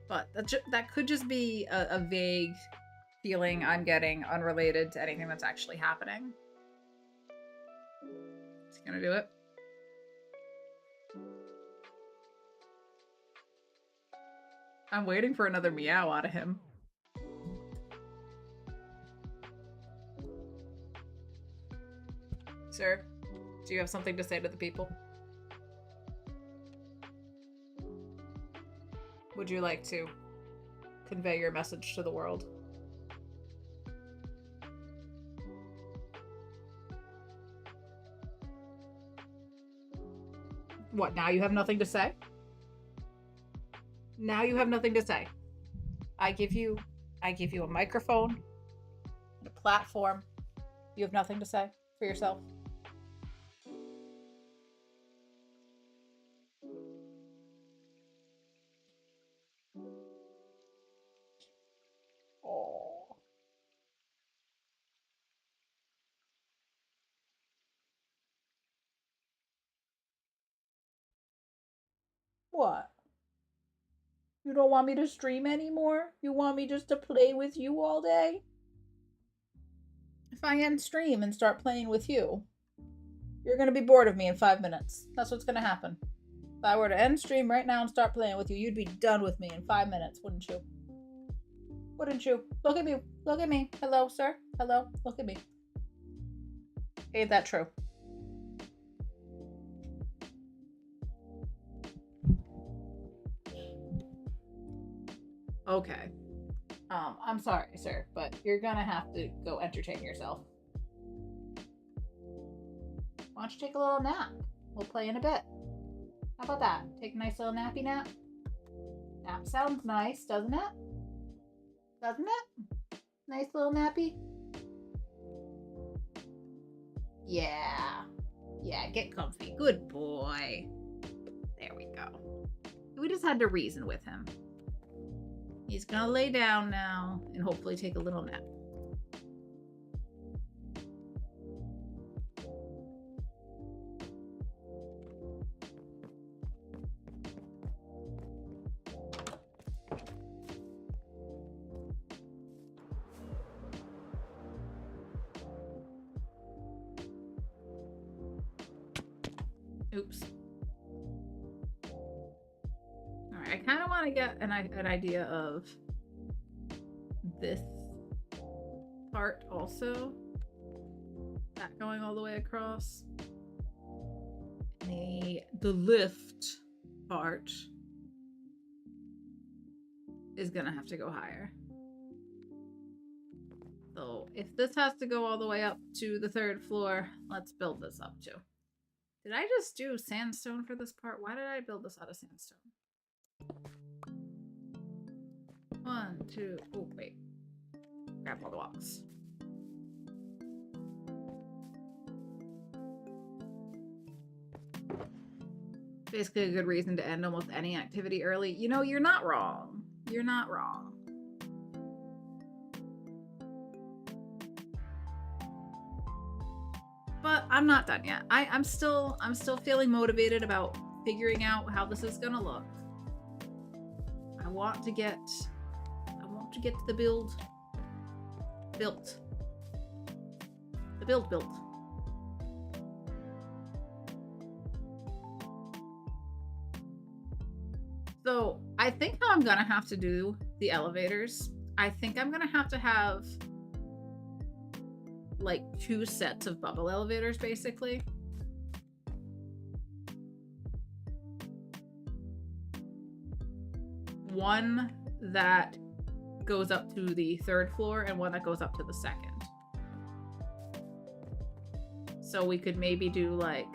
But that could just be a vague feeling I'm getting unrelated to anything that's actually happening. Is he gonna do it? I'm waiting for another meow out of him. Sir, do you have something to say to the people? Would you like to convey your message to the world? What, now you have nothing to say? Now you have nothing to say. I give you a microphone and a platform. You have nothing to say for yourself? Oh. What? You don't want me to stream anymore? You want me just to play with you all day? If I end stream and start playing with you, you're gonna be bored of me in 5 minutes. That's what's gonna happen. If I were to end stream right now and start playing with you, you'd be done with me in 5 minutes, wouldn't you? Wouldn't you? Look at me. Look at me. Hello, sir. Hello. Look at me. Ain't that true? Okay. I'm sorry, sir, but you're gonna have to go entertain yourself. Why don't you take a little nap? We'll play in a bit. How about that? Take a nice little nappy nap? Nap sounds nice, doesn't it? Doesn't it? Nice little nappy? Yeah. Yeah, get comfy. Good boy. There we go. We just had to reason with him. He's gonna lay down now and hopefully take a little nap. Oops. Alright, I kind of want to get an idea of this part also. That going all the way across. The lift part is gonna have to go higher. So if this has to go all the way up to the 3rd floor, let's build this up too. Did I just do sandstone for this part? Why did I build this out of sandstone? 1, 2, oh wait. Grab all the blocks. Basically a good reason to end almost any activity early. You know, you're not wrong. You're not wrong. But I'm not done yet. I'm still feeling motivated about figuring out how this is gonna look. I want to get the build built. The build built. So I think how I'm gonna have to do the elevators, I think I'm gonna have to have like 2 sets of bubble elevators, basically. One that goes up to the 3rd floor and one that goes up to the 2nd. So we could maybe do like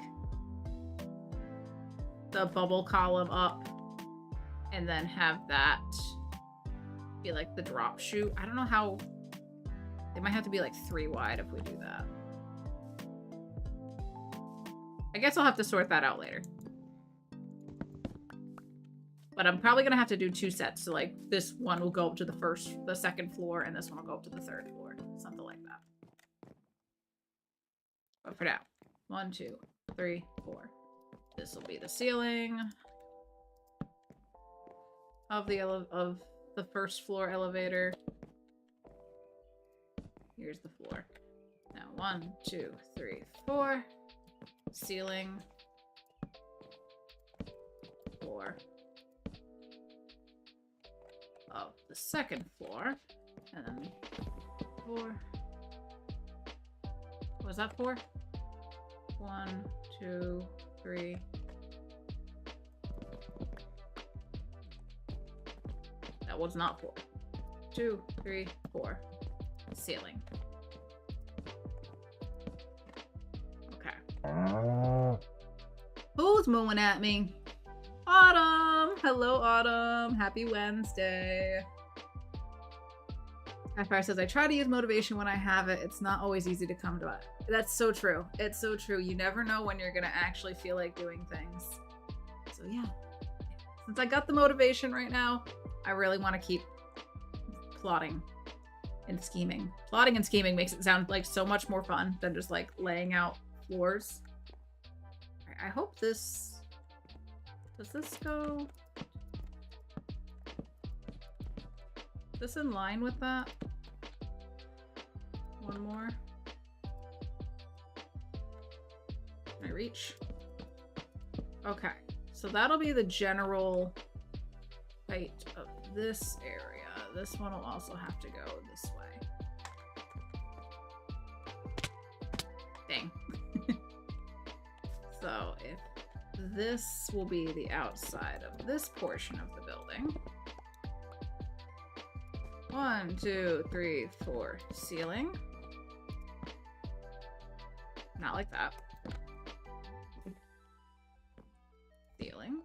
the bubble column up and then have that be like the drop chute. I don't know how. It might have to be like 3 wide if we do that. I guess I'll have to sort that out later. But I'm probably gonna have to do 2 sets. So like this one will go up to the 2nd floor, and this one will go up to the 3rd floor. Something like that. But for now, 1, 2, 3, 4. This will be the ceiling of the 1st floor elevator. Here's the floor. Now 1, 2, 3, 4. Ceiling. 4. Of the 2nd floor. And then 4. Was that 4? 1, 2, 3. That was not 4. 2, 3, 4. Ceiling. Okay. Who's mooing at me? Autumn! Hello, Autumn. Happy Wednesday. Fire says, I try to use motivation when I have it. It's not always easy to come to it. That's so true. It's so true. You never know when you're going to actually feel like doing things. So yeah. Since I got the motivation right now, I really want to keep plotting and scheming. Plotting and scheming makes it sound like so much more fun than just like laying out floors. I hope this... Does this go... Is this in line with that? One more. Can I reach? Okay. So that'll be the general height of this area. This one will also have to go this way. Dang. So if this will be the outside of this portion of the building. 1, 2, 3, 4. Ceiling. Not like that. Ceiling.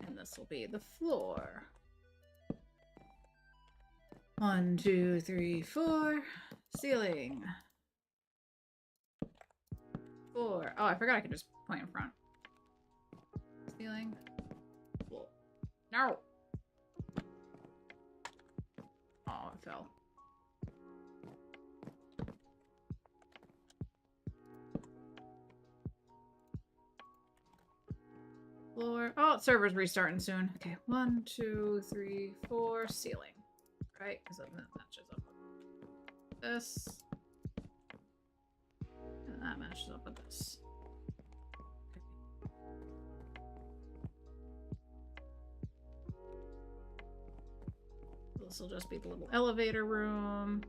And this will be the floor. 1, 2, 3, 4. Ceiling. 4. Oh, I forgot I could just point in front. Ceiling. Floor. No! Oh, it fell. Floor. Oh, server's restarting soon. Okay, 1, 2, 3, 4. Ceiling. Right? Because that matches up with this. And that matches up with this. This will just be the little elevator room.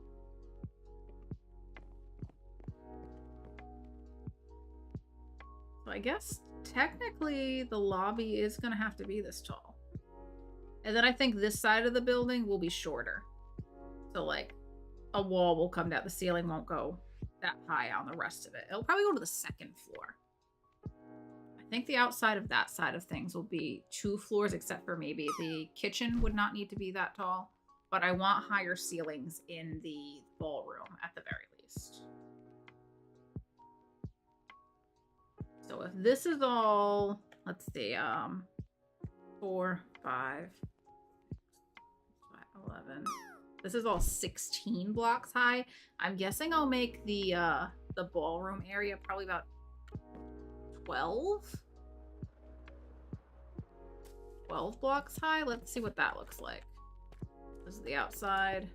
So I guess technically the lobby is going to have to be this tall. And then I think this side of the building will be shorter. So like a wall will come down. The ceiling won't go that high on the rest of it. It'll probably go to the 2nd floor. I think the outside of that side of things will be 2 floors, except for maybe the kitchen would not need to be that tall. But I want higher ceilings in the ballroom at the very least. this is all, let's see, 4, 5, 11. This is all 16 blocks high. I'm guessing I'll make the ballroom area probably about 12 blocks high. Let's see what that looks like. This is the outside.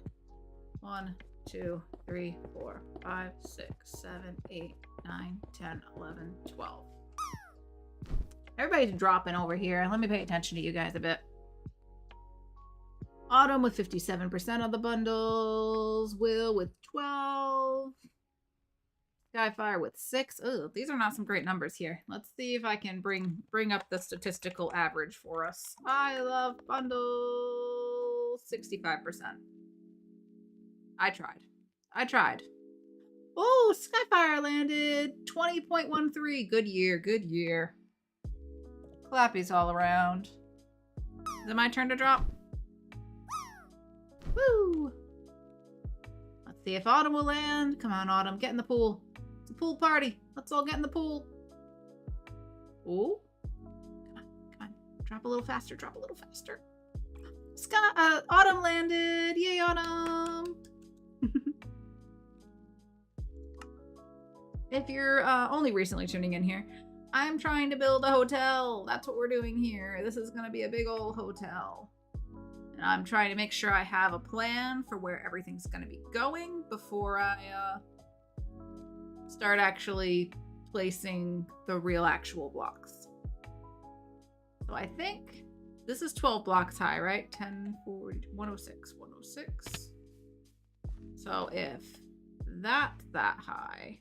1, 2, 3, 4, 5, 6, 7, 8, 9, 10, 11, 12. Everybody's dropping over here. Let me pay attention to you guys a bit. Autumn with 57% of the bundles. Will with 12. Skyfire with 6. Oh, these are not some great numbers here. Let's see if I can bring up the statistical average for us. I love bundles. 65%. I tried. Oh, Skyfire landed 20.13. Good year, good year. Clappies all around. Is it my turn to drop? Woo! Let's see if Autumn will land. Come on, Autumn, get in the pool. It's a pool party. Let's all get in the pool. Oh, come on. Drop a little faster. Drop a little faster. Autumn landed. Yay, Autumn. If you're only recently tuning in here, I'm trying to build a hotel. That's what we're doing here. This is going to be a big old hotel. And I'm trying to make sure I have a plan for where everything's going to be going before I start actually placing the real actual blocks. So I think this is 12 blocks high, right? 10, 40, 106, 106. So if that's that high,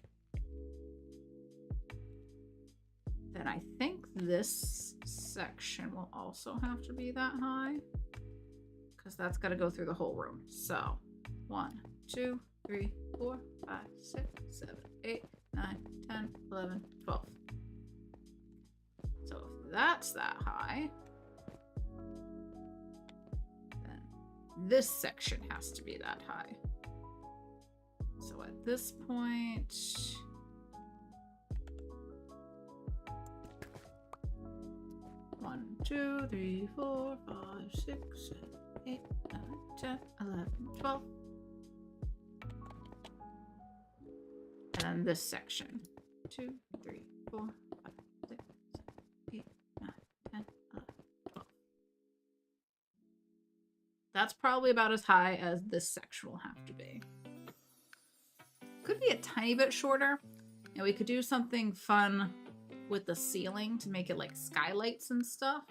then I think this section will also have to be that high, because that's got to go through the whole room. So 1, 2, 3, 4, 5, 6, 7, 8, 9, 10, 11, 12. So if that's that high, then this section has to be that high. So at this point, one, 2, 3, 4, 5, 6, 7, 8, 9, 10, 11, 12. And then this section. 2, 3, 4, 5, 6, 7, 8, 9, 10, 11, 12. That's probably about as high as this section will have to be. Could be a tiny bit shorter. And we could do something fun with the ceiling to make it like skylights and stuff.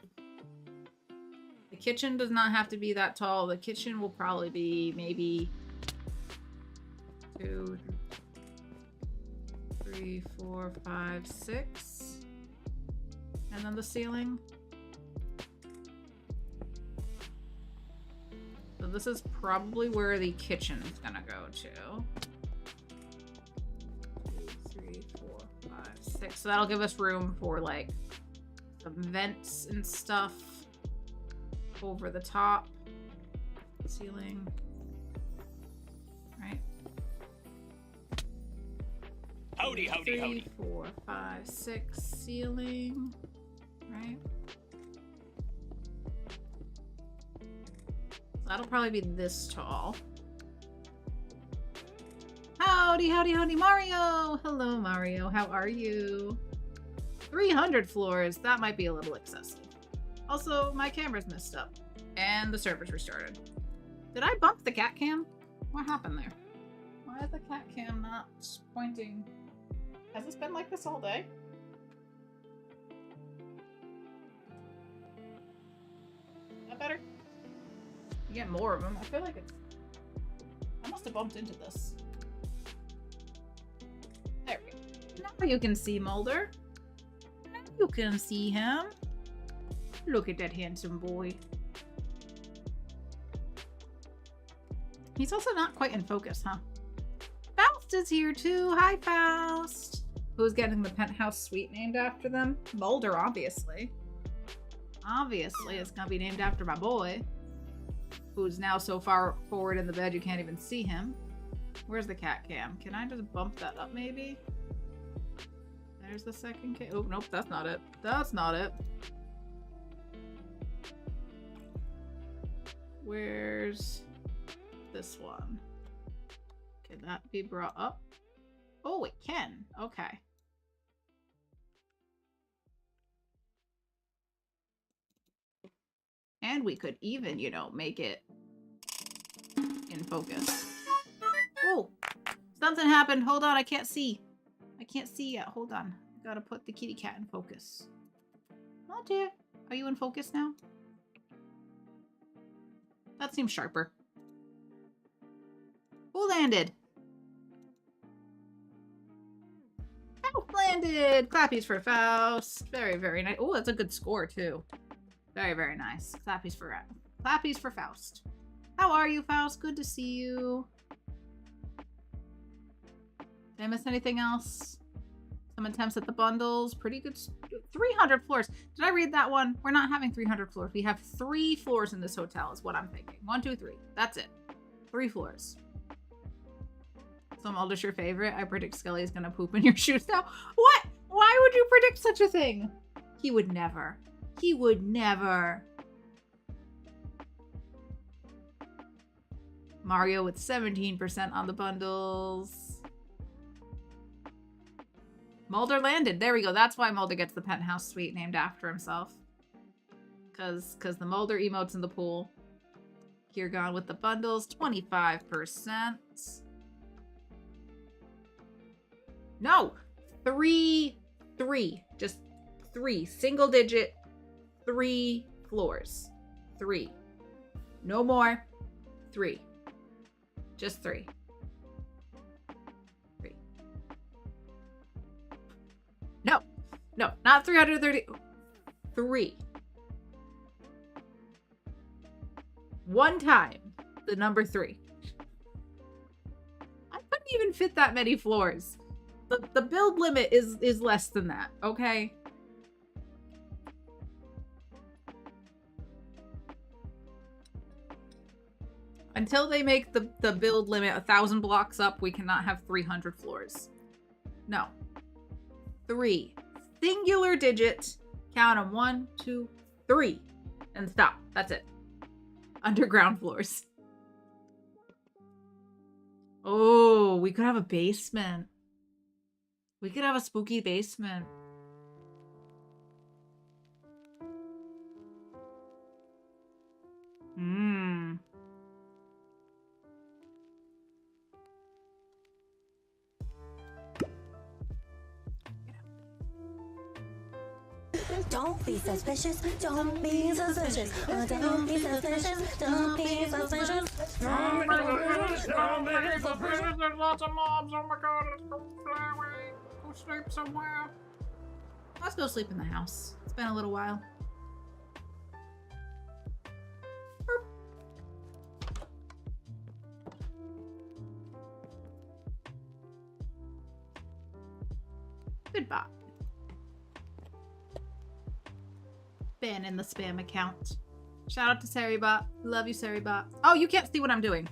The kitchen does not have to be that tall. The kitchen will probably be maybe 2, 3, 4, 5, 6. And then the ceiling. So this is probably where the kitchen is gonna go to. 2, 3, 4, 5, 6. So that'll give us room for like some vents and stuff over the top. Ceiling. Right. Howdy, howdy, 3, howdy. 4, 5, 6. Ceiling. Right. So that'll probably be this tall. Howdy, howdy, howdy, Mario! Hello, Mario. How are you? 300 floors. That might be a little excessive. Also, my camera's messed up. And the server's restarted. Did I bump the cat cam? What happened there? Why is the cat cam not pointing? Has this been like this all day? Is that better? You get more of them. I feel like it's... I must have bumped into this. There we go. Now you can see Mulder. Now you can see him. Look at that handsome boy. He's also not quite in focus, huh? Faust is here too. Hi, Faust. Who's getting the penthouse suite named after them? Mulder, obviously. Obviously, it's gonna be named after my boy, who's now so far forward in the bed you can't even see him. Where's the cat cam? Can I just bump that up maybe? There's the second cave. Oh, nope, that's not it. That's not it. Where's this one? Can that be brought up? Oh, it can. Okay. And we could even, you know, make it in focus. Oh, something happened. Hold on, I can't see. I can't see yet. Hold on. I gotta put the kitty cat in focus. Oh dear. Are you in focus now? That seems sharper. Who landed? Faust landed! Clappies for Faust. Very, very nice. Oh, that's a good score, too. Very, very nice. Clappies for Faust. How are you, Faust? Good to see you. Did I miss anything else? Some attempts at the bundles. Pretty good. 300 floors. Did I read that one? We're not having 300 floors. We have 3 floors in this hotel is what I'm thinking. 1, 2, 3. That's it. 3 floors. So Mulder's your favorite? I predict Skelly is going to poop in your shoes now. What? Why would you predict such a thing? He would never. He would never. Mario with 17% on the bundles. Mulder landed. There we go. That's why Mulder gets the penthouse suite named after himself. Because the Mulder emotes in the pool. Here gone with the bundles. 25%. No! 3. Just 3. Single digit. 3 floors. 3. No more. 3. Just 3. 3. No, not 330. 3. One time, the number 3. I couldn't even fit that many floors. The build limit is less than that, okay? Until they make the build limit 1,000 blocks up, we cannot have 300 floors. No. 3. Singular digit. Count them. 1, 2, 3. And stop. That's it. Underground floors. Oh, we could have a basement. We could have a spooky basement. Don't be suspicious. Don't be suspicious. Don't be suspicious. Don't be suspicious. Don't be suspicious. There's lots of mobs. Oh my god. Let's go fly away. Go sleep somewhere. Let's go sleep in the house. It's been a little while. Goodbye. Ban in the spam account. Shout out to Saribot. Love you, Saribot. Oh, you can't see what I'm doing.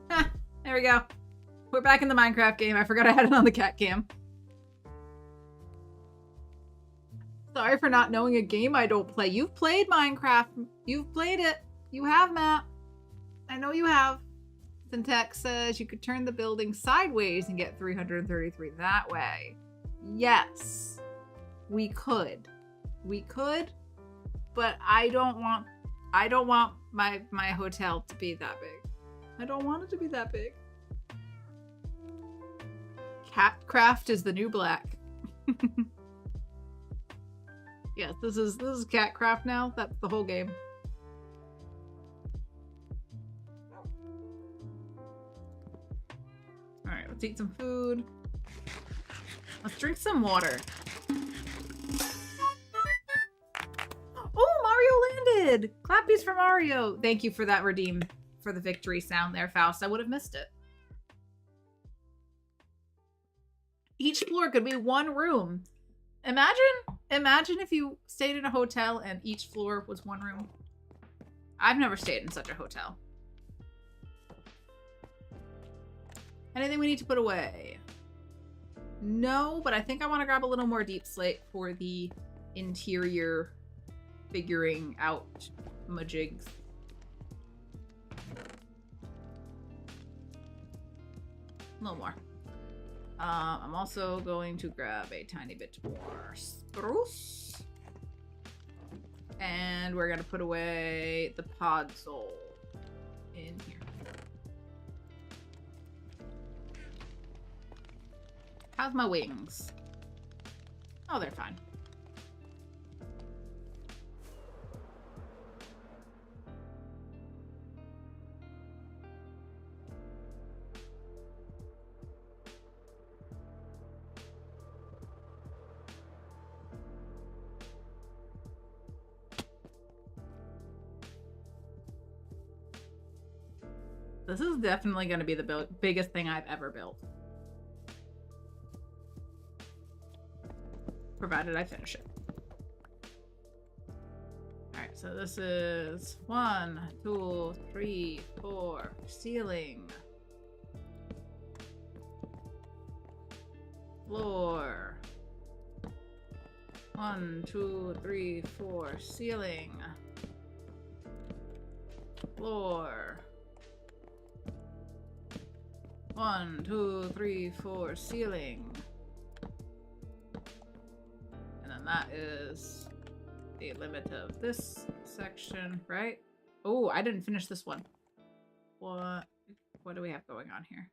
Ah, there we go. We're back in the Minecraft game. I forgot I had it on the cat cam. Sorry for not knowing a game I don't play. You've played Minecraft. You've played it. You have, Matt. I know you have. Syntax says you could turn the building sideways and get 333 that way. Yes, we could. We could, but I don't want my hotel to be that big. I don't want it to be that big. Catcraft is the new black. Yes, this is Catcraft now. That's the whole game. All right, let's eat some food. Let's drink some water. Oh, Mario landed! Clappies for Mario. Thank you for that redeem for the victory sound there, Faust. I would have missed it. Each floor could be 1 room. Imagine if you stayed in a hotel and each floor was 1 room. I've never stayed in such a hotel. Anything we need to put away? No, but I think I want to grab a little more deep slate for the interior figuring out majigs. A little more. I'm also going to grab a tiny bit more spruce. And we're going to put away the podzol in here. How's my wings? Oh, they're fine. This is definitely going to be the biggest thing I've ever built. Provided I finish it. Alright, so this is 1, 2, 3, 4. Ceiling. Floor. 1, 2, 3, 4. Ceiling. Floor. 1, 2, 3, 4. Ceiling. And then that is the limit of this section, right? Oh, I didn't finish this one. What do we have going on here?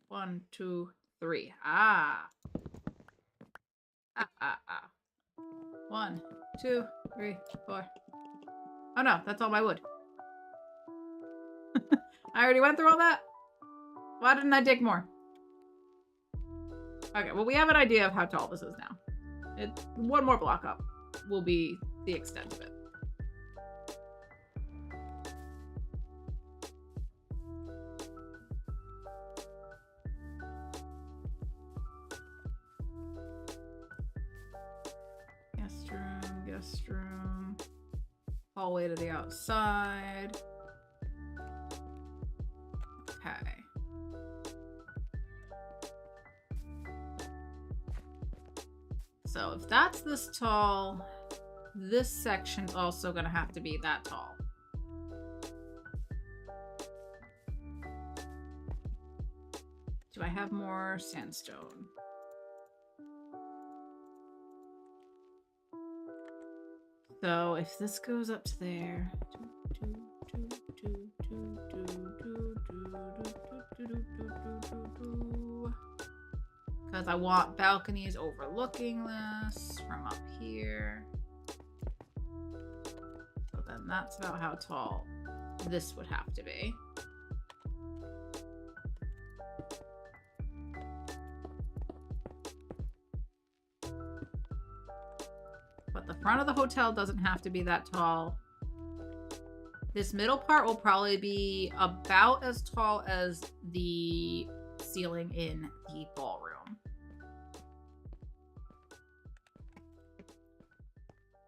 1, 2, 3. Ah. 1, 2, 3, 4. Oh no, that's all my wood. I already went through all that? Why didn't I dig more? Okay, well, we have an idea of how tall this is now. One more block up will be the extent of it. Guest room. Hallway to the outside. Okay. So if that's this tall, this section's also gonna have to be that tall. Do I have more sandstone? So if this goes up to there, because I want balconies overlooking this from up here. So then that's about how tall this would have to be. But the front of the hotel doesn't have to be that tall. This middle part will probably be about as tall as the ceiling in the ballroom.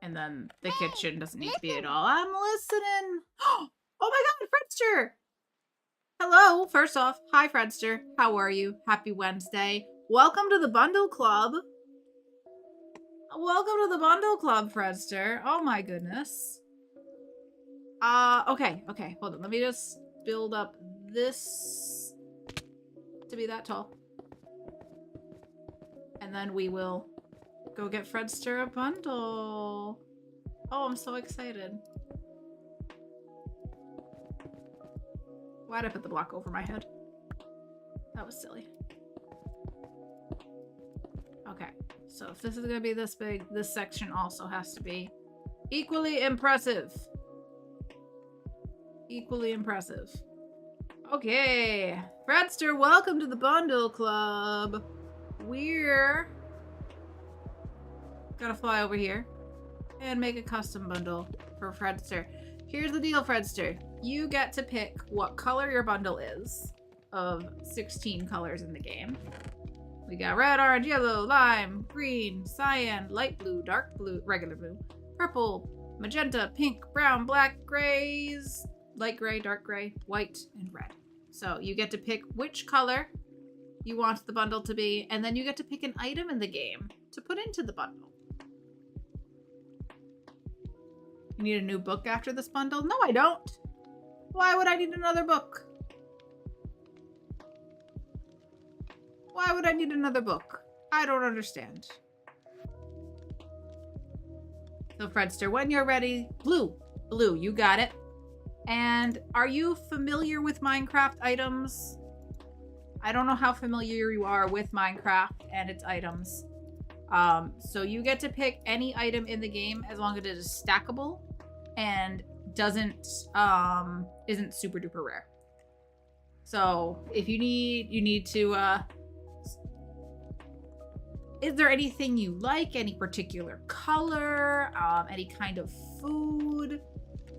And then the kitchen doesn't need to be at all. I'm listening. Oh my god, Fredster! Hello, first off, hi Fredster. How are you? Happy Wednesday. Welcome to the Bundle Club. Welcome to the Bundle Club, Fredster. Oh my goodness. Okay, hold on. Let me just build up this to be that tall. And then we will go get Fredster a bundle. Oh, I'm so excited. Why'd I put the block over my head? That was silly. Okay, so if this is gonna be this big, this section also has to be equally impressive. Equally impressive. Okay, Fredster, welcome to the Bundle Club. We're gonna fly over here and make a custom bundle for Fredster. Here's the deal, Fredster. You get to pick what color your bundle is of 16 colors in the game. We got red, orange, yellow, lime, green, cyan, light blue, dark blue, regular blue, purple, magenta, pink, brown, black, grays, light gray, dark gray, white, and red. So you get to pick which color you want the bundle to be, and then you get to pick an item in the game to put into the bundle. You need a new book after this bundle? No, I don't. Why would I need another book? Why would I need another book? I don't understand. So Fredster, when you're ready, Blue, you got it. And are you familiar with Minecraft items? I don't know how familiar you are with Minecraft and its items. So you get to pick any item in the game as long as it is stackable and isn't super duper rare. So if you need to, is there anything you like? Any particular color? Any kind of food?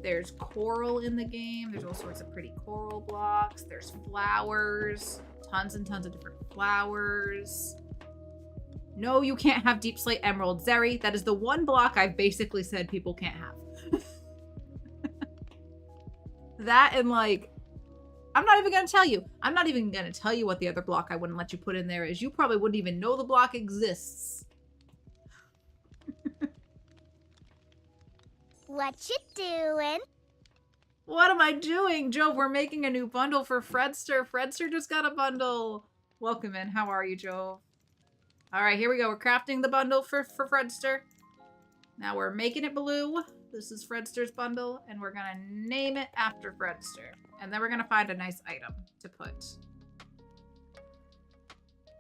There's coral in the game. There's all sorts of pretty coral blocks. There's flowers. Tons and tons of different flowers. No, you can't have Deep Slate Emerald. Zeri, that is the one block I've basically said people can't have. That and like, I'm not even going to tell you. I'm not even going to tell you what the other block I wouldn't let you put in there is. You probably wouldn't even know the block exists. What you doing? What am I doing? Jove, we're making a new bundle for Fredster. Fredster just got a bundle. Welcome in. How are you, Jove? All right, here we go. We're crafting the bundle for Fredster. Now we're making it blue. This is Fredster's bundle, and we're going to name it after Fredster. And then we're going to find a nice item to put.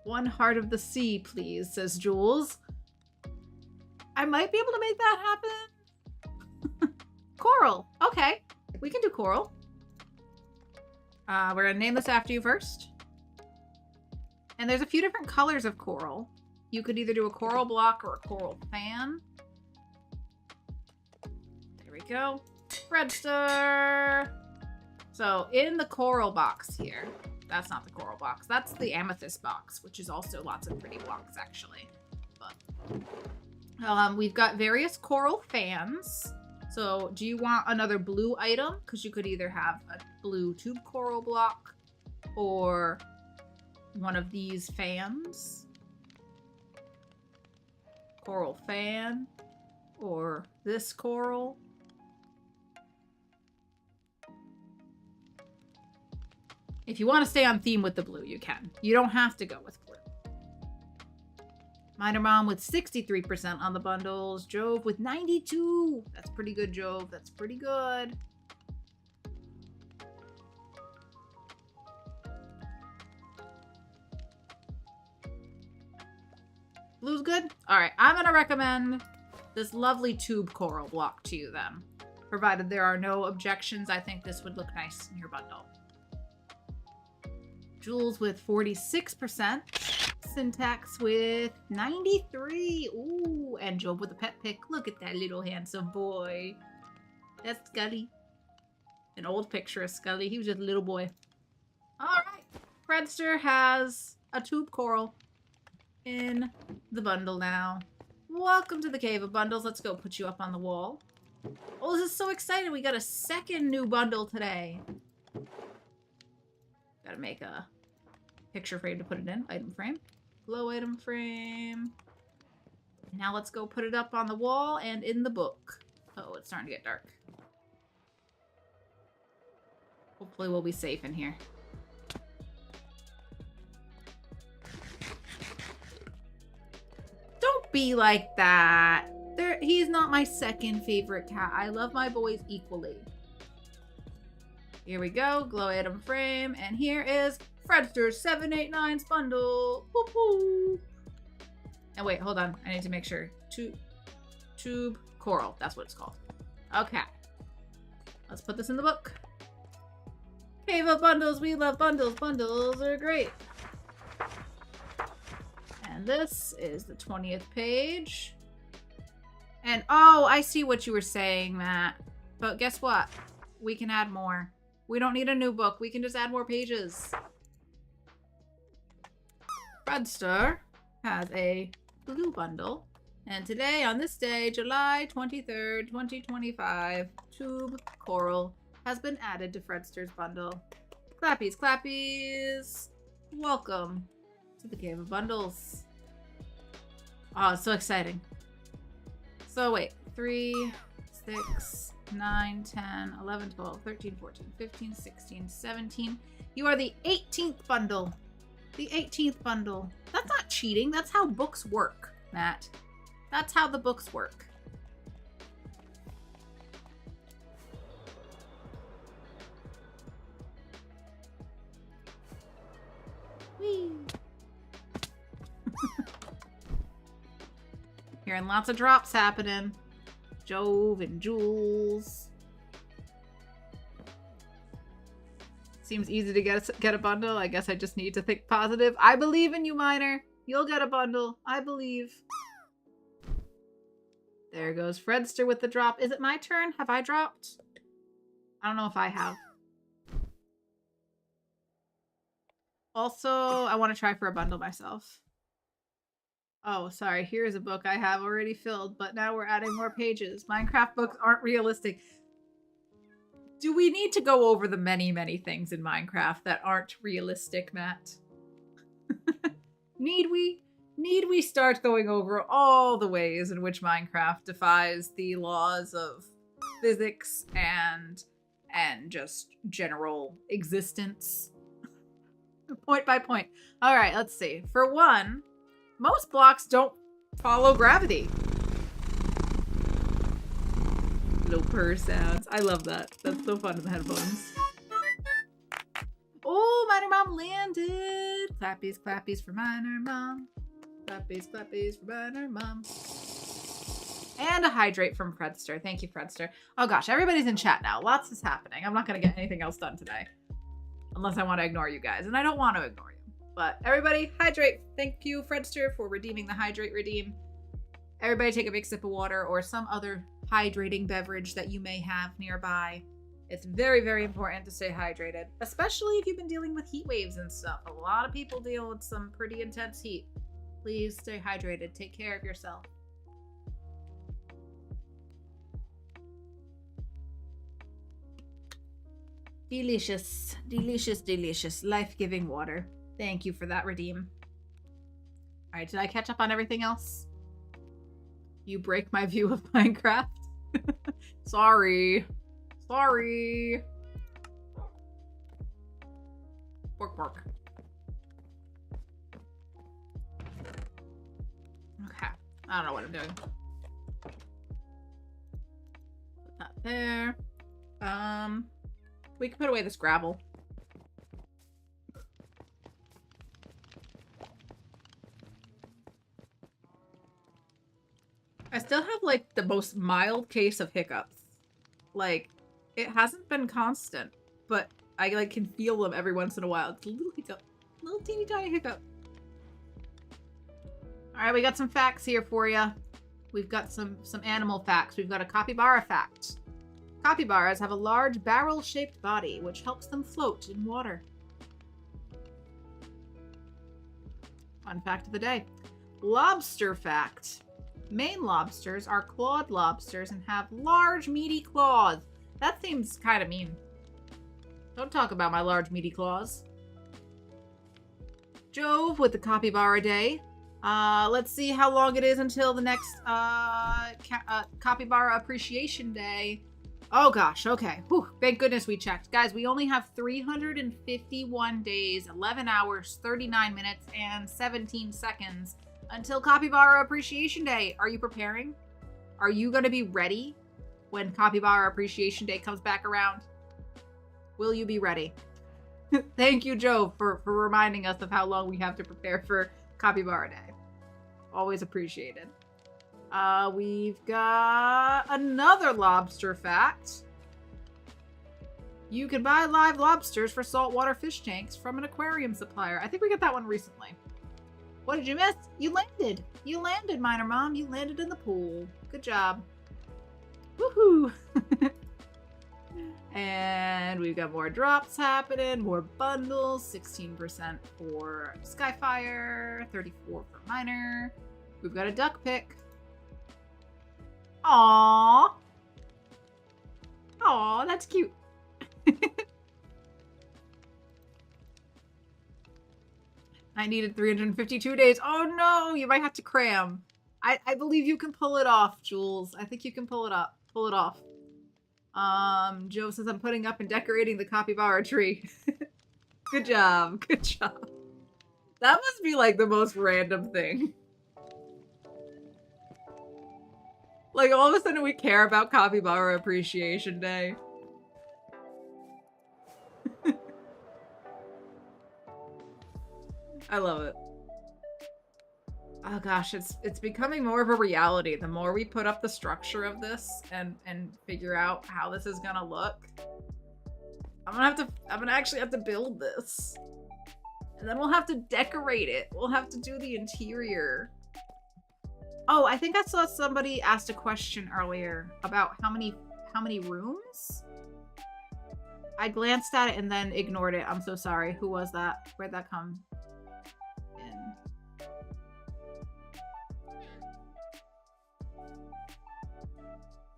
One heart of the sea, please, says Jules. I might be able to make that happen. Coral. Okay. We can do coral. We're going to name this after you first. And there's a few different colors of coral. You could either do a coral block or a coral fan. There we go. Fredster. So in the coral box here, that's not the coral box. That's the amethyst box, which is also lots of pretty blocks actually. But we've got various coral fans. So do you want another blue item? Because you could either have a blue tube coral block or one of these fans. Coral fan or this coral. If you want to stay on theme with the blue, you can. You don't have to go with blue. Miner Mom with 63% on the bundles. Jove with 92. That's pretty good, Jove. That's pretty good. Blue's good? All right, I'm going to recommend this lovely tube coral block to you then. Provided there are no objections, I think this would look nice in your bundle. Jules with 46%. Syntax with 93. Ooh, and Job with a pet pick. Look at that little handsome boy. That's Scully. An old picture of Scully. He was just a little boy. All right. Fredster has a tube coral in the bundle now. Welcome to the Cave of Bundles. Let's go put you up on the wall. Oh, this is so exciting. We got a second new bundle today. Gotta make a picture frame to put it in. Item frame. Glow item frame. Now let's go put it up on the wall and in the book. Oh, it's starting to get dark. Hopefully we'll be safe in here. Don't be like that. He's not my second favorite cat. I love my boys equally. Here we go. Glow item frame. And here is Fredster's 789's bundle. Boop, boop. And wait, hold on. I need to make sure. Tube coral. That's what it's called. Okay. Let's put this in the book. Cave of Bundles. We love bundles. Bundles are great. And this is the 20th page. And oh, I see what you were saying, Matt. But guess what? We can add more. We don't need a new book. We can just add more pages. Fredster has a blue bundle. And today, on this day, July 23rd, 2025, Tube Coral has been added to Fredster's bundle. Clappies, clappies. Welcome To the Game of Bundles. Oh, it's so exciting. So wait, 3, 6, 9, 10, 11, 12, 13, 14, 15, 16, 17. You are the 18th bundle. The 18th bundle. That's not cheating. That's how books work, Matt. That's how the books work. Whee! Hearing lots of drops happening. Jove and Jules. Seems easy to get a bundle. I guess I just need to think positive. I believe in you, Miner. You'll get a bundle. I believe. There goes Fredster with the drop. Is it my turn? Have I dropped? I don't know if I have. Also, I want to try for a bundle myself. Oh, sorry. Here's a book I have already filled, but now we're adding more pages. Minecraft books aren't realistic. Do we need to go over the many, many things in Minecraft that aren't realistic, Matt? Need we? Need we start going over all the ways in which Minecraft defies the laws of physics and just general existence? Point by point. All right, let's see. For one, most blocks don't follow gravity. Little purr sounds. I love that. That's so fun in the headphones. Oh, Miner Mom landed. Clappies, clappies for Miner Mom. Clappies, clappies for Miner Mom. And a hydrate from Fredster. Thank you, Fredster. Oh gosh, everybody's in chat now. Lots is happening. I'm not going to get anything else done today. Unless I want to ignore you guys. And I don't want to ignore you. But everybody, hydrate. Thank you, Fredster, for redeeming the hydrate redeem. Everybody take a big sip of water or some other hydrating beverage that you may have nearby. It's very, very important to stay hydrated, especially if you've been dealing with heat waves and stuff. A lot of people deal with some pretty intense heat. Please stay hydrated. Take care of yourself. Delicious, delicious, delicious, life-giving water. Thank you for that redeem. All right, did I catch up on everything else? You break my view of Minecraft. Sorry. Sorry. Pork, pork. Okay. I don't know what I'm doing. Put that there. We can put away this gravel. I still have, like, the most mild case of hiccups. Like, it hasn't been constant, but I, like, can feel them every once in a while. It's a little hiccup. Little teeny tiny hiccup. Alright, we got some facts here for you. We've got some animal facts. We've got a capybara fact. Capybaras have a large barrel-shaped body, which helps them float in water. Fun fact of the day. Lobster fact. Maine lobsters are clawed lobsters and have large, meaty claws. That seems kind of mean. Don't talk about my large, meaty claws. Jove with the Capybara Day. Let's see how long it is until the next Capybara Appreciation Day. Oh gosh, okay. Whew, thank goodness we checked. Guys, we only have 351 days, 11 hours, 39 minutes, and 17 seconds until Capybara Appreciation Day. Are you preparing? Are you going to be ready when Capybara Appreciation Day comes back around? Will you be ready? Thank you, Joe, for reminding us of how long we have to prepare for Capybara Day. Always appreciated. We've got another lobster fact. You can buy live lobsters for saltwater fish tanks from an aquarium supplier. I think we got that one recently. What did you miss? You landed. You landed, Miner Mom. You landed in the pool. Good job. Woohoo! And we've got more drops happening, more bundles, 16% for Skyfire, 34% for Miner. We've got a duck pick. Aww. Aww, that's cute. I needed 352 days. Oh no, you might have to cram. I believe you can pull it off, Jules. I think you can pull it up. Pull it off. Joe says I'm putting up and decorating the capybara tree. Good job. Good job. That must be like the most random thing. Like all of a sudden we care about Capybara Appreciation Day. I love it. Oh gosh, it's becoming more of a reality. The more we put up the structure of this and figure out how this is gonna look, I'm gonna actually have to build this. And then we'll have to decorate it. We'll have to do the interior. Oh, I think I saw somebody asked a question earlier about how many rooms? I glanced at it and then ignored it. I'm so sorry. Who was that? Where'd that come in?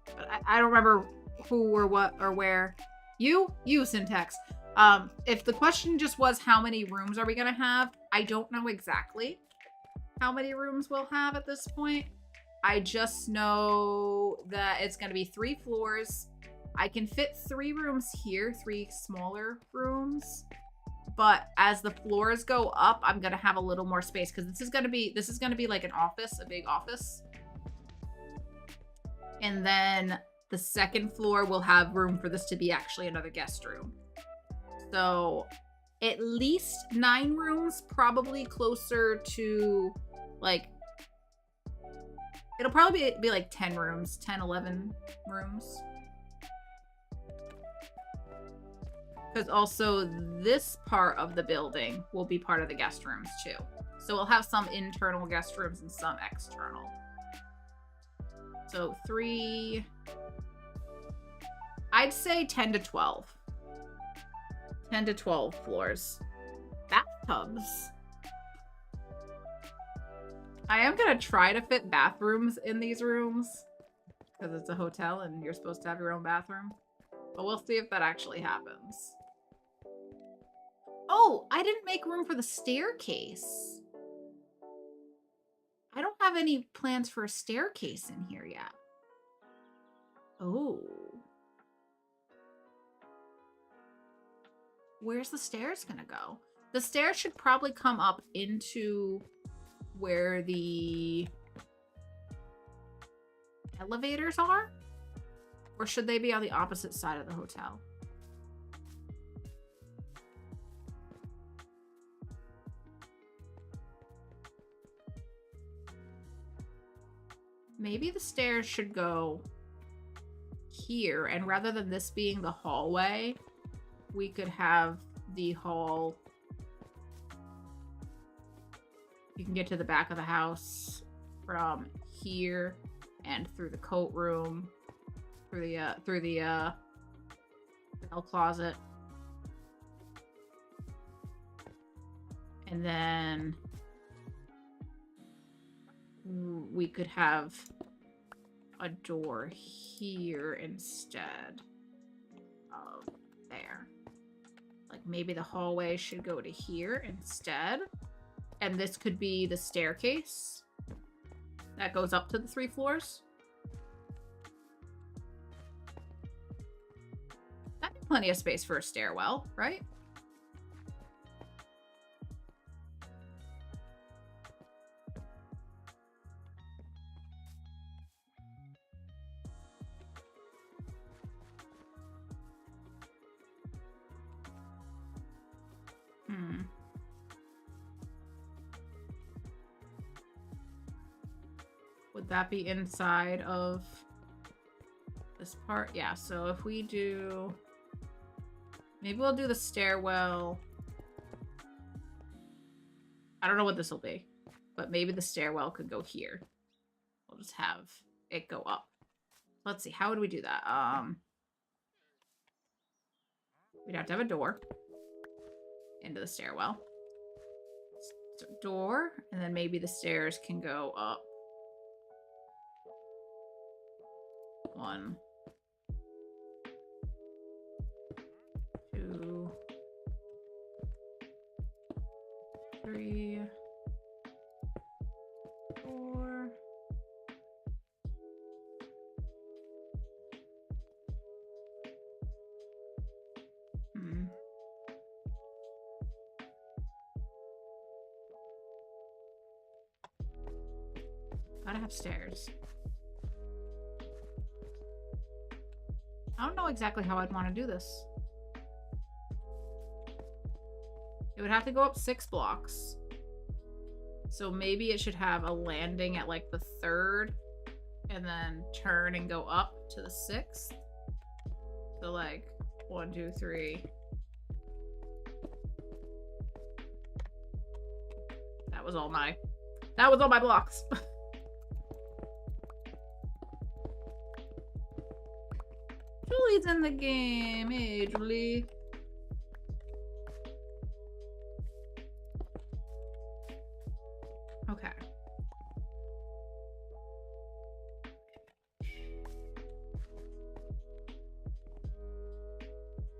But I don't remember who or what or where. You Syntax. If the question just was how many rooms are we gonna have, I don't know exactly how many rooms we'll have at this point. I just know that it's gonna be 3 floors. I can fit 3 rooms here, 3 smaller rooms. But as the floors go up, I'm gonna have a little more space because this is gonna be like an office, a big office. And then the second floor will have room for this to be actually another guest room. So at least 9 rooms, probably closer to like, it'll probably be like 10 rooms, 10, 11 rooms. Because also this part of the building will be part of the guest rooms too. So we'll have some internal guest rooms and some external. So 3, I'd say 10 to 12. 10 to 12 floors. Bathtubs. I am gonna try to fit bathrooms in these rooms because it's a hotel and you're supposed to have your own bathroom. But we'll see if that actually happens. Oh, I didn't make room for the staircase. I don't have any plans for a staircase in here yet. Oh. Where's the stairs gonna go? The stairs should probably come up into where the elevators are? Or should they be on the opposite side of the hotel? Maybe the stairs should go here, and rather than this being the hallway, we could have the hall. You can get to the back of the house from here and through the coat room, through the bell closet. And then we could have a door here instead of there. Like maybe the hallway should go to here instead. And this could be the staircase that goes up to the 3 floors. That'd be plenty of space for a stairwell, right? Would that be inside of this part? Yeah, so if we do... Maybe we'll do the stairwell. I don't know what this will be, but maybe the stairwell could go here. We'll just have it go up. Let's see, how would we do that? We'd have to have a door into the stairwell. Door, and then maybe the stairs can go up. 1, 2, 3. 3, 4. Gotta have stairs. I don't know exactly how I'd want to do this. It would have to go up 6 blocks. So maybe it should have a landing at like the 3rd and then turn and go up to the 6th. So like 1, 2, 3. That was all my blocks. Julie's in the game. Hey, Julie. Okay.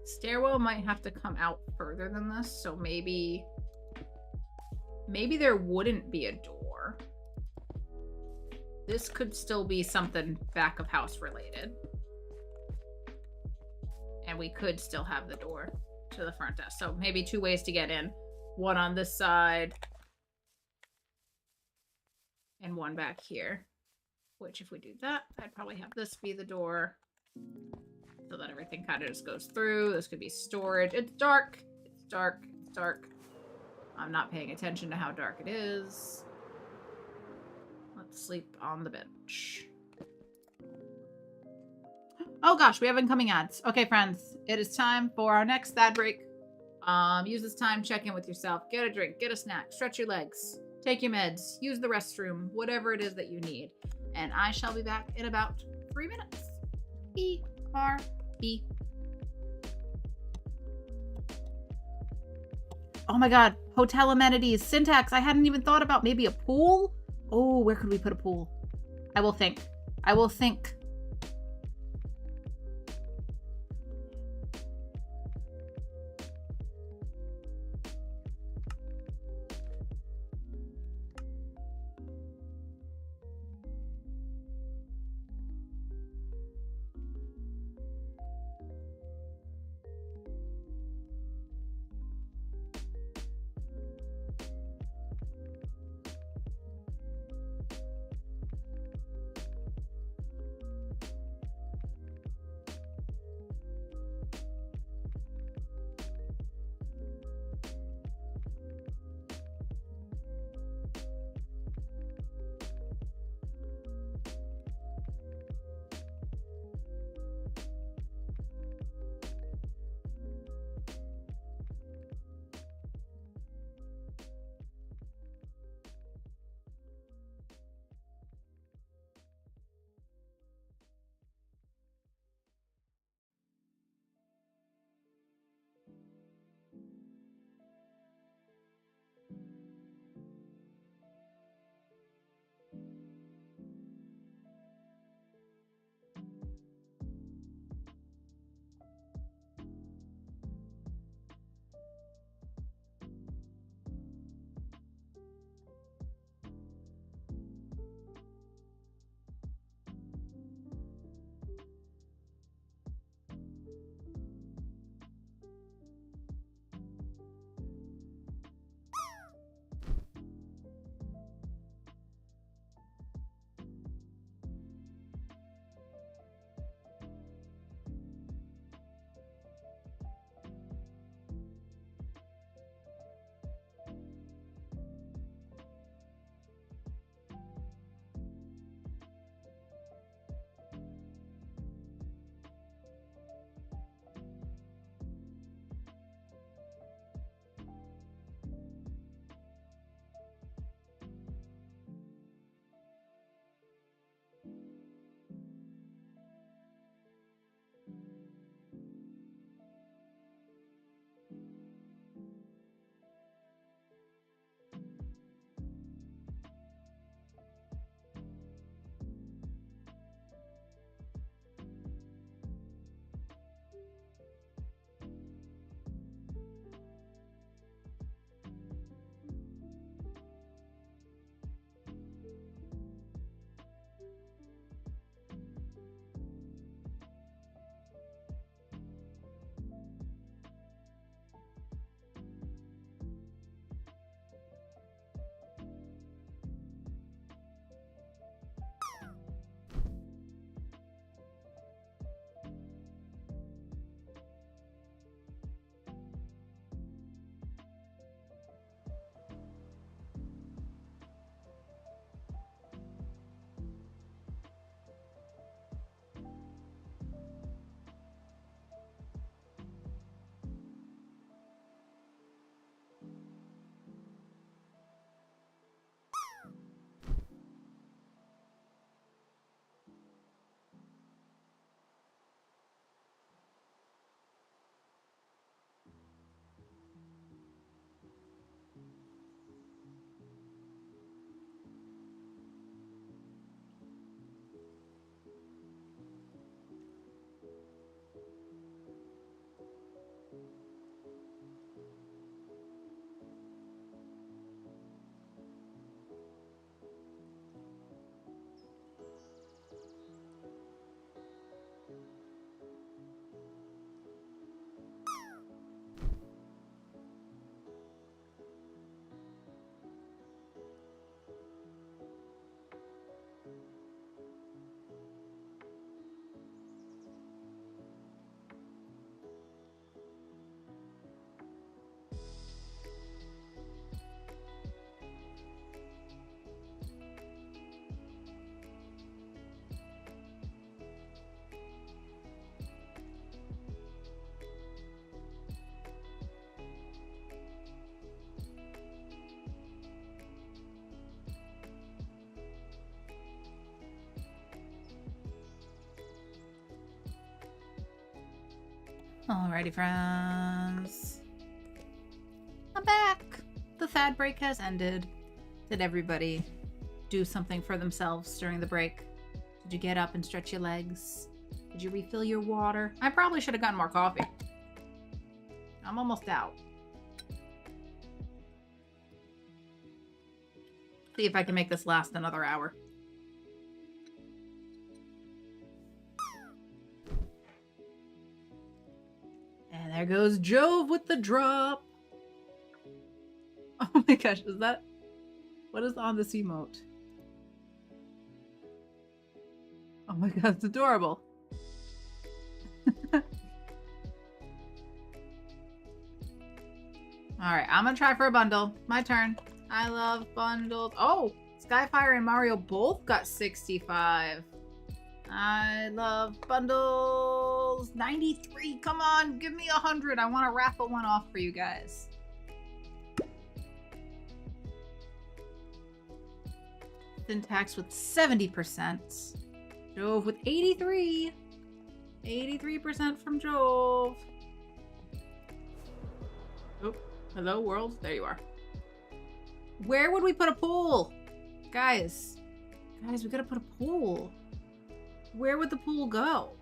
Stairwell might have to come out further than this, so maybe there wouldn't be a door. This could still be something back of house related. And we could still have the door to the front desk. So maybe 2 ways to get in. One on this side. And one back here. Which, if we do that, I'd probably have this be the door. So that everything kind of just goes through. This could be storage. It's dark. It's dark. It's dark. I'm not paying attention to how dark it is. Let's sleep on the bench. Oh gosh, we have incoming ads. Okay, friends, it is time for our next ad break. Use this time, check in with yourself, get a drink, get a snack, stretch your legs, take your meds, use the restroom, whatever it is that you need. And I shall be back in about 3 minutes. BRB. Oh my god, hotel amenities, syntax. I hadn't even thought about maybe a pool. Oh, where could we put a pool? I will think. I will think. Alrighty, friends. I'm back. The fad break has ended. Did everybody do something for themselves during the break? Did you get up and stretch your legs? Did you refill your water? I probably should have gotten more coffee. I'm almost out. See if I can make this last another hour. And there goes Jove with the drop. Oh my gosh, is that... What is on this emote? Oh my god, it's adorable. Alright, I'm gonna try for a bundle. My turn. I love bundles. Oh! Skyfire and Mario both got 65. I love bundles. 93. Come on, give me 100. I want to raffle one off for you guys. Syntax with 70%. Jove with 83. 83% from Jove. Oh, hello world. There you are. Where would we put a pool? Guys, we gotta put a pool. Where would the pool go?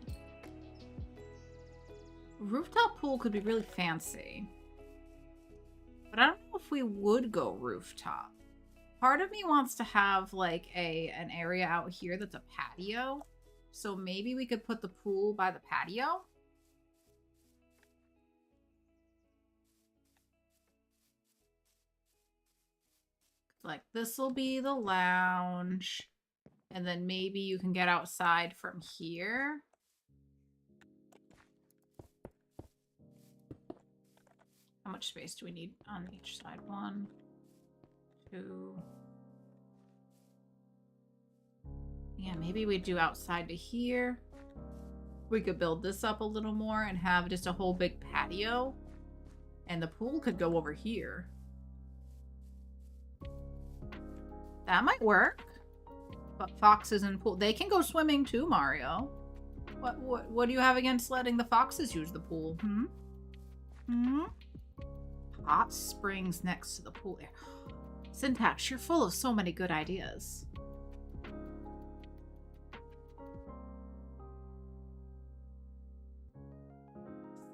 Rooftop pool could be really fancy. But I don't know if we would go rooftop. Part of me wants to have like an area out here that's a patio. So maybe we could put the pool by the patio. Like this will be the lounge. And then maybe you can get outside from here. How much space do we need on each side? 1, 2. Yeah, maybe we do outside to here. We could build this up a little more and have just a whole big patio. And the pool could go over here. That might work. But foxes and pool, they can go swimming too, Mario. What do you have against letting the foxes use the pool? Hot springs next to the pool there. Syntax, you're full of so many good ideas.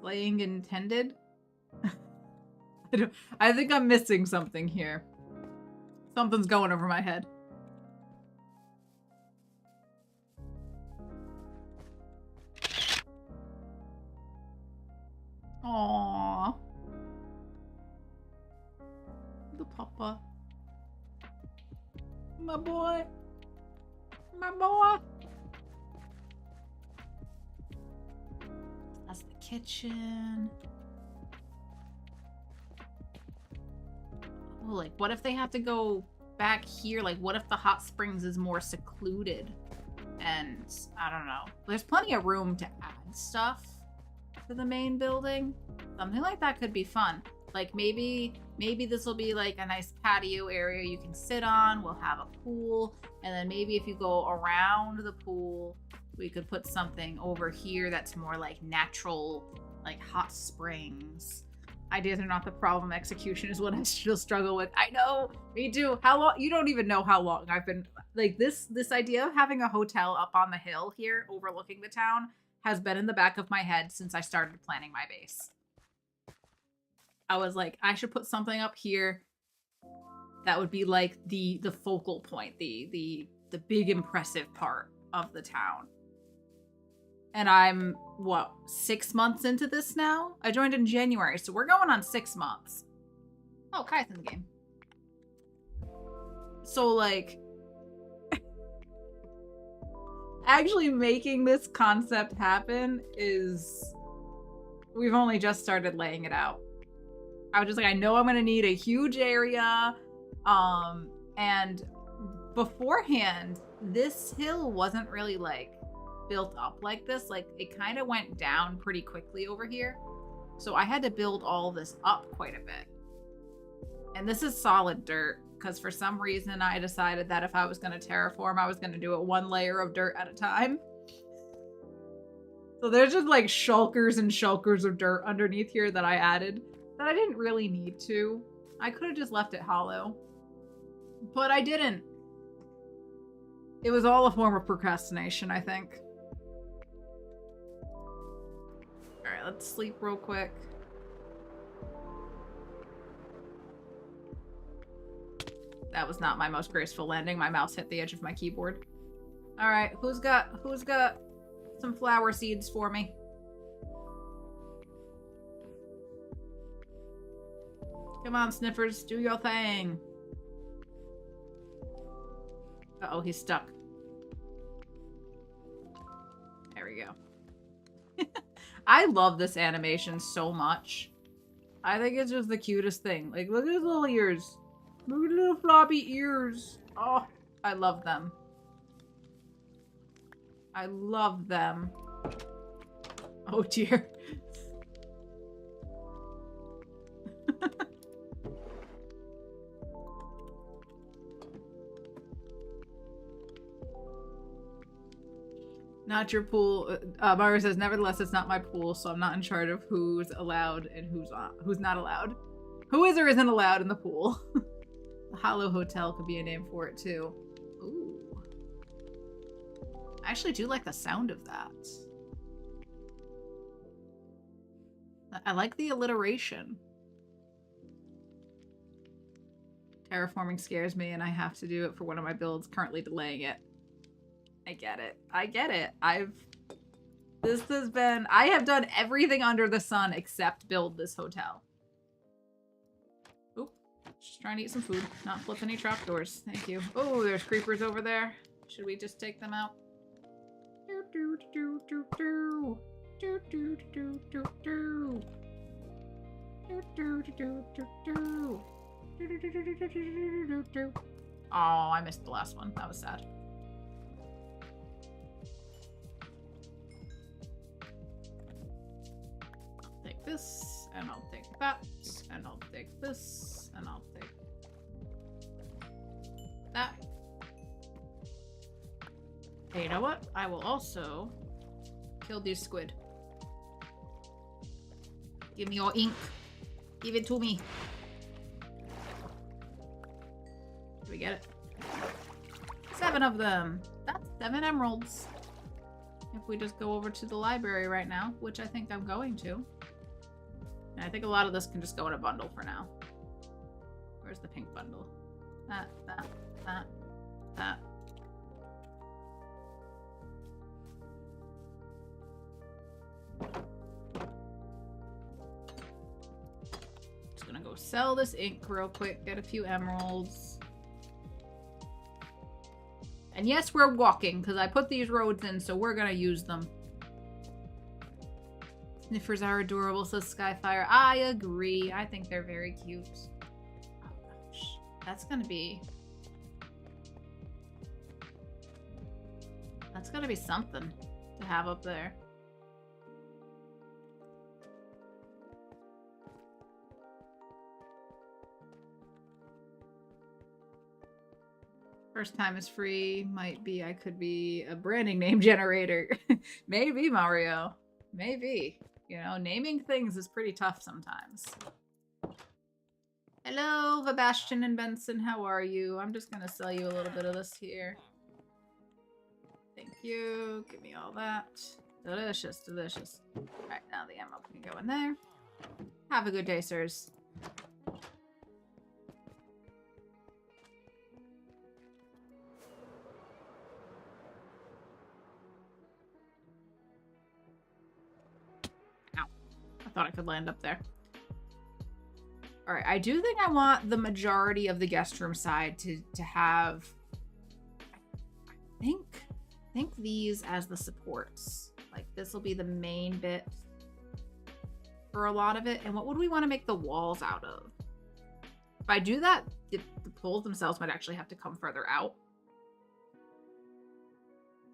Slaying intended? I think I'm missing something here. Something's going over my head. Aww. The papa. My boy. My boy. That's the kitchen. Oh, like, what if they have to go back here? Like, what if the hot springs is more secluded? And, I don't know. There's plenty of room to add stuff to the main building. Something like that could be fun. Like maybe this will be like a nice patio area you can sit on. We'll have a pool, and then maybe if you go around the pool, we could put something over here that's more like natural, like hot springs. Ideas are not the problem. Execution is what I still struggle with. I know, me too. How long? You don't even know how long I've been like this idea of having a hotel up on the hill here overlooking the town has been in the back of my head since I started planning my base. I was like, I should put something up here that would be like the focal point, the big impressive part of the town. And I'm, what, 6 months into this now? I joined in January, so we're going on 6 months. Oh, Kai's in the game. So, like, actually making this concept happen is... We've only just started laying it out. I was just like, I know I'm going to need a huge area. And beforehand, this hill wasn't really, like, built up like this. Like, it kind of went down pretty quickly over here. So I had to build all this up quite a bit. And this is solid dirt, because for some reason I decided that if I was going to terraform, I was going to do it 1 layer of dirt at a time. So So there's just like shulkers and shulkers of dirt underneath here that I added that I didn't really need to. I could have just left it hollow, but I didn't. It was all a form of procrastination, I think. Alright, let's sleep real quick. That was not my most graceful landing. My mouse hit the edge of my keyboard. Alright, who's got some flower seeds for me? Come on, Sniffers, do your thing. Uh-oh, he's stuck. There we go. I love this animation so much. I think it's just the cutest thing. Like, look at his little ears. Look at his little floppy ears. Oh, I love them. I love them. Oh dear. Not your pool. Mario says, nevertheless, it's not my pool, so I'm not in charge of who's allowed and who's not allowed. Who is or isn't allowed in the pool. The Hollow Hotel could be a name for it, too. Ooh. I actually do like the sound of that. I like the alliteration. Terraforming scares me, and I have to do it for one of my builds, currently delaying it. I get it. I get it. I have done everything under the sun except build this hotel. Oop. Just trying to eat some food. Not flip any trapdoors. Thank you. Oh, there's creepers over there. Should we just take them out? Do do do do do. Do do do do do. Do do do do do. Do do do do do do do do. Oh, I missed the last one. That was sad. Take this, and I'll take that, and I'll take this, and I'll take that. Hey, you know what? I will also kill these squid. Give me your ink. Give it to me. Did we get it? 7 of them. That's 7 emeralds. If we just go over to the library right now, which I think I'm going to. And I think a lot of this can just go in a bundle for now. Where's the pink bundle? That. Just gonna go sell this ink real quick, get a few emeralds. And yes, we're walking, because I put these roads in, so we're gonna use them. Sniffers are adorable, says Skyfire. I agree. I think they're very cute. Oh gosh. That's gonna be something to have up there. First time is free. Might be I could be a branding name generator. Maybe, Mario. Maybe. You know, naming things is pretty tough sometimes. Hello, Sebastian and Benson. How are you? I'm just gonna sell you a little bit of this here. Thank you. Give me all that. Delicious, delicious. Alright, now the ammo can go in there. Have a good day, sirs. Thought I could land up there. All right, I do think I want the majority of the guest room side to have, I think these as the supports. Like this will be the main bit for a lot of it. And what would we want to make the walls out of? If I do that, the poles themselves might actually have to come further out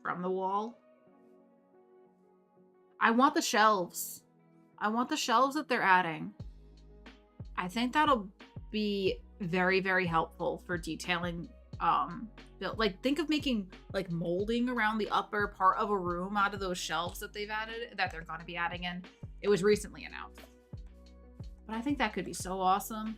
from the wall. I want the shelves. I want the shelves that they're adding. I think that'll be very, very helpful for detailing built. Like, think of making like molding around the upper part of a room out of those shelves that they've added, that they're going to be adding in. It was recently announced, but I think that could be so awesome.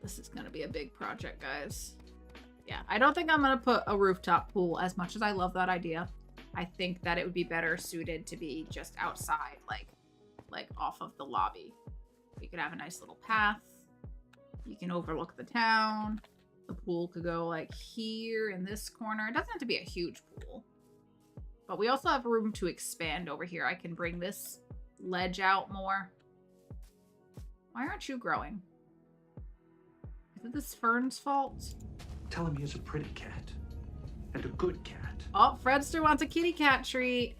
This is gonna be a big project, guys. Yeah, I don't think I'm gonna put a rooftop pool, as much as I love that idea. I think that it would be better suited to be just outside, like off of the lobby. We could have a nice little path. You can overlook the town. The pool could go like here in this corner. It doesn't have to be a huge pool, but we also have room to expand over here. I can bring this ledge out more. Why aren't you growing? Is it this fern's fault? Tell him he is a pretty cat. And a good cat. Oh, Fredster wants a kitty cat treat.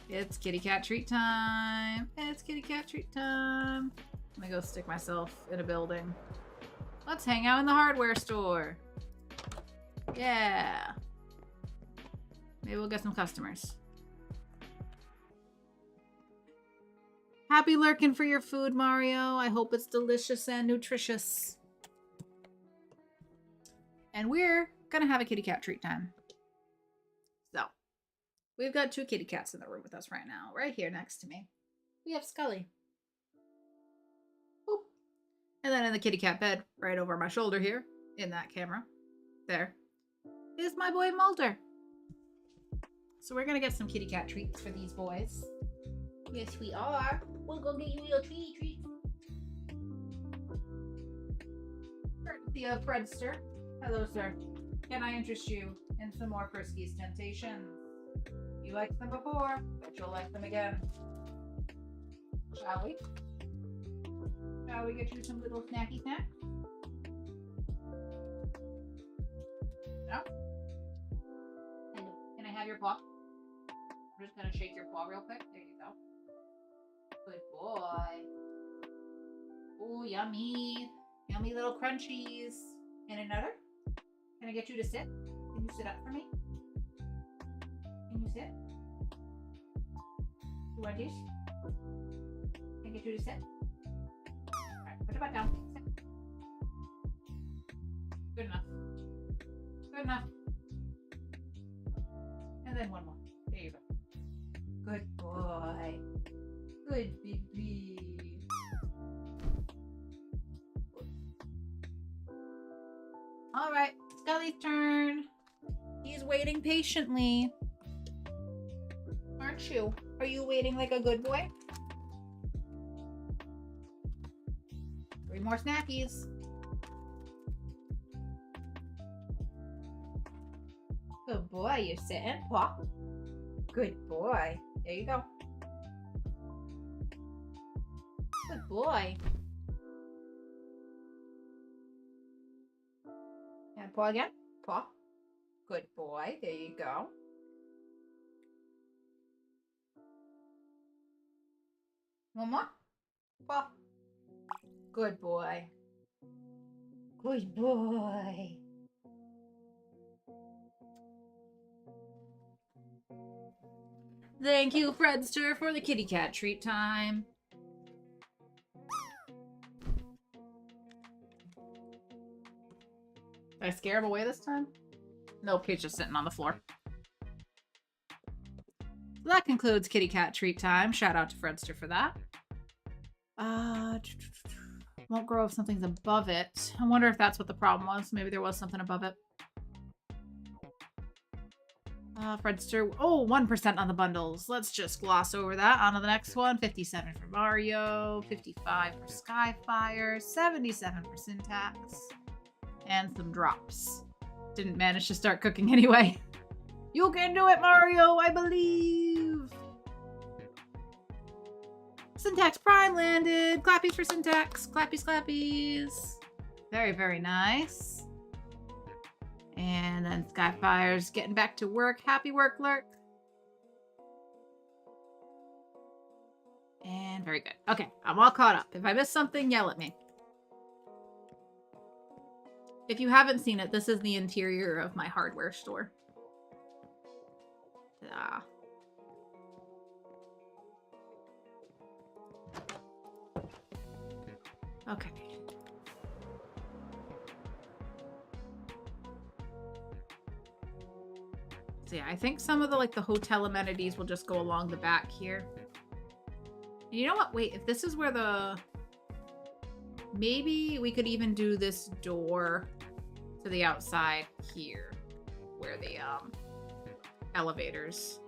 It's kitty cat treat time. It's kitty cat treat time. Let me go stick myself in a building. Let's hang out in the hardware store. Yeah. Maybe we'll get some customers. Happy lurking for your food, Mario. I hope it's delicious and nutritious. And we're gonna have a kitty cat treat time. So, we've got 2 kitty cats in the room with us right now. Right here next to me. We have Scully. Boop. And then in the kitty cat bed, right over my shoulder here, in that camera, there, is my boy Mulder. So we're gonna get some kitty cat treats for these boys. Yes, we are. We'll go get you a treat. Courtesy of Fredster. Hello, sir. Can I interest you in some more Frisky's Temptations? You liked them before, but you'll like them again. Shall we? Shall we get you some little snacky snacks? No? Hello. Can I have your paw? I'm just gonna shake your paw real quick. There you go. Good boy. Oh, yummy. Yummy little crunchies. And another? Can I get you to sit? Can you sit up for me? Can you sit? You want this? Can I get you to sit? Alright, put your butt down. Sit. Good enough. Good enough. And then one more. There you go. Good boy. Good baby. All right, Scully's turn. He's waiting patiently. Aren't you? Are you waiting like a good boy? 3 more snackies. Good boy, you're sitting. Paw. Good boy. There you go. Good boy. And paw again. Paw. Good boy. There you go. One more. Paw. Good boy. Good boy. Thank you, Fredster, for the kitty cat treat time. Did I scare him away this time? Nope, he's just sitting on the floor. So that concludes kitty cat treat time. Shout out to Fredster for that. Won't grow if something's above it. I wonder if that's what the problem was. Maybe there was something above it. Fredster. Oh, 1% on the bundles. Let's just gloss over that. On to the next one. 57 for Mario. 55 for Skyfire. 77 for Syntax. And some drops. Didn't manage to start cooking anyway. You can do it, Mario! I believe! Syntax Prime landed! Clappies for Syntax! Clappies, clappies! Very, very nice. And then Skyfire's getting back to work. Happy work, Lurk. And very good. Okay, I'm all caught up. If I miss something, yell at me. If you haven't seen it, this is the interior of my hardware store. Ta-da. Okay. So yeah, I think some of the like the hotel amenities will just go along the back here. And you know what? Wait, if this is where the... Maybe we could even do this door to the outside here, where the elevators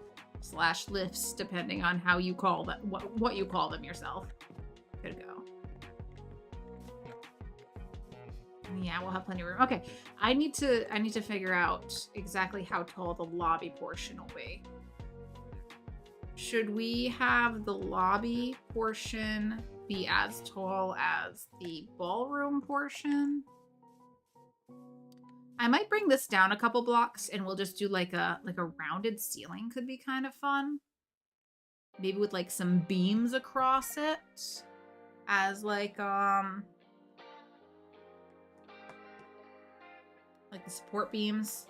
/ lifts, depending on how you call that, what you call them yourself, could go. Yeah, we'll have plenty of room. Okay, I need to figure out exactly how tall the lobby portion will be. Should we have the lobby portion be as tall as the ballroom portion? I might bring this down a couple blocks and we'll just do like a rounded ceiling. Could be kind of fun. Maybe with like some beams across it as like the support beams.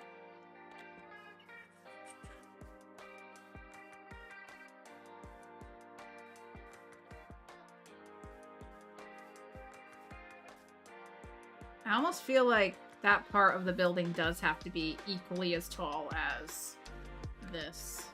I almost feel like that part of the building does have to be equally as tall as this.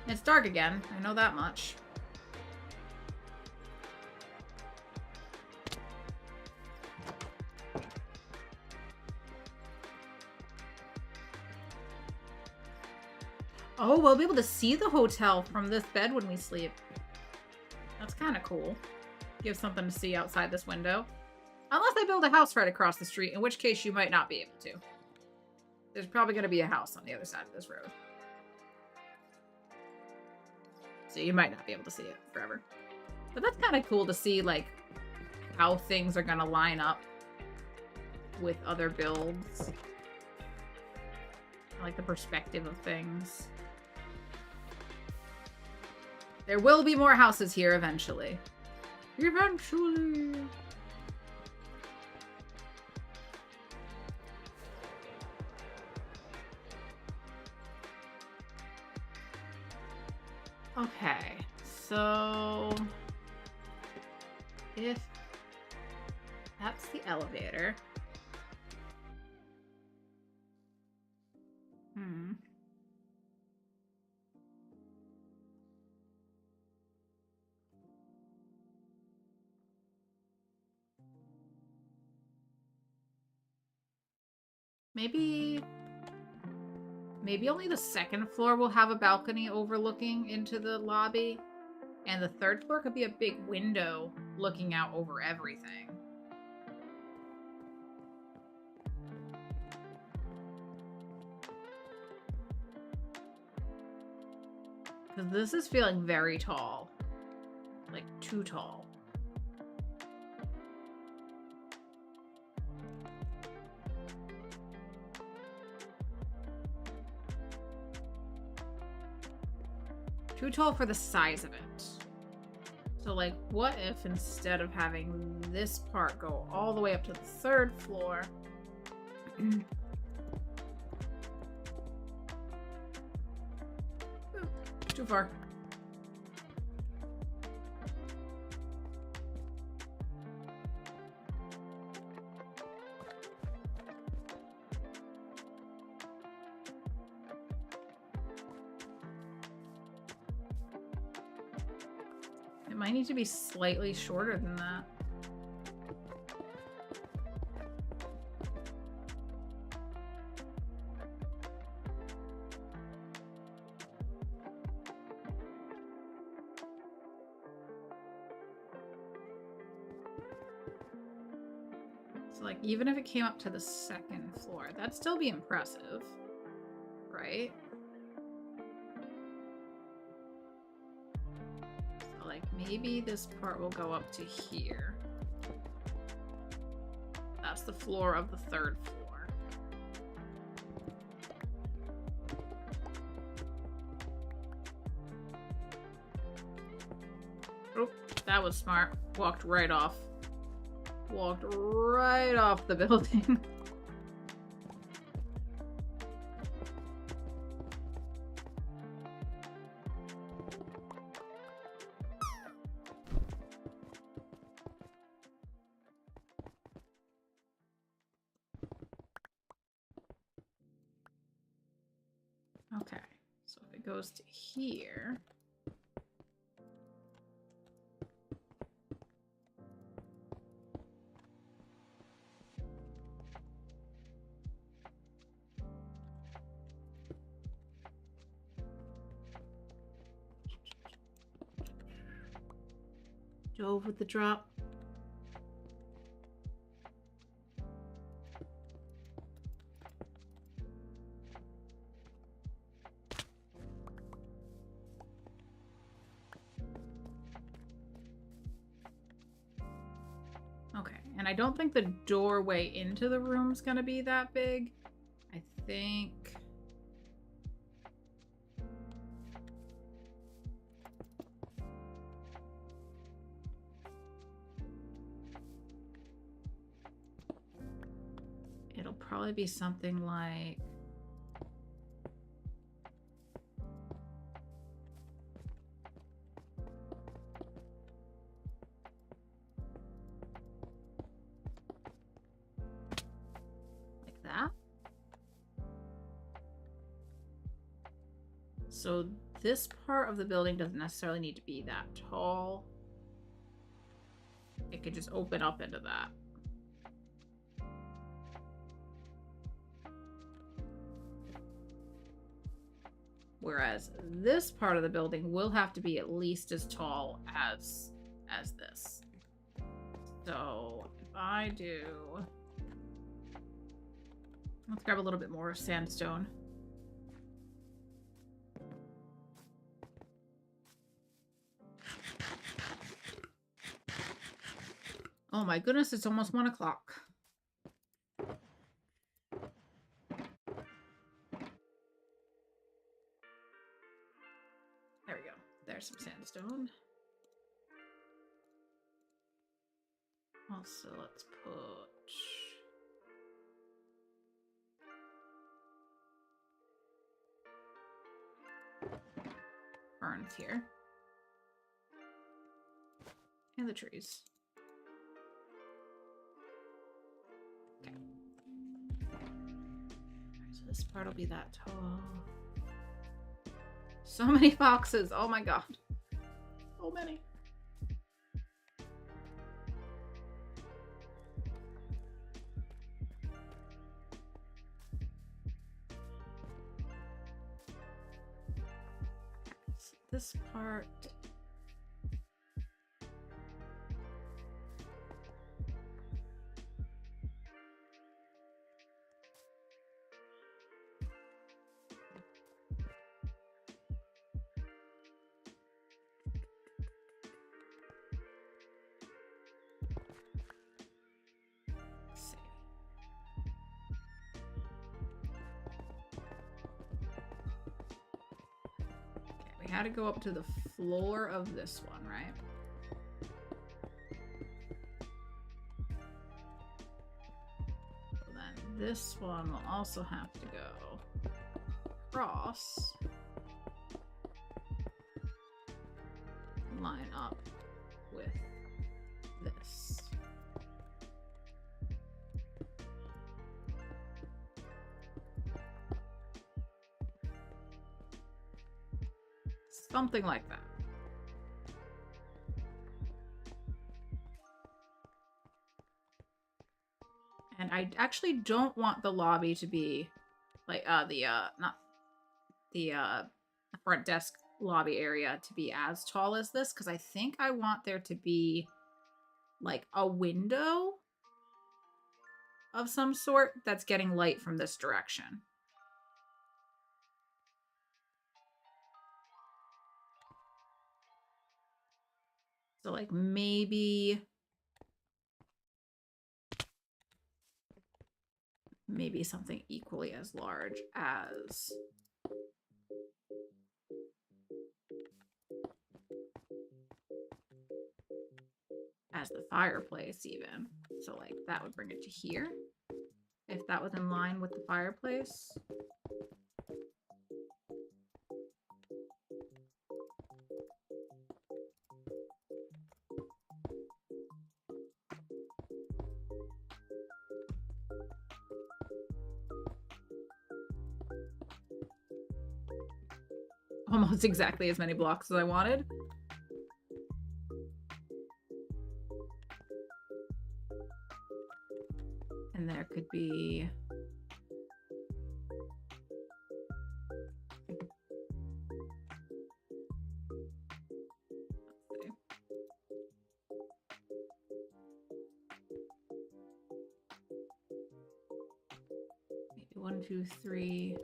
It's dark again. I know that much. Oh, we'll be able to see the hotel from this bed when we sleep. That's kind of cool. Give something to see outside this window. Unless they build a house right across the street, in which case you might not be able to. There's probably going to be a house on the other side of this road. So you might not be able to see it forever. But that's kind of cool to see, like, how things are going to line up with other builds. I like the perspective of things. There will be more houses here eventually. Eventually. Okay, so if that's the elevator. Maybe only the second floor will have a balcony overlooking into the lobby, and the third floor could be a big window looking out over everything. Because this is feeling very tall. Like, too tall. Too tall for the size of it. So, like, what if instead of having this part go all the way up to the third floor... Too far. It might need to be slightly shorter than that. So, like, even if it came up to the second floor, that'd still be impressive, right? like maybe this part will go up to here. That's the floor of the 3rd floor. Oh, that was smart. Walked right off. Walked right off the building. Okay, so if it goes to here. Dove with the drop. Okay, and I don't think the doorway into the room's gonna be that big. I think... it'll probably be something like... that. So this part of the building doesn't necessarily need to be that tall. It could just open up into that. Whereas this part of the building will have to be at least as tall as this. So if I do... let's grab a little bit more sandstone. Oh my goodness, it's almost 1 o'clock. There we go. There's some sandstone. Also, let's put... ferns here. And the trees. Okay. So this part will be that tall. So many foxes. Oh my god. So many. So this part... had to go up to the floor of this one, right? So then this one will also have to go across, line up with this. Something like that. And I actually don't want the lobby to be like not the front desk lobby area to be as tall as this, because I think I want there to be like a window of some sort that's getting light from this direction. So like maybe something equally as large as the fireplace even. So like that would bring it to here. If that was in line with the fireplace. Almost exactly as many blocks as I wanted. And there could be... Maybe 1, 2, 3...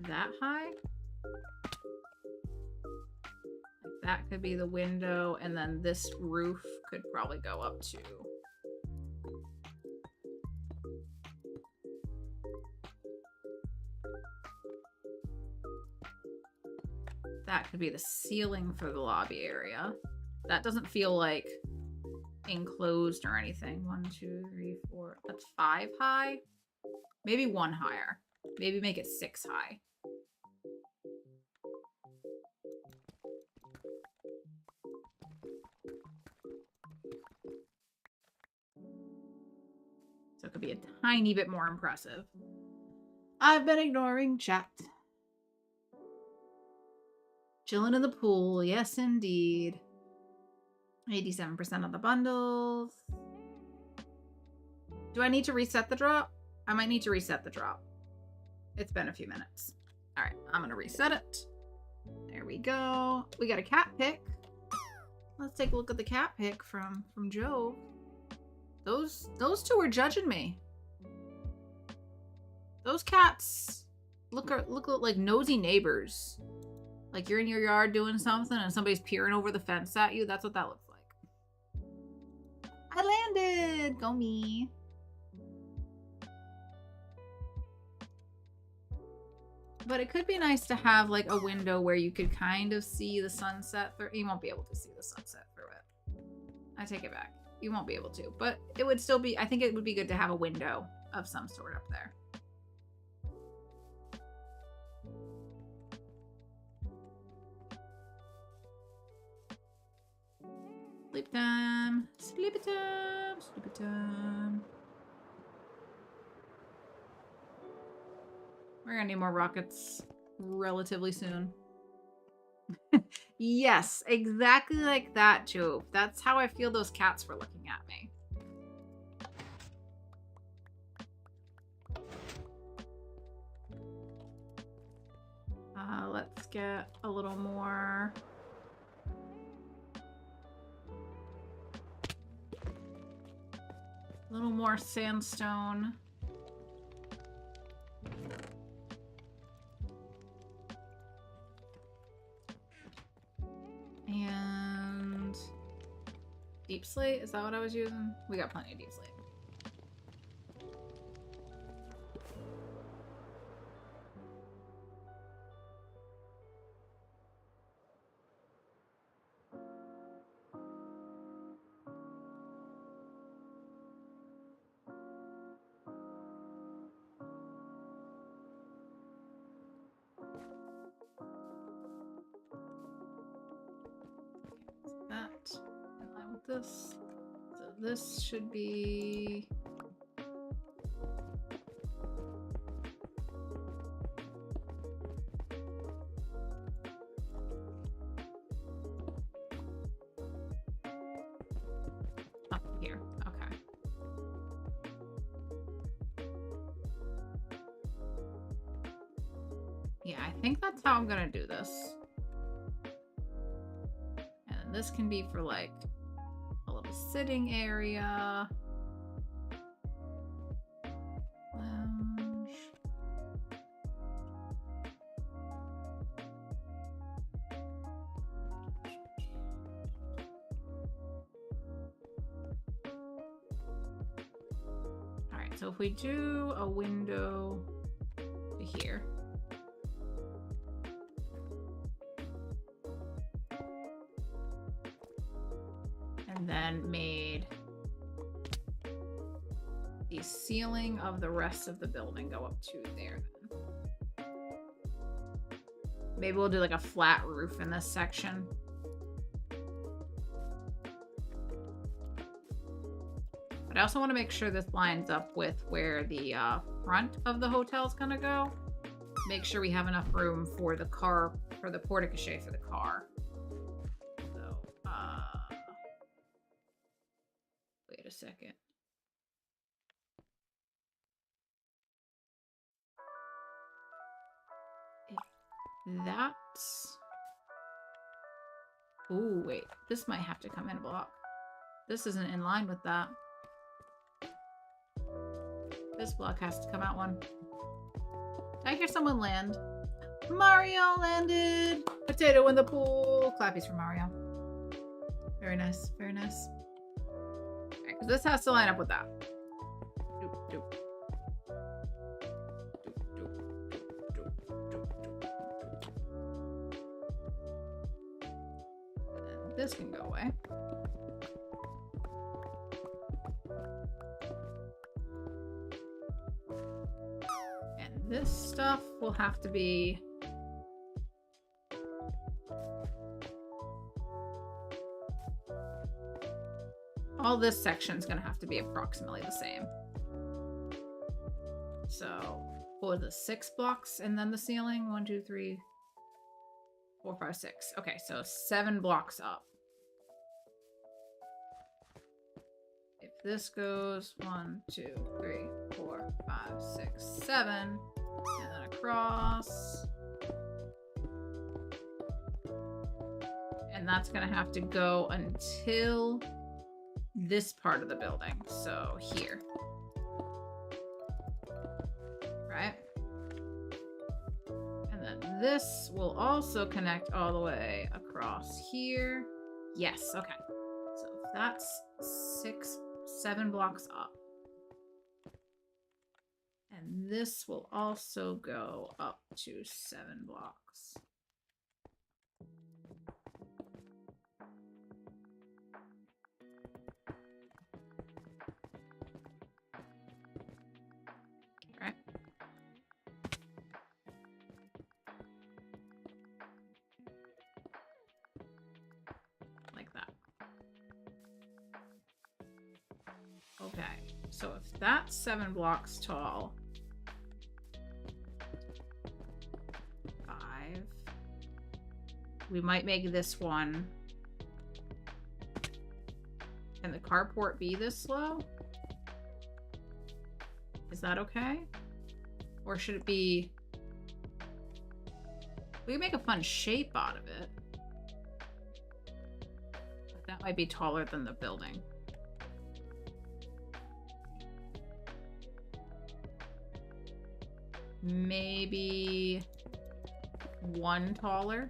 that high? Like that could be the window, and then this roof could probably go up to... that could be the ceiling for the lobby area. That doesn't feel like enclosed or anything. 1, 2, 3, 4. That's 5 high. Maybe 1 higher. Maybe make it 6 high. So it could be a tiny bit more impressive. I've been ignoring chat. Chilling in the pool. Yes, indeed. 87% of the bundles. Do I need to reset the drop? I might need to reset the drop. It's been a few minutes. All right, I'm going to reset it. There we go. We got a cat pick. Let's take a look at the cat pick from Joe. Those two are judging me. Those cats look like nosy neighbors. Like you're in your yard doing something and somebody's peering over the fence at you. That's what that looks like. I landed. Go me. But it could be nice to have like a window where you could kind of see the sunset through. You won't be able to see the sunset through it. I take it back. You won't be able to, but it would still be, I think it would be good to have a window of some sort up there. Sleep time, sleepy time, sleepy time. We're gonna need more rockets relatively soon. Yes, exactly like that, Joe. That's how I feel those cats were looking at me. Let's get a little more. A little more sandstone. And deep slate, is that what I was using? We got plenty of deep slate. That in line with this. So this should be up here. Okay. Yeah, I think that's how I'm gonna do this. And this can be for like a little sitting area. Lounge. so if we do a window to here. And then made the ceiling of the rest of the building go up to there. Maybe we'll do like a flat roof in this section. But I also want to make sure this lines up with where the front of the hotel is going to go. Make sure we have enough room for the car, for the porte-cochere for the car. So, wait a second. That's... Ooh, wait. This might have to come in a block. This isn't in line with that. This block has to come out one. Did I hear someone land? Mario landed! Potato in the pool! Clappies for Mario. Very nice. Very nice. Okay, because this has to line up with that. Doop, doop. This can go away. And this stuff will have to be... all this section is going to have to be approximately the same. So, what was it? 6 blocks and then the ceiling? 1, 2, 3, 4, 5, 6. Okay, so 7 blocks up. If this goes 1, 2, 3, 4, 5, 6, 7, and then across. And that's gonna have to go until this part of the building. So here. Right? And then this will also connect all the way across here. Yes, okay. So if that's 7 blocks up. And this will also go up to 7 blocks. Right? Like that. Okay, so if that's 7 blocks tall, 5, we might make this one, and the carport be this low? Is that okay? Or should it be... we can make a fun shape out of it. But that might be taller than the building. Maybe 1 taller.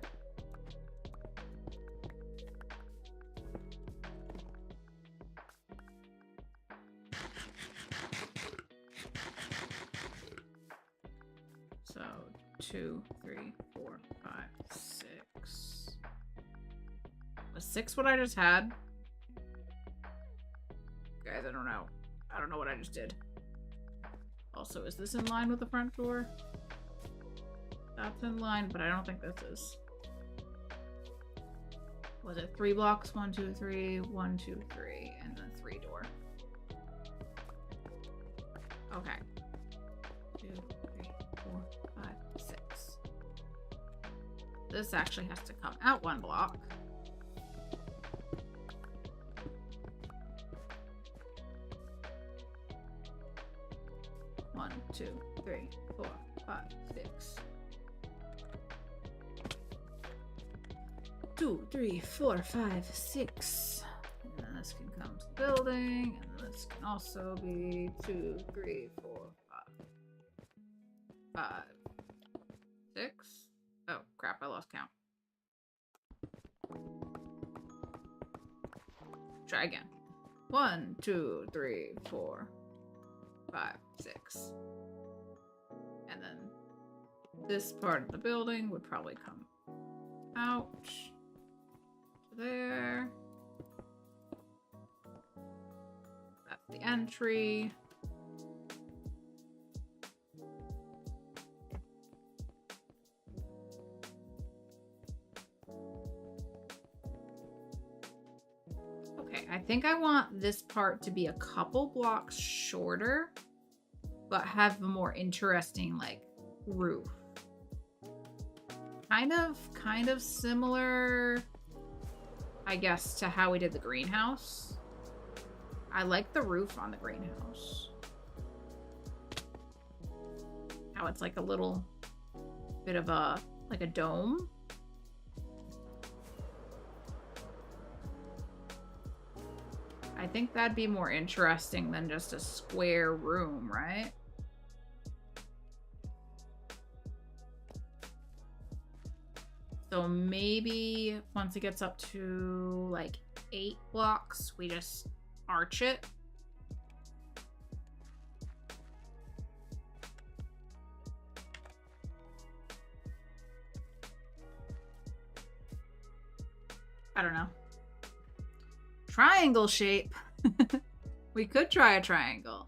So 2, 3, 4, 5, 6. Was 6 what I just had? Guys, I don't know. I don't know what I just did. Also, is this in line with the front door? That's in line, but I don't think this is. Was it 3 blocks? 1, 2, 3, 1, 2, 3, and then 3 door. Okay. 2, 3, 4, 5, 6. This actually has to come out 1 block. One, 2, 3, 4, 5, 6. 2, 3, 4, 5, 6. And then this can come to the building, and this can also be 2, 3, 4, 5, 5, 6. Oh crap! I lost count. Try again. 1, 2, 3, 4. 5, 6. And then this part of the building would probably come out to there. That's the entry. Okay, I think I want this part to be a couple blocks shorter, but have a more interesting, like, roof. Kind of similar, I guess, to how we did the greenhouse. I like the roof on the greenhouse. How it's like a little bit of a, like a dome. I think that'd be more interesting than just a square room, right? So maybe once it gets up to like 8 blocks, we just arch it. I don't know. Triangle shape. We could try a triangle.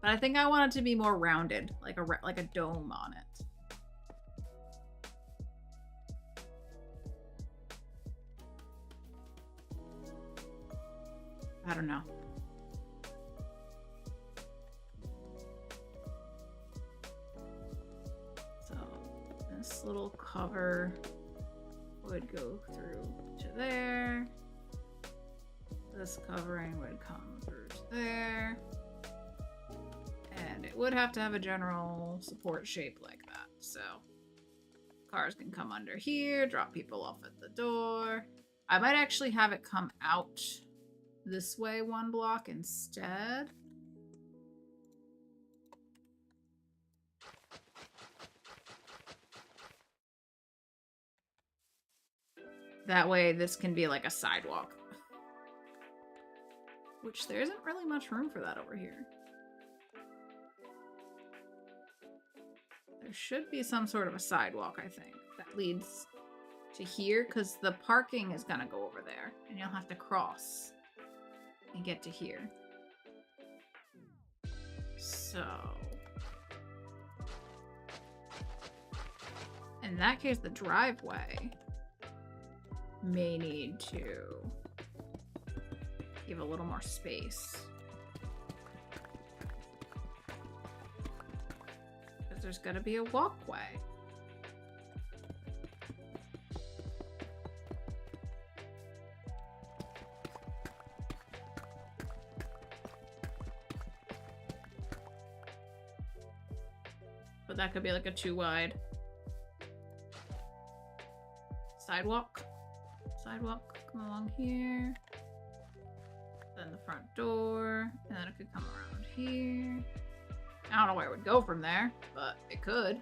But I think I want it to be more rounded, like a dome on it. I don't know. So this little cover would go through to there. This covering would come through to there. And it would have to have a general support shape like that. So cars can come under here, drop people off at the door. I might actually have it come out this way 1 block instead. That way this can be like a sidewalk. Which there isn't really much room for that over here. There should be some sort of a sidewalk, I think, that leads to here, because the parking is gonna go over there, and you'll have to cross and get to here. So in that case, the driveway may need to give a little more space. Because there's gotta be a walkway. But that could be like a 2 wide sidewalk. Sidewalk, come along here. Then the front door, and then it could come around here. I don't know where it would go from there, but it could.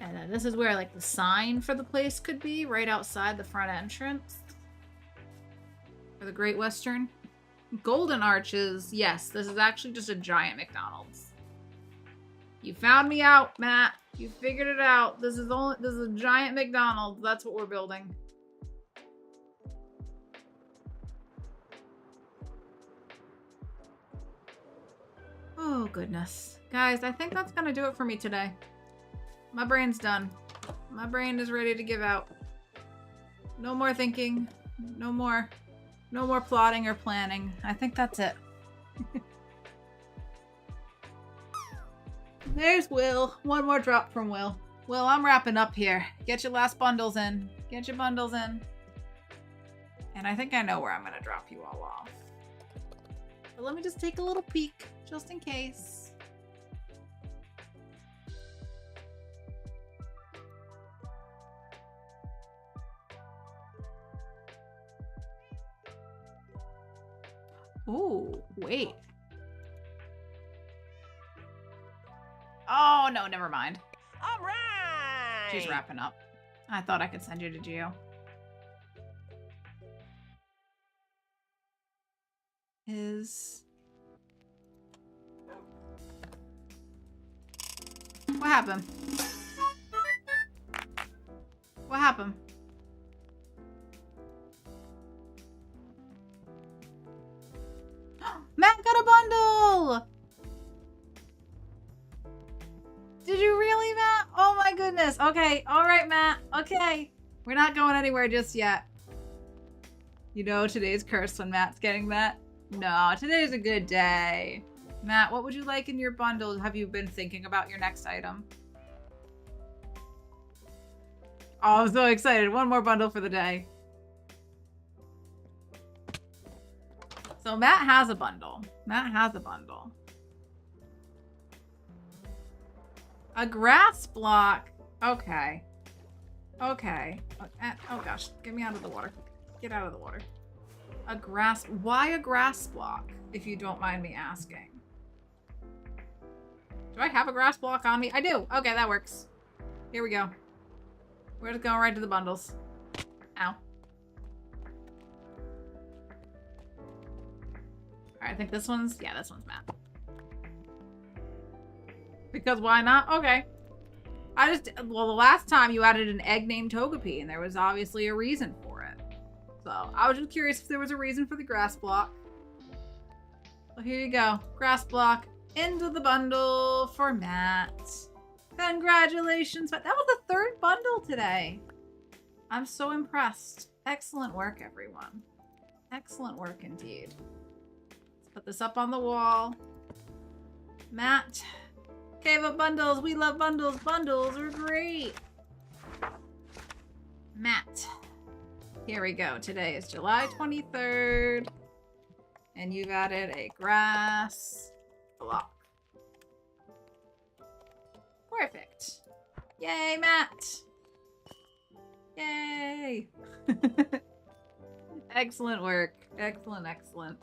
And then this is where like the sign for the place could be, right outside the front entrance. For the Great Western. Golden Arches, yes, this is actually just a giant McDonald's. You found me out, Matt. You figured it out. This is a giant McDonald's. That's what we're building. Oh, goodness. Guys, I think that's gonna do it for me today. My brain's done. My brain is ready to give out. No more thinking. No more plotting or planning. I think that's it. There's Will. One more drop from Will. Will, I'm wrapping up here. Get your last bundles in. Get your bundles in. And I think I know where I'm going to drop you all off. But let me just take a little peek, just in case. Ooh, wait. Oh, no, never mind. All right. She's wrapping up. I thought I could send you to Geo. is... What happened? What happened? Matt got a bundle! Did you really, Matt? Oh my goodness. Okay. All right, Matt. Okay. We're not going anywhere just yet. You know today's cursed when Matt's getting that? No, today's a good day. Matt, what would you like in your bundle? Have you been thinking about your next item? Oh, I'm so excited. One more bundle for the day. So Matt has a bundle. Matt has a bundle. A grass block. Okay. Okay. Oh gosh. Get me out of the water. Get out of the water. A grass. Why a grass block, if you don't mind me asking? Do I have a grass block on me? I do. Okay, that works. Here we go. We're just going right to the bundles. Ow. Alright, I think this one's... Yeah, this one's Matt. Because why not? Okay. Well, the last time you added an egg named Togepi, and there was obviously a reason for it. So, I was just curious if there was a reason for the grass block. So here you go. Grass block into the bundle for Matt. Congratulations, Matt. That was the third bundle today. I'm so impressed. Excellent work, everyone. Excellent work indeed. Let's put this up on the wall. Matt. Cave of bundles. We love bundles. Bundles are great. Matt. Here we go. Today is July 23rd. And you've added a grass block. Perfect. Yay, Matt. Yay. Excellent work. Excellent, excellent.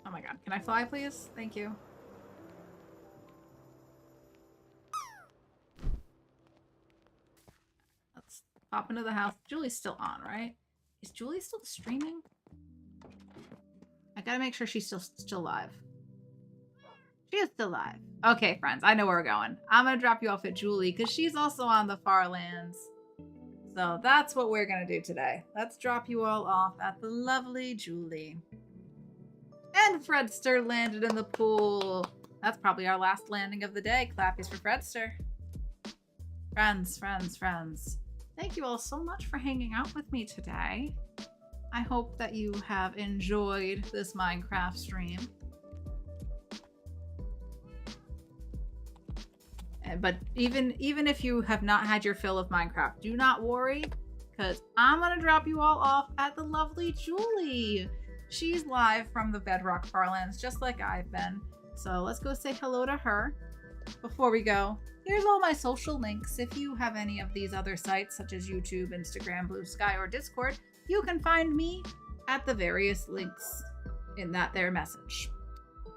Oh my god. Can I fly, please? Thank you. Let's pop into the house. Julie's still on, right? Is Julie still streaming? I gotta make sure she's still live. She is still live. Okay, friends. I know where we're going. I'm gonna drop you off at Julie because she's also on the Farlands. So that's what we're gonna do today. Let's drop you all off at the lovely Julie. And Fredster landed in the pool. That's probably our last landing of the day. Clappies for Fredster. Friends, friends, friends. Thank you all so much for hanging out with me today. I hope that you have enjoyed this Minecraft stream. But even if you have not had your fill of Minecraft, do not worry, because I'm going to drop you all off at the lovely Julie. She's live from the Bedrock Farlands, just like I've been. So let's go say hello to her. Before we go, here's all my social links. If you have any of these other sites, such as YouTube, Instagram, Blue Sky, or Discord, you can find me at the various links in that there message.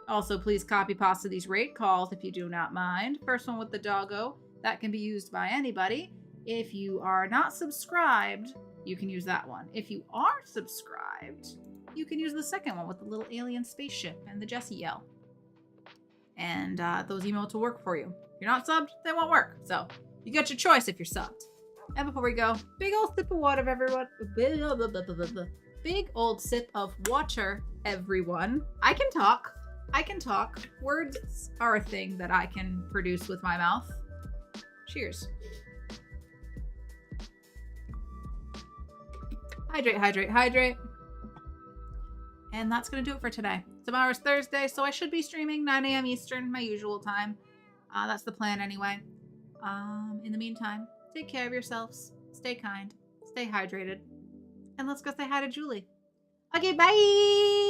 Also, please copy pasta these rate calls if you do not mind. First one with the doggo, that can be used by anybody. If you are not subscribed, you can use that one. If you are subscribed, you can use the second one with the little alien spaceship and the Jessie yell. And those emotes will work for you. If you're not subbed, they won't work. So you get your choice if you're subbed. And before we go, big old sip of water, everyone. Big old sip of water, everyone. I can talk. I can talk. Words are a thing that I can produce with my mouth. Cheers. Hydrate, hydrate, hydrate. And that's going to do it for today. Tomorrow's Thursday, so I should be streaming 9 a.m. Eastern, my usual time. That's the plan anyway. In the meantime, take care of yourselves. Stay kind. Stay hydrated. And let's go say hi to Julie. Okay, bye!